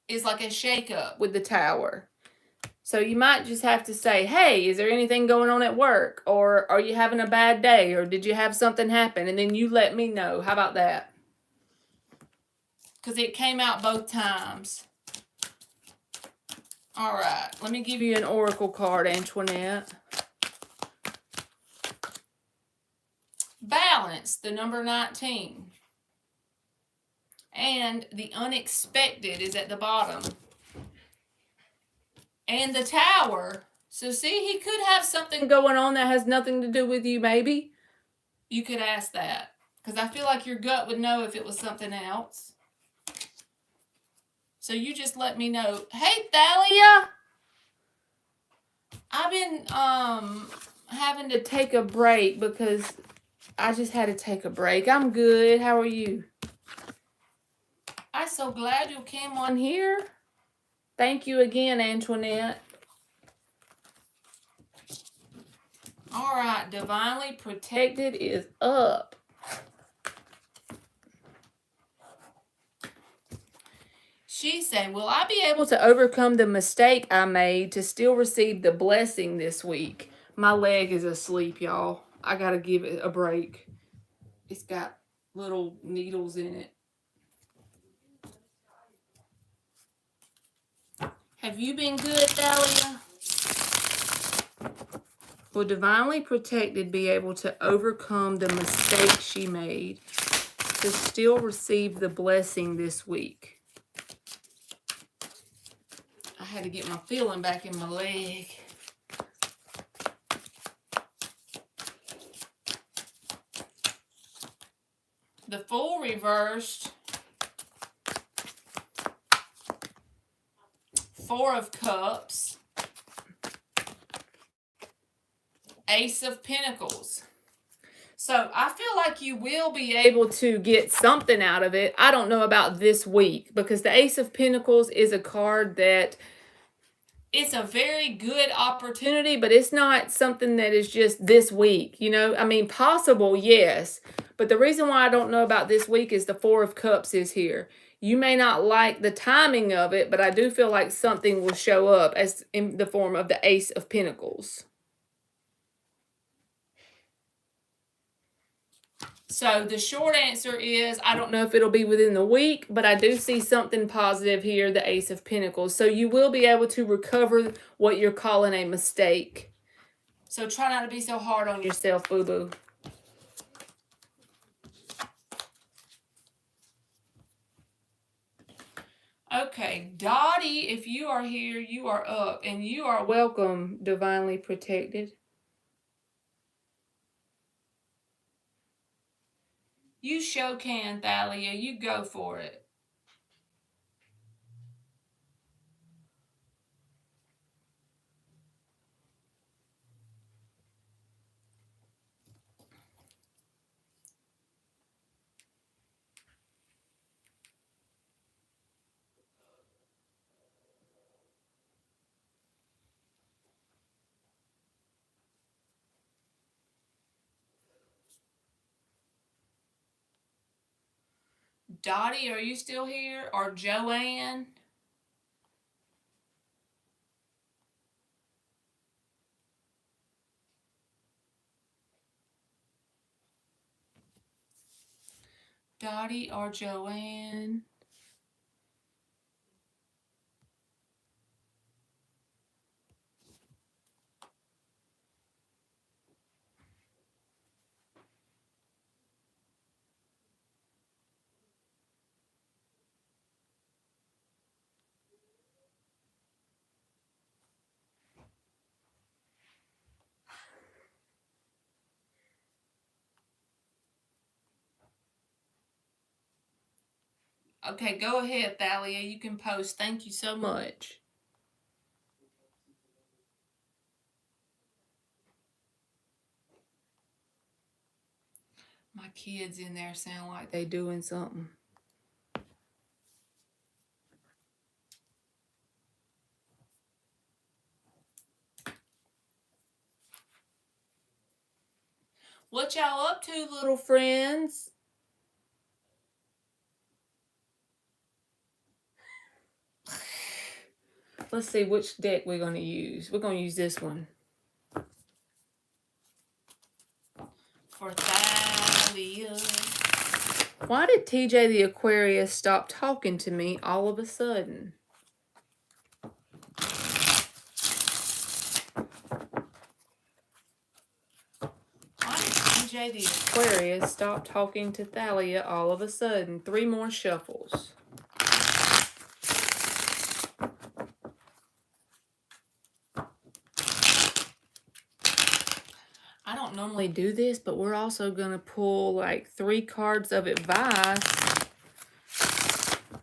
is like a shakeup with the Tower. So you might just have to say, hey, is there anything going on at work? Or are you having a bad day? Or did you have something happen? And then you let me know. How about that? Because it came out both times. All right. Let me give you an oracle card, Antoinette. Balance, the number 19. And the unexpected is at the bottom. And the Tower. So see, he could have something going on that has nothing to do with you, maybe. You could ask that. Because I feel like your gut would know if it was something else. So you just let me know. Hey, Thalia! I've been having to take a break because I just had to take a break. I'm good. How are you? I'm so glad you came on here. Thank you again, Antoinette. All right, Divinely Protected is up. She said, will I be able to overcome the mistake I made to still receive the blessing this week? My leg is asleep, y'all. I got to give it a break. It's got little needles in it. Have you been good, Thalia? Will Divinely Protected be able to overcome the mistake she made to still receive the blessing this week? I had to get my feeling back in my leg. The Fool reversed. 4 of Cups. Ace of Pentacles. So I feel like you will be able to get something out of it. I don't know about this week because the Ace of Pentacles is a card that it's a very good opportunity, but it's not something that is just this week. You know, I mean, possible, yes. But the reason why I don't know about this week is the 4 of Cups is here. You may not like the timing of it, but I do feel like something will show up as in the form of the Ace of Pentacles. So the short answer is, I don't know if it'll be within the week, but I do see something positive here, the Ace of Pentacles. So you will be able to recover what you're calling a mistake. So try not to be so hard on yourself, boo-boo. Okay, Dottie, if you are here, you are up, and you are welcome, Divinely Protected. You sure can, Thalia. You go for it. Dottie, are you still here? Or Joanne? Dottie or Joanne? Okay, go ahead, Thalia. You can post. Thank you so much. My kids in there sound like they doing something. What y'all up to, little friends? Let's see which deck we're going to use. We're going to use this one. For Thalia. Why did TJ the Aquarius stop talking to me all of a sudden? Why did TJ the Aquarius stop talking to Thalia all of a sudden? 3 more shuffles. I don't normally do this, but we're also going to pull like 3 cards of advice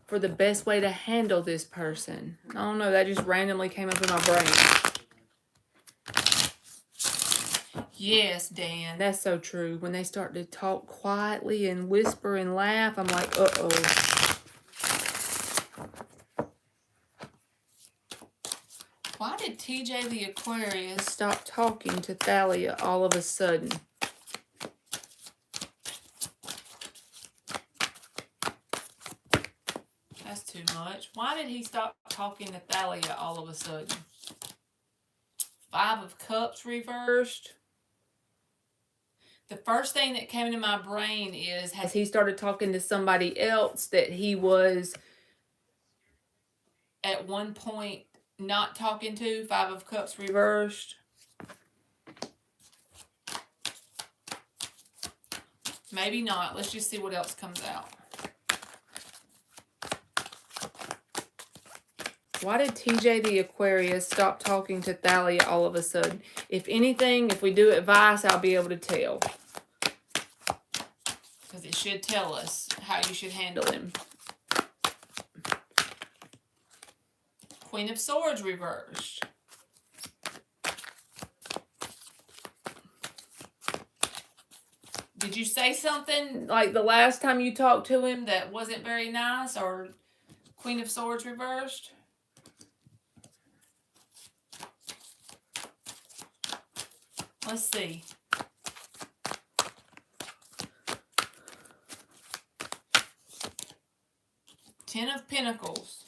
for the best way to handle this person. I don't know, that just randomly came up in my brain. Yes, Dan, that's so true. When they start to talk quietly and whisper and laugh, I'm like, uh-oh. Why did TJ the Aquarius stop talking to Thalia all of a sudden? That's too much. Why did he stop talking to Thalia all of a sudden? 5 of Cups reversed. The first thing that came to my brain is, has he started talking to somebody else that he was at one point not talking to? 5 of Cups reversed. Maybe not. Let's just see what else comes out. Why did TJ the Aquarius stop talking to Thalia all of a sudden? If anything, if we do advice, I'll be able to tell. Because it should tell us how you should handle him. Queen of Swords reversed. Did you say something like the last time you talked to him that wasn't very nice? Or Queen of Swords reversed? Let's see. Ten of Pentacles.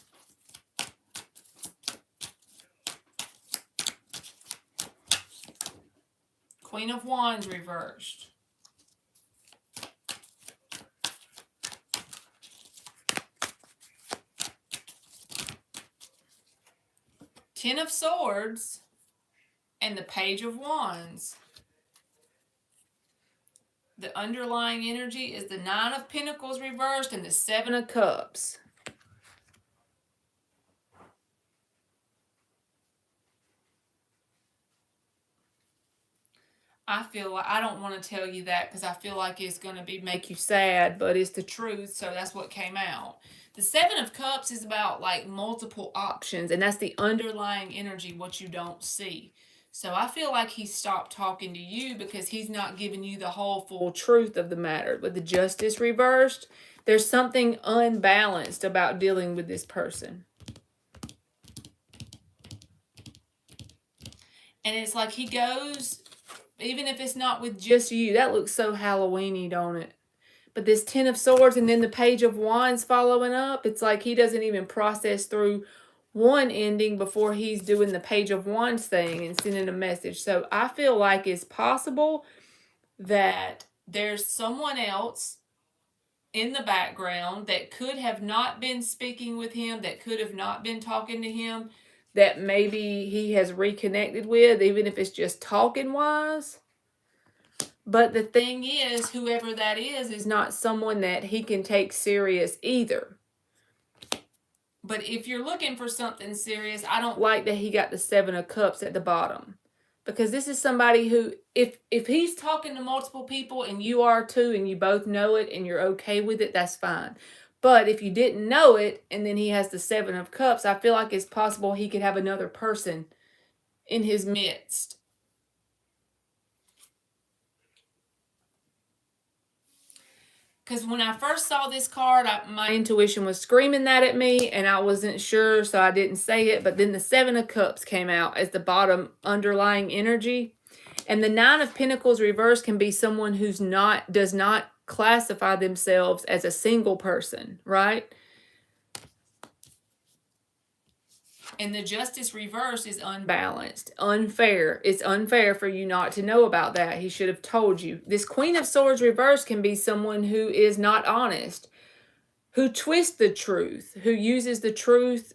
Queen of Wands reversed. Ten of Swords and the Page of Wands. The underlying energy is the Nine of Pentacles reversed and the Seven of Cups. I feel like, I don't want to tell you that because I feel like it's going to make you sad, but it's the truth, so that's what came out. The Seven of Cups is about like multiple options, and that's the underlying energy, what you don't see. So I feel like he stopped talking to you because he's not giving you the whole full truth of the matter. With the Justice reversed, there's something unbalanced about dealing with this person. And it's like he goes, even if it's not with just you, that looks so Halloween-y, don't it? But this Ten of Swords and then the Page of Wands following up, it's like he doesn't even process through one ending before he's doing the Page of Wands thing and sending a message. So I feel like it's possible that there's someone else in the background that could have not been speaking with him, that could have not been talking to him, that maybe he has reconnected with, even if it's just talking wise. But the thing is, whoever that is not someone that he can take serious either. But if you're looking for something serious, I don't like that he got the Seven of Cups at the bottom. Because this is somebody who, if he's talking to multiple people and you are too, and you both know it and you're okay with it, that's fine. But if you didn't know it and then he has the Seven of Cups, I feel like it's possible he could have another person in his midst. Because when I first saw this card, my intuition was screaming that at me, and I wasn't sure, so I didn't say it. But then the Seven of Cups came out as the bottom underlying energy. And the Nine of Pentacles reversed can be someone who's does not classify themselves as a single person, right? And the Justice reverse is unbalanced, unfair. It's unfair for you not to know about that. He should have told you. This Queen of Swords reverse can be someone who is not honest, who twists the truth, who uses the truth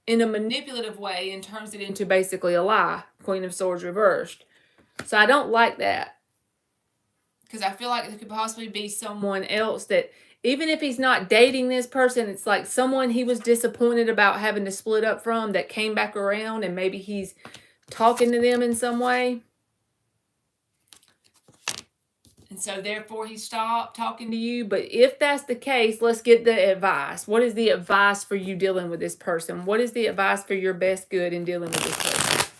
in a manipulative way and turns it into basically a lie. Queen of Swords reversed. So I don't like that. Because I feel like it could possibly be someone else that, even if he's not dating this person, it's like someone he was disappointed about having to split up from that came back around, and maybe he's talking to them in some way. And so therefore he stopped talking to you. But if that's the case, let's get the advice. What is the advice for you dealing with this person? What is the advice for your best good in dealing with this person?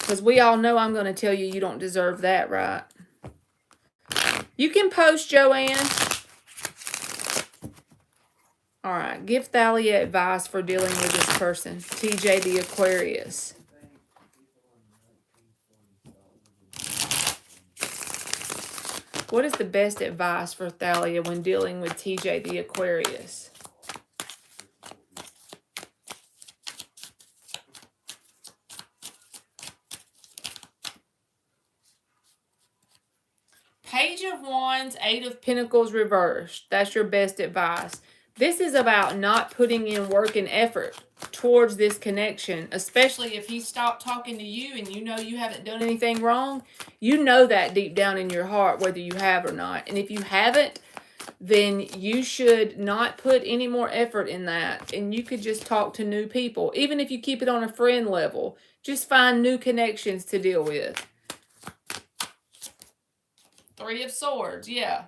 Because we all know I'm going to tell you you don't deserve that, right? You can post, Joanne. All right. Give Thalia advice for dealing with this person. TJ the Aquarius. What is the best advice for Thalia when dealing with TJ the Aquarius? Page of Wands, Eight of Pentacles reversed. That's your best advice. This is about not putting in work and effort towards this connection, especially if he stopped talking to you and you know you haven't done anything wrong. You know that deep down in your heart, whether you have or not. And if you haven't, then you should not put any more effort in that. And you could just talk to new people. Even if you keep it on a friend level, just find new connections to deal with. Three of Swords, yeah.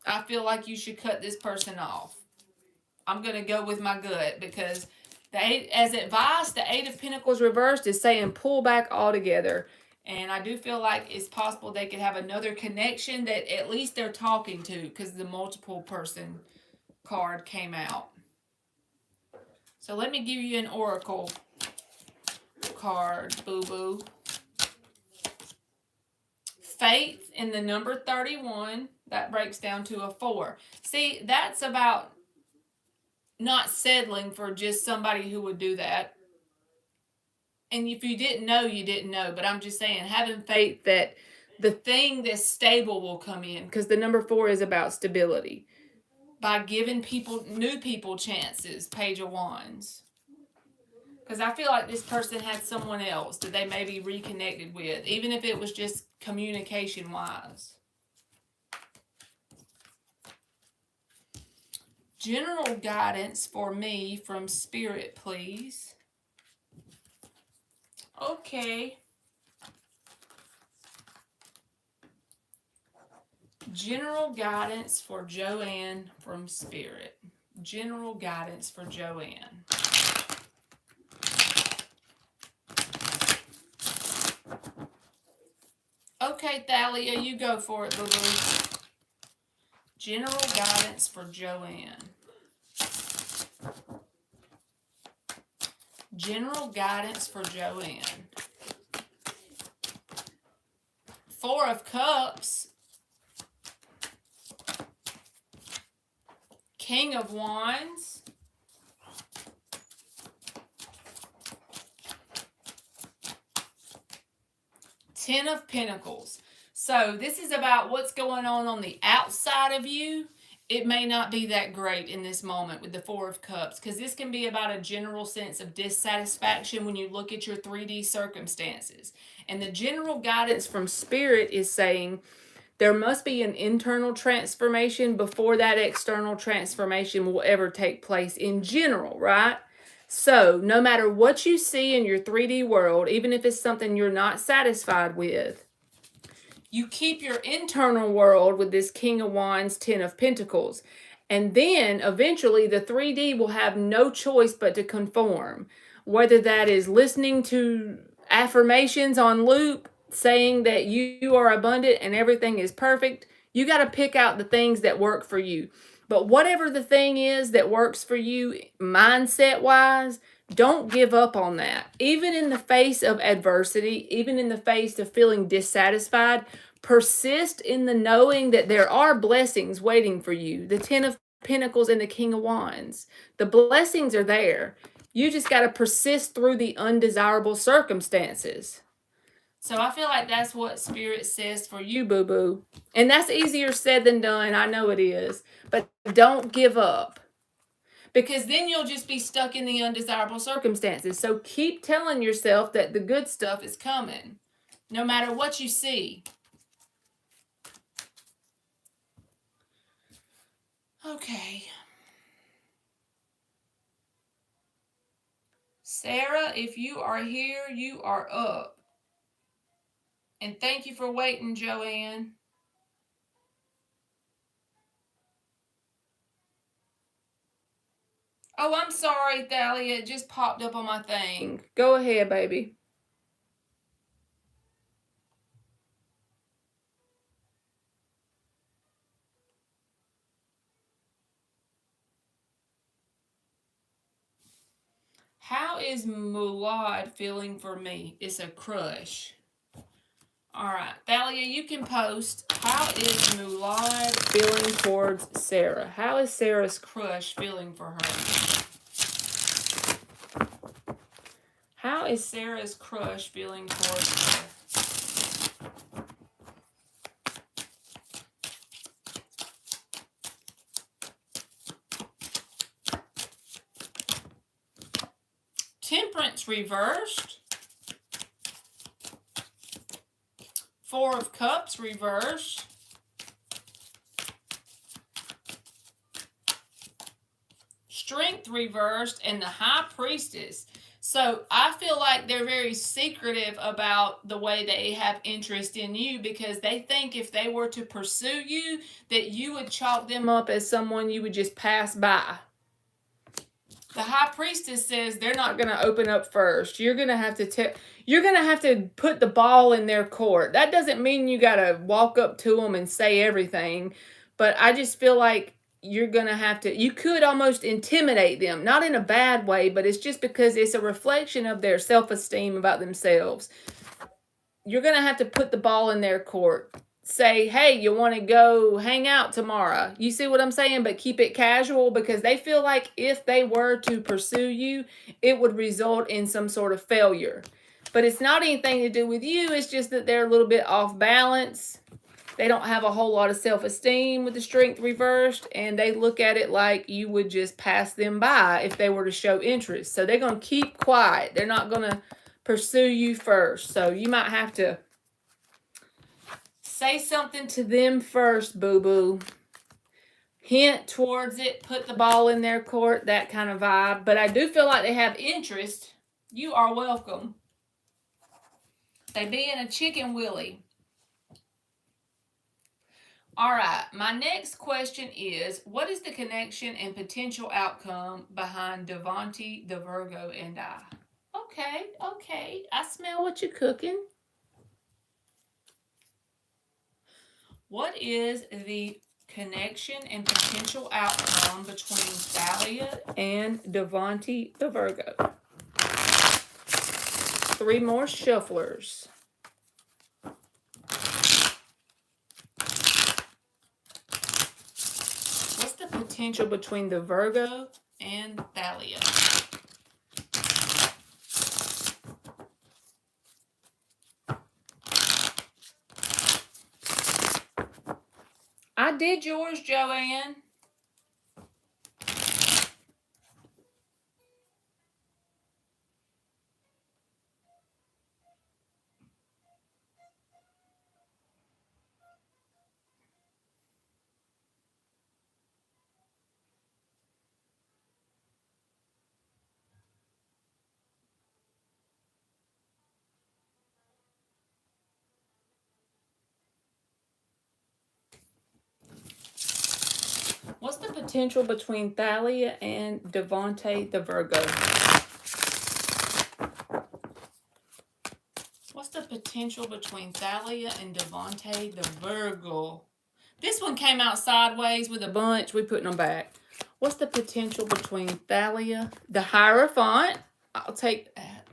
I feel like you should cut this person off. I'm going to go with my gut because as advice, the Eight of Pentacles reversed is saying pull back altogether. And I do feel like it's possible they could have another connection that at least they're talking to because the multiple person card came out. So let me give you an oracle card, boo-boo. Faith in the number 31, that breaks down to a 4. See, that's about not settling for just somebody who would do that. And if you didn't know, you didn't know. But I'm just saying, having faith that the thing that's stable will come in. Because the number 4 is about stability. By giving people, new people chances, Page of Wands. Because I feel like this person had someone else that they maybe reconnected with. Even if it was just communication-wise. General guidance for me from Spirit, please. Okay. General guidance for Joanne from Spirit. General guidance for Joanne. Okay, Thalia, you go for it, boo-boo. General guidance for Joanne. General guidance for Joanne. 4 of Cups. King of Wands. Ten of Pentacles. So this is about what's going on the outside of you. It may not be that great in this moment with the 4 of Cups because this can be about a general sense of dissatisfaction when you look at your 3D circumstances. And the general guidance from Spirit is saying there must be an internal transformation before that external transformation will ever take place in general, right? So no matter what you see in your 3D world, even if it's something you're not satisfied with, you keep your internal world with this King of Wands, 10 of Pentacles. And then eventually the 3D will have no choice but to conform. Whether that is listening to affirmations on loop, saying that you are abundant and everything is perfect, you got to pick out the things that work for you. But whatever the thing is that works for you mindset-wise, don't give up on that. Even in the face of adversity, even in the face of feeling dissatisfied, persist in the knowing that there are blessings waiting for you. The 10 of Pentacles and the King of Wands. The blessings are there. You just got to persist through the undesirable circumstances. So I feel like that's what Spirit says for you, boo-boo. And that's easier said than done. I know it is. But don't give up. Because then you'll just be stuck in the undesirable circumstances. So keep telling yourself that the good stuff is coming. No matter what you see. Okay. Sarah, if you are here, you are up. And thank you for waiting, Joanne. Oh, I'm sorry, Thalia. It just popped up on my thing. Go ahead, baby. How is Mulad feeling for me? It's a crush. All right, Thalia, you can post. How is Mulad feeling towards Sarah? How is Sarah's crush feeling for her? How is Sarah's crush feeling towards her? Temperance reversed. Four of Cups reversed. Strength reversed, and the High Priestess. So I feel like they're very secretive about the way they have interest in you, because they think if they were to pursue you, that you would chalk them up as someone you would just pass by. The High Priestess says they're not going to open up first. You're going to have to put the ball in their court. That doesn't mean you got to walk up to them and say everything, but I just feel like you're going to have to, you could almost intimidate them, not in a bad way, but it's just because it's a reflection of their self-esteem about themselves. You're going to have to put the ball in their court. Say, hey, you want to go hang out tomorrow? You see what I'm saying? But keep it casual, because they feel like if they were to pursue you, it would result in some sort of failure. But it's not anything to do with you. It's just that they're a little bit off balance. They don't have a whole lot of self-esteem with the Strength reversed, and they look at it like you would just pass them by if they were to show interest. So they're going to keep quiet. They're not going to pursue you first. So you might have to say something to them first, boo-boo. Hint towards it, put the ball in their court, that kind of vibe. But I do feel like they have interest. You are welcome. They being a chicken willy. All right, my next question is, what is the connection and potential outcome behind Devontae, the Virgo, and I? Okay. I smell what you're cooking. What is the connection and potential outcome between Thalia and Devontae, the Virgo? 3 more shufflers. What's the potential between the Virgo and Thalia? I did yours, Joanne. What's the potential between Thalia and Devontae, the Virgo? What's the potential between Thalia and Devontae, the Virgo? This one came out sideways with a bunch. We putting them back. What's the potential between Thalia, the Hierophant? I'll take that.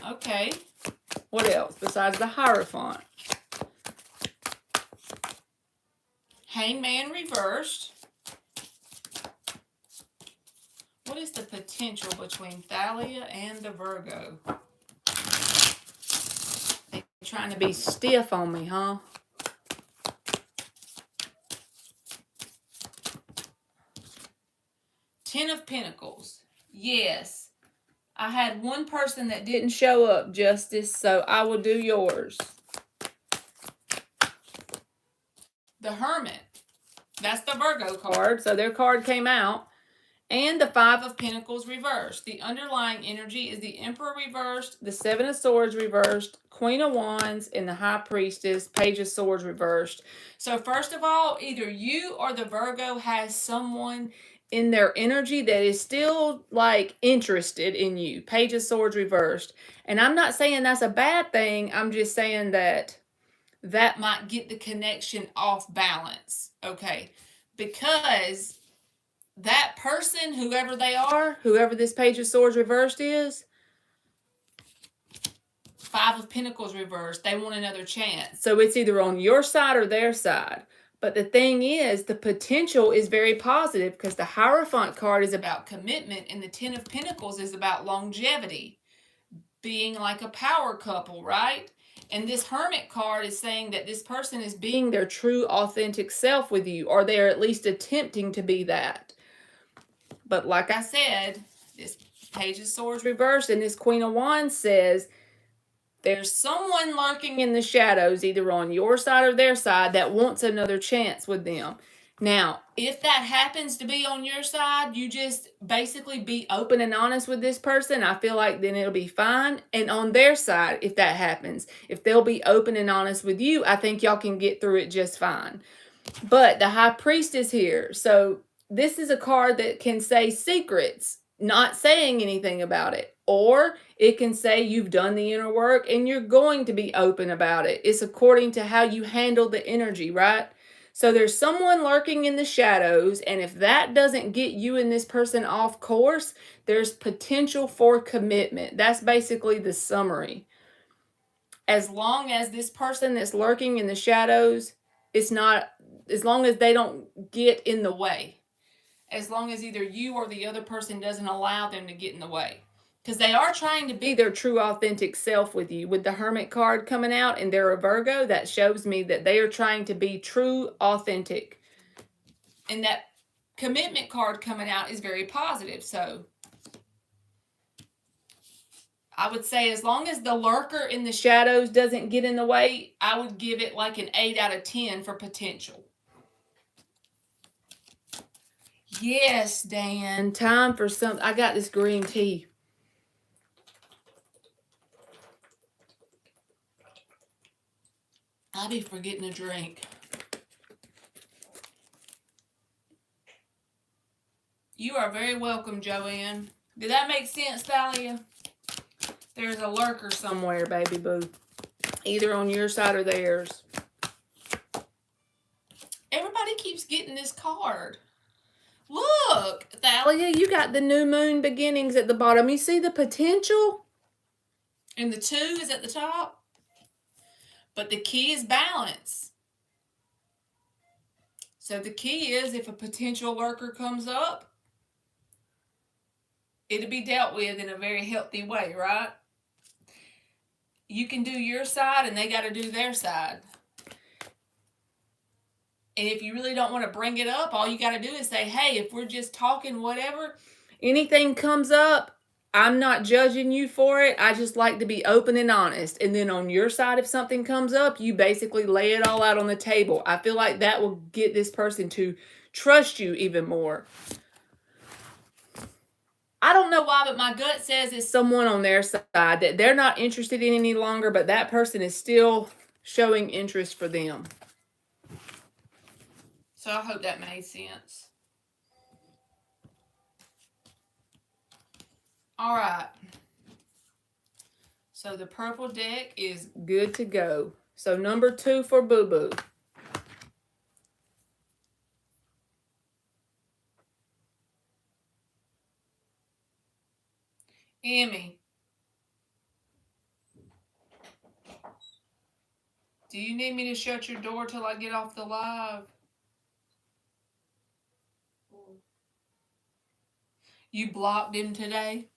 Okay. What else besides the Hierophant? Hangman reversed. What is the potential between Thalia and the Virgo? They're trying to be stiff on me, huh? Ten of Pentacles. Yes. I had one person that didn't show up, Justice, so I will do yours. The Hermit. That's the Virgo card, so their card came out. And the 5 of Pentacles reversed. The underlying energy is the Emperor reversed, the 7 of Swords reversed, Queen of Wands, and the High Priestess, Page of Swords reversed. So first of all, either you or the Virgo has someone in their energy that is still like interested in you. Page of Swords reversed. And I'm not saying that's a bad thing. I'm just saying that might get the connection off balance. Okay. Because that person, whoever they are, whoever this Page of Swords reversed is, Five of Pentacles reversed, they want another chance. So it's either on your side or their side. But the thing is, the potential is very positive because the Hierophant card is about commitment and the Ten of Pentacles is about longevity, being like a power couple, right? And this Hermit card is saying that this person is being their true, authentic self with you, or they're at least attempting to be that. But like I said, this Page of Swords reversed and this Queen of Wands says there's someone lurking in the shadows, either on your side or their side, that wants another chance with them. Now, if that happens to be on your side, you just basically be open and honest with this person. I feel like then it'll be fine. And on their side, if that happens, if they'll be open and honest with you, I think y'all can get through it just fine. But the High Priestess here. So this is a card that can say secrets, not saying anything about it. Or it can say you've done the inner work and you're going to be open about it. It's according to how you handle the energy, right? So there's someone lurking in the shadows, and if that doesn't get you and this person off course, there's potential for commitment. That's basically the summary. As long as this person that's lurking in the shadows, it's not, as long as they don't get in the way. As long as either you or the other person doesn't allow them to get in the way. Because they are trying to be their true authentic self with you. With the Hermit card coming out and they're a Virgo, that shows me that they are trying to be true authentic. And that Commitment card coming out is very positive. So I would say as long as the lurker in the shadows doesn't get in the way, I would give it like an 8 out of 10 for potential. Yes, Dan. Time for some. I got this green tea. I'll be forgetting a drink. You are very welcome, Joanne. Did that make sense, Thalia? There's a lurker somewhere, baby boo. Either on your side or theirs. Everybody keeps getting this card. Look, Thalia, you got the new moon beginnings at the bottom. You see the potential? And the 2 is at the top. But the key is balance. So the key is if a potential lurker comes up, it'll be dealt with in a very healthy way, right? You can do your side and they got to do their side. And if you really don't want to bring it up, all you got to do is say, hey, if we're just talking whatever, anything comes up, I'm not judging you for it. I just like to be open and honest. And then on your side, if something comes up, you basically lay it all out on the table. I feel like that will get this person to trust you even more. I don't know why, but my gut says it's someone on their side that they're not interested in any longer, but that person is still showing interest for them. So I hope that made sense. All right. So the purple deck is good to go. So number 2 for Boo Boo. Emmy, do you need me to shut your door till I get off the live? You blocked him today?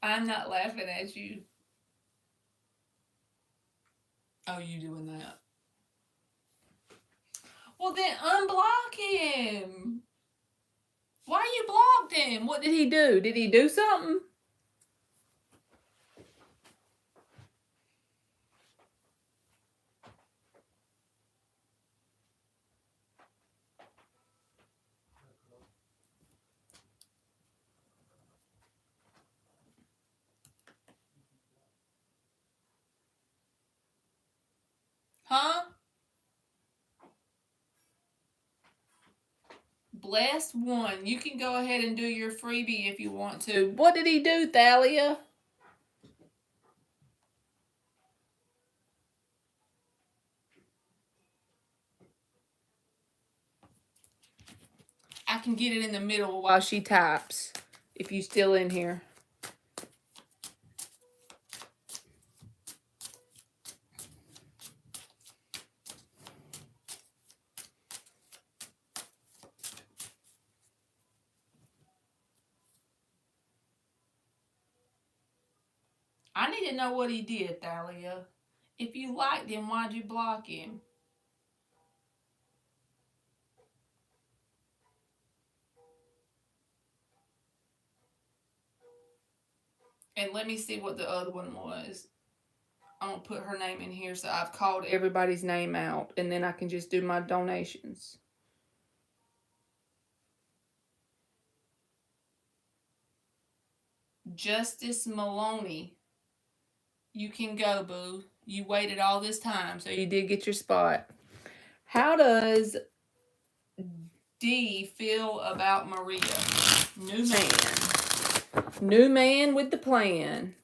I'm not laughing at you. Oh, you doing that? Well, then unblock him. Why you blocked him? What did he do? Did he do something? Huh? Blessed one. You can go ahead and do your freebie if you want to. What did he do, Thalia? I can get it in the middle while she types, if you still in here. I need to know what he did, Thalia. If you liked him, why'd you block him? And let me see what the other one was. I'm going to put her name in here so I've called everybody's name out. And then I can just do my donations. Justice Maloney. You can go, boo. You waited all this time, so you did get your spot. How does D feel about Maria? New man. New man with the plan.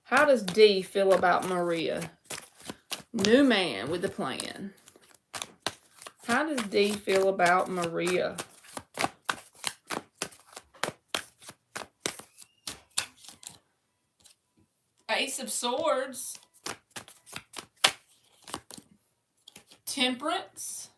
How does D feel about Maria? New man with the plan. How does D feel about Maria? Ace of Swords. Temperance.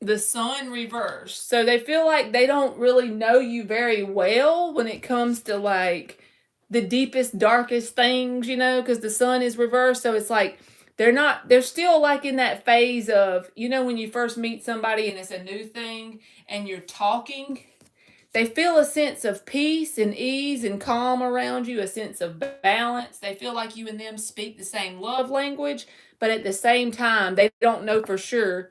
The Sun reversed. So they feel like they don't really know you very well when it comes to like the deepest, darkest things, you know, because the Sun is reversed. So it's like they're still like in that phase of, you know, when you first meet somebody and it's a new thing and you're talking, they feel a sense of peace and ease and calm around you, a sense of balance. They feel like you and them speak the same love language, but at the same time, they don't know for sure.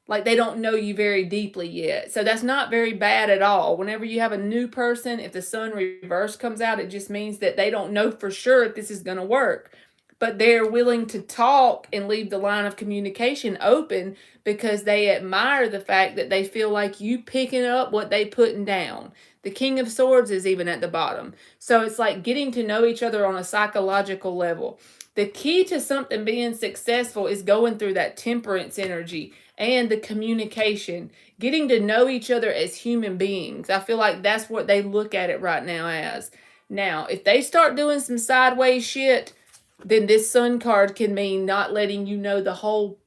Like they don't know you very deeply yet. So that's not very bad at all. Whenever you have a new person, if the Sun reverse comes out, it just means that they don't know for sure if this is going to work. But they're willing to talk and leave the line of communication open because they admire the fact that they feel like you picking up what they putting down. The King of Swords is even at the bottom. So it's like getting to know each other on a psychological level. The key to something being successful is going through that temperance energy and the communication, getting to know each other as human beings. I feel like that's what they look at it right now as. Now, if they start doing some sideways shit, then this Sun card can mean not letting you know the whole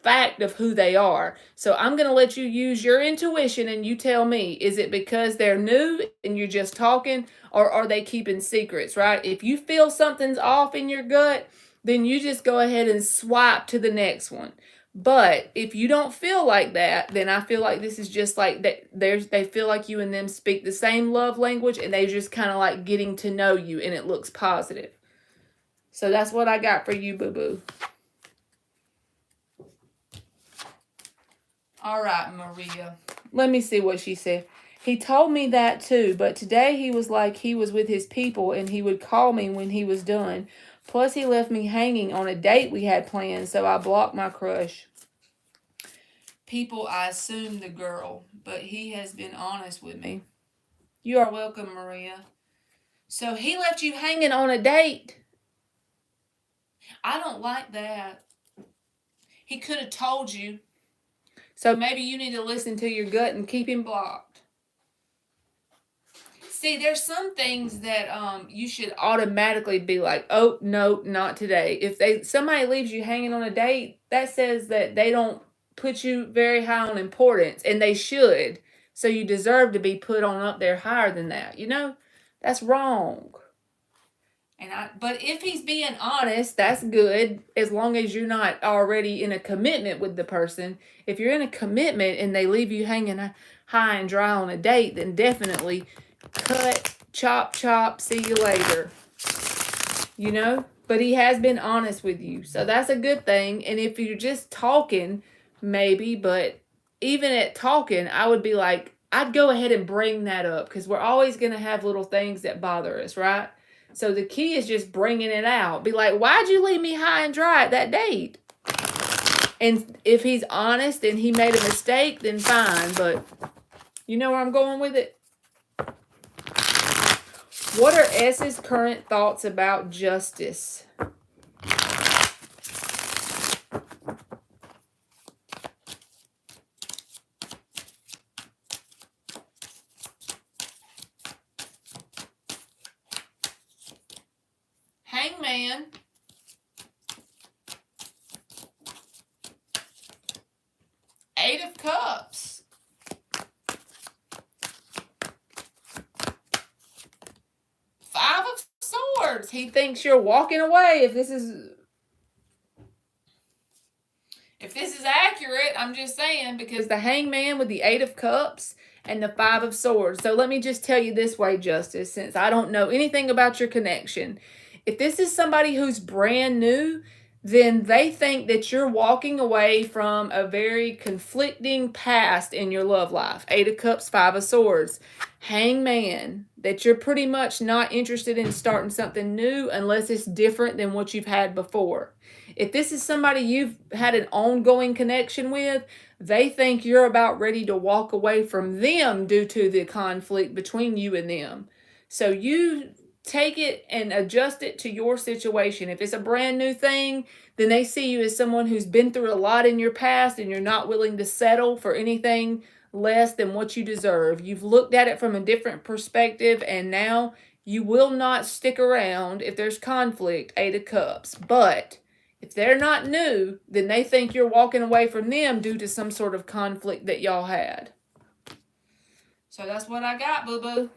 fact of who they are. So I'm going to let you use your intuition and you tell me, is it because they're new and you're just talking, or are they keeping secrets, right? If you feel something's off in your gut, then you just go ahead and swipe to the next one. But if you don't feel like that, then I feel like this is just like they feel like you and them speak the same love language and they just kind of like getting to know you and it looks positive. So that's what I got for you, boo-boo. All right, Maria. Let me see what she said. He told me that too, but today he was like he was with his people and he would call me when he was done. Plus, he left me hanging on a date we had planned, so I blocked my crush. People, I assume the girl, but he has been honest with me. You are welcome, Maria. So he left you hanging on a date? I don't like that. He could have told you. So maybe you need to listen to your gut and keep him blocked. See, there's some things that you should automatically be like, oh, no, not today. If somebody leaves you hanging on a date, that says that they don't put you very high on importance, and they should. So you deserve to be put on up there higher than that. You know, that's wrong. But if he's being honest, that's good, as long as you're not already in a commitment with the person. If you're in a commitment and they leave you hanging high and dry on a date, then definitely cut, chop, see you later. You know? But he has been honest with you, so that's a good thing. And if you're just talking, maybe, but even at talking, I would be like, I'd go ahead and bring that up, because we're always going to have little things that bother us, right? So the key is just bringing it out. Be like, why'd you leave me high and dry at that date? And if he's honest and he made a mistake, then fine. But you know where I'm going with it? What are S's current thoughts about justice? Hangman. Eight of Cups. Five of Swords. He thinks you're walking away. If this is accurate, I'm just saying, because the Hangman with the Eight of Cups and the Five of Swords. So let me just tell you this way, Justice, since I don't know anything about your connection. If this is somebody who's brand new, then they think that you're walking away from a very conflicting past in your love life. Eight of Cups, Five of Swords. Hangman, that you're pretty much not interested in starting something new unless it's different than what you've had before. If this is somebody you've had an ongoing connection with, they think you're about ready to walk away from them due to the conflict between you and them. So you take it and adjust it to your situation. If it's a brand new thing, then they see you as someone who's been through a lot in your past and you're not willing to settle for anything less than what you deserve. You've looked at it from a different perspective, and now you will not stick around if there's conflict. Eight of Cups. But if they're not new, then they think you're walking away from them due to some sort of conflict that y'all had. So that's what I got, boo-boo.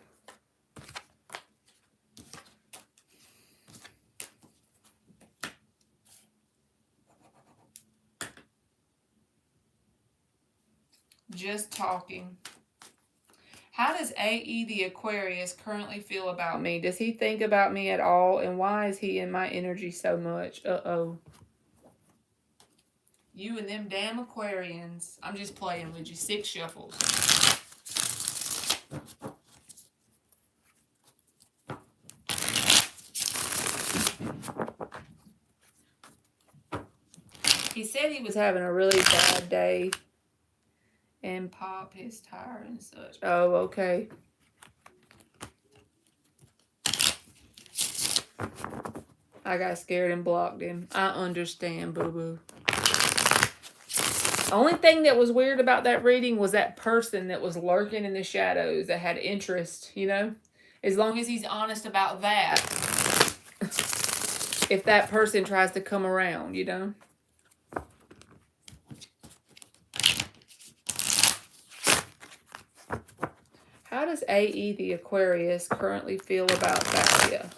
Just talking. How does AE the Aquarius currently feel about me? Does he think about me at all? And why is he in my energy so much? Uh-oh. You and them damn Aquarians. I'm just playing with you. 6 shuffles. He said he was having a really bad day and pop his tire and such. Oh, okay. I got scared and blocked him. I understand, boo-boo. Only thing that was weird about that reading was that person that was lurking in the shadows that had interest, you know? As long as he's honest about that. If that person tries to come around, you know? How does AE the Aquarius currently feel about Thalia?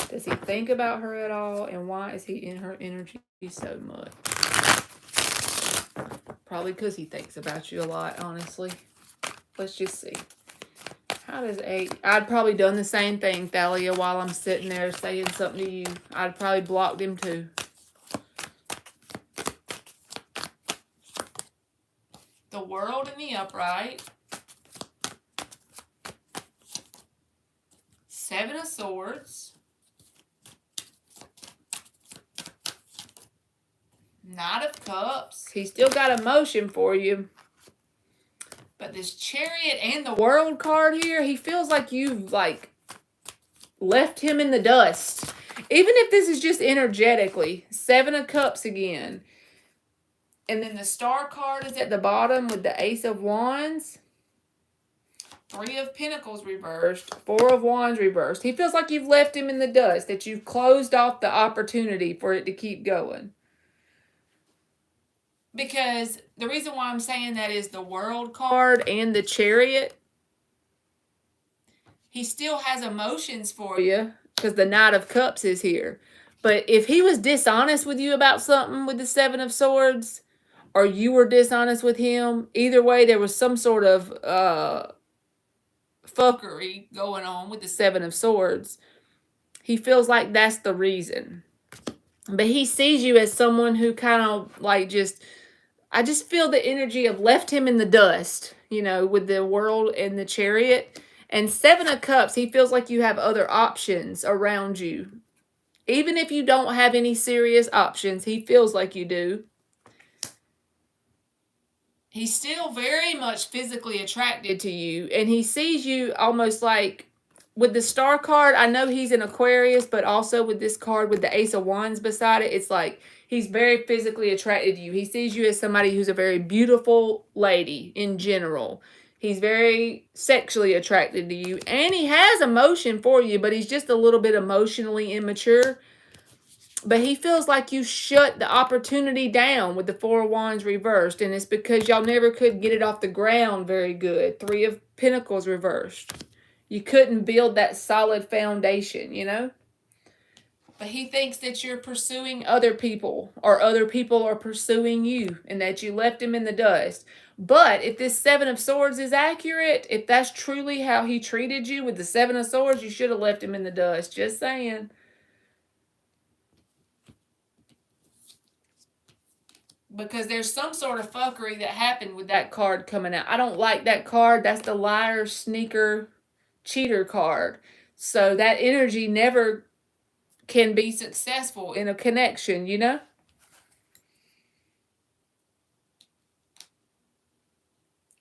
Does he think about her at all? And why is he in her energy so much? Probably because he thinks about you a lot, honestly. Let's just see. How does I'd probably done the same thing, Thalia, while I'm sitting there saying something to you. I'd probably blocked him too. The World in the upright. 7 of Swords. Knight of Cups. He's still got emotion for you. But this Chariot and the World card here, he feels like you've left him in the dust. Even if this is just energetically. 7 of Cups again. And then the Star card is at the bottom with the Ace of Wands. 3 of Pentacles reversed. 4 of Wands reversed. He feels like you've left him in the dust. That you've closed off the opportunity for it to keep going. Because the reason why I'm saying that is the World card and the Chariot. He still has emotions for you because the Knight of Cups is here. But if he was dishonest with you about something with the 7 of Swords, or you were dishonest with him, either way, there was some sort of fuckery going on with the 7 of Swords. He feels like that's the reason. But he sees you as someone who kind of I just feel the energy of left him in the dust, you know, with the World and the Chariot. And 7 of Cups, he feels like you have other options around you. Even if you don't have any serious options, he feels like you do. He's still very much physically attracted to you. And he sees you almost like with the star card, I know he's an Aquarius, but also with this card with the Ace of Wands beside it, it's like he's very physically attracted to you. He sees you as somebody who's a very beautiful lady in general. He's very sexually attracted to you, and he has emotion for you, but he's just a little bit emotionally immature. But he feels like you shut the opportunity down with the Four of Wands reversed, and it's because y'all never could get it off the ground very good. Three of Pentacles reversed. You couldn't build that solid foundation, you know? But he thinks that you're pursuing other people, or other people are pursuing you, and that you left him in the dust. But if this Seven of Swords is accurate, if that's truly how he treated you with the Seven of Swords, you should have left him in the dust. Just saying. Because there's some sort of fuckery that happened with that card coming out. I don't like that card. That's the liar, sneaker, cheater card. So that energy never can be successful in a connection, you know?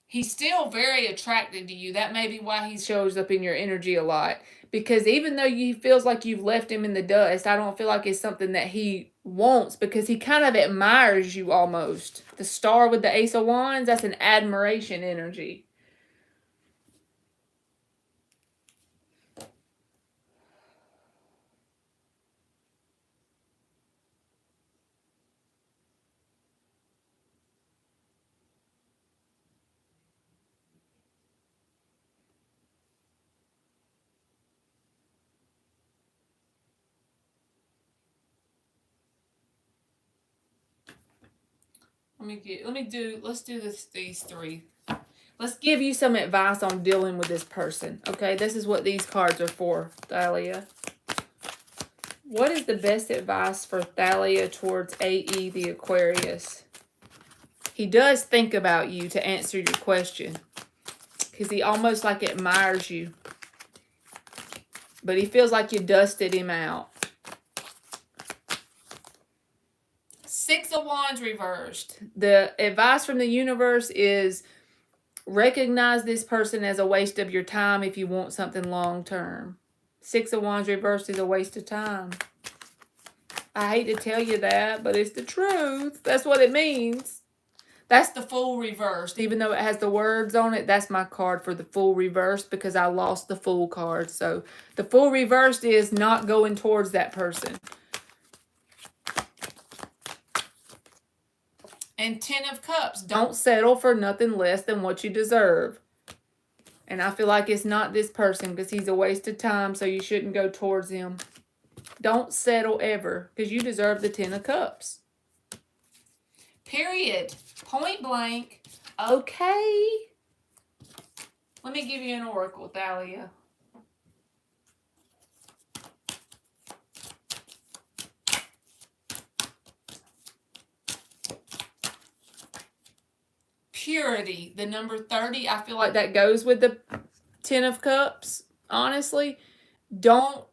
He's still very attracted to you. That may be why he shows up in your energy a lot. Because even though he feels like you've left him in the dust, I don't feel like it's something that he wants, because he kind of admires you almost. The star with the Ace of Wands, that's an admiration energy. Let's do these three. Let's give you some advice on dealing with this person. Okay, this is what these cards are for, Thalia. What is the best advice for Thalia towards AE the Aquarius? He does think about you to answer your question, because he almost like admires you. But he feels like you dusted him out. Six of Wands reversed. The advice from the universe is recognize this person as a waste of your time if you want something long term. Six of Wands reversed is a waste of time. I hate to tell you that, but it's the truth. That's what it means. That's the Fool reversed. Even though it has the words on it, that's my card for the Fool reversed, because I lost the Fool card. So the Fool reversed is not going towards that person. And Ten of Cups. Don't settle for nothing less than what you deserve. And I feel like it's not this person, because he's a waste of time, so you shouldn't go towards him. Don't settle ever, because you deserve the Ten of Cups. Period. Point blank. Okay. Let me give you an oracle, Thalia. Purity, the number 30. I feel like that goes with the Ten of Cups, honestly. Don't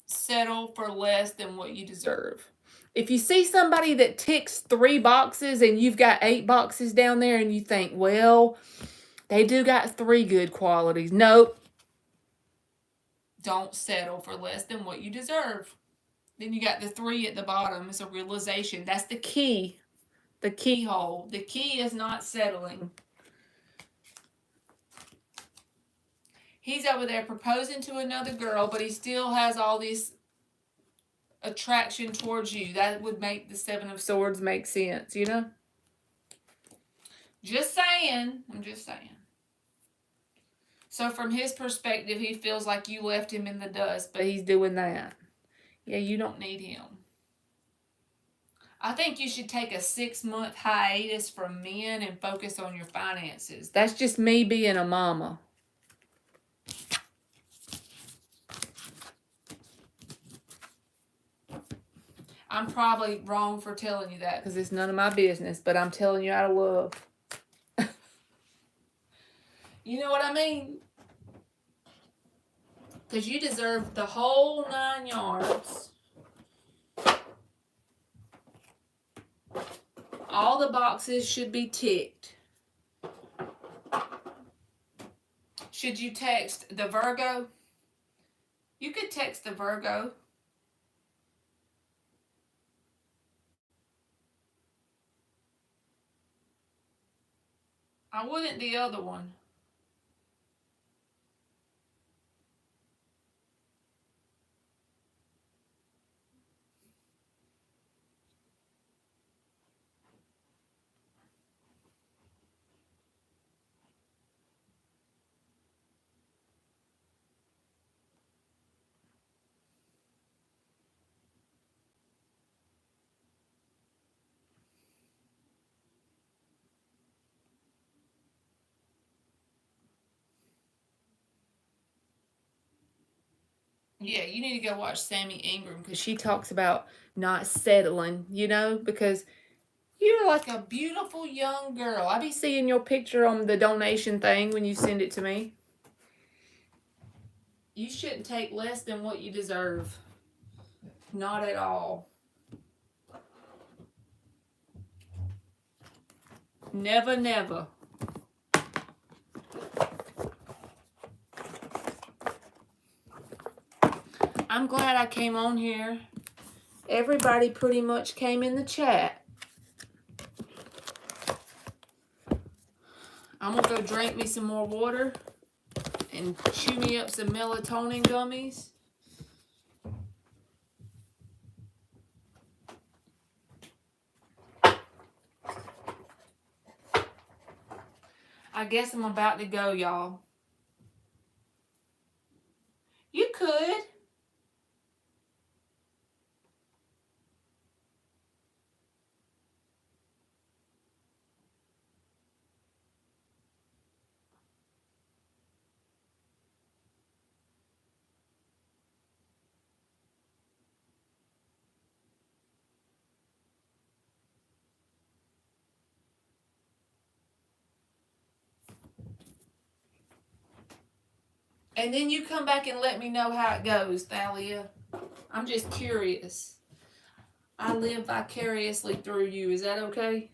settle for less than what you deserve. If you see somebody that ticks 3 boxes and you've got 8 boxes down there and you think, well, they do got 3 good qualities. Nope. Don't settle for less than what you deserve. Then you got the 3 at the bottom. It's a realization. That's the key. The keyhole. The key is not settling. He's over there proposing to another girl, but he still has all this attraction towards you. That would make the Seven of Swords make sense, you know? Just saying. I'm just saying. So from his perspective, he feels like you left him in the dust, but he's doing that. Yeah, you don't need him. I think you should take a 6-month hiatus from men and focus on your finances. That's just me being a mama. I'm probably wrong for telling you that, because it's none of my business, but I'm telling you out of love. You know what I mean? Because you deserve the whole 9 yards. All the boxes should be ticked. Should you text the Virgo? You could text the Virgo. I wouldn't the other one. Yeah, you need to go watch Sammy Ingram because she talks about not settling, because you're like a beautiful young girl. I be seeing your picture on the donation thing when you send it to me. You shouldn't take less than what you deserve. Not at all. Never, never. I'm glad I came on here. Everybody pretty much came in the chat. I'm going to go drink me some more water and chew me up some melatonin gummies. I guess I'm about to go, y'all. You could. And then you come back and let me know how it goes, Thalia. I'm just curious. I live vicariously through you. Is that okay?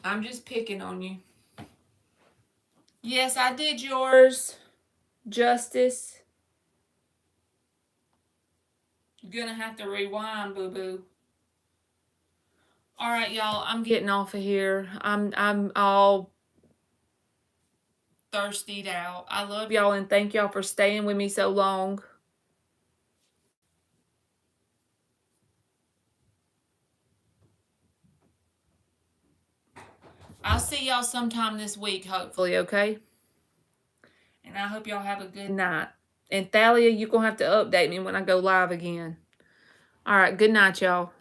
I'm just picking on you. Yes, I did yours, Justice. You're gonna have to rewind, boo-boo. All right, y'all. I'm getting off of here. I'm all thirsted out. I love y'all and thank y'all for staying with me so long. I'll see y'all sometime this week, hopefully, okay? And I hope y'all have a good night. And Thalia, you're going to have to update me when I go live again. All right, good night, y'all.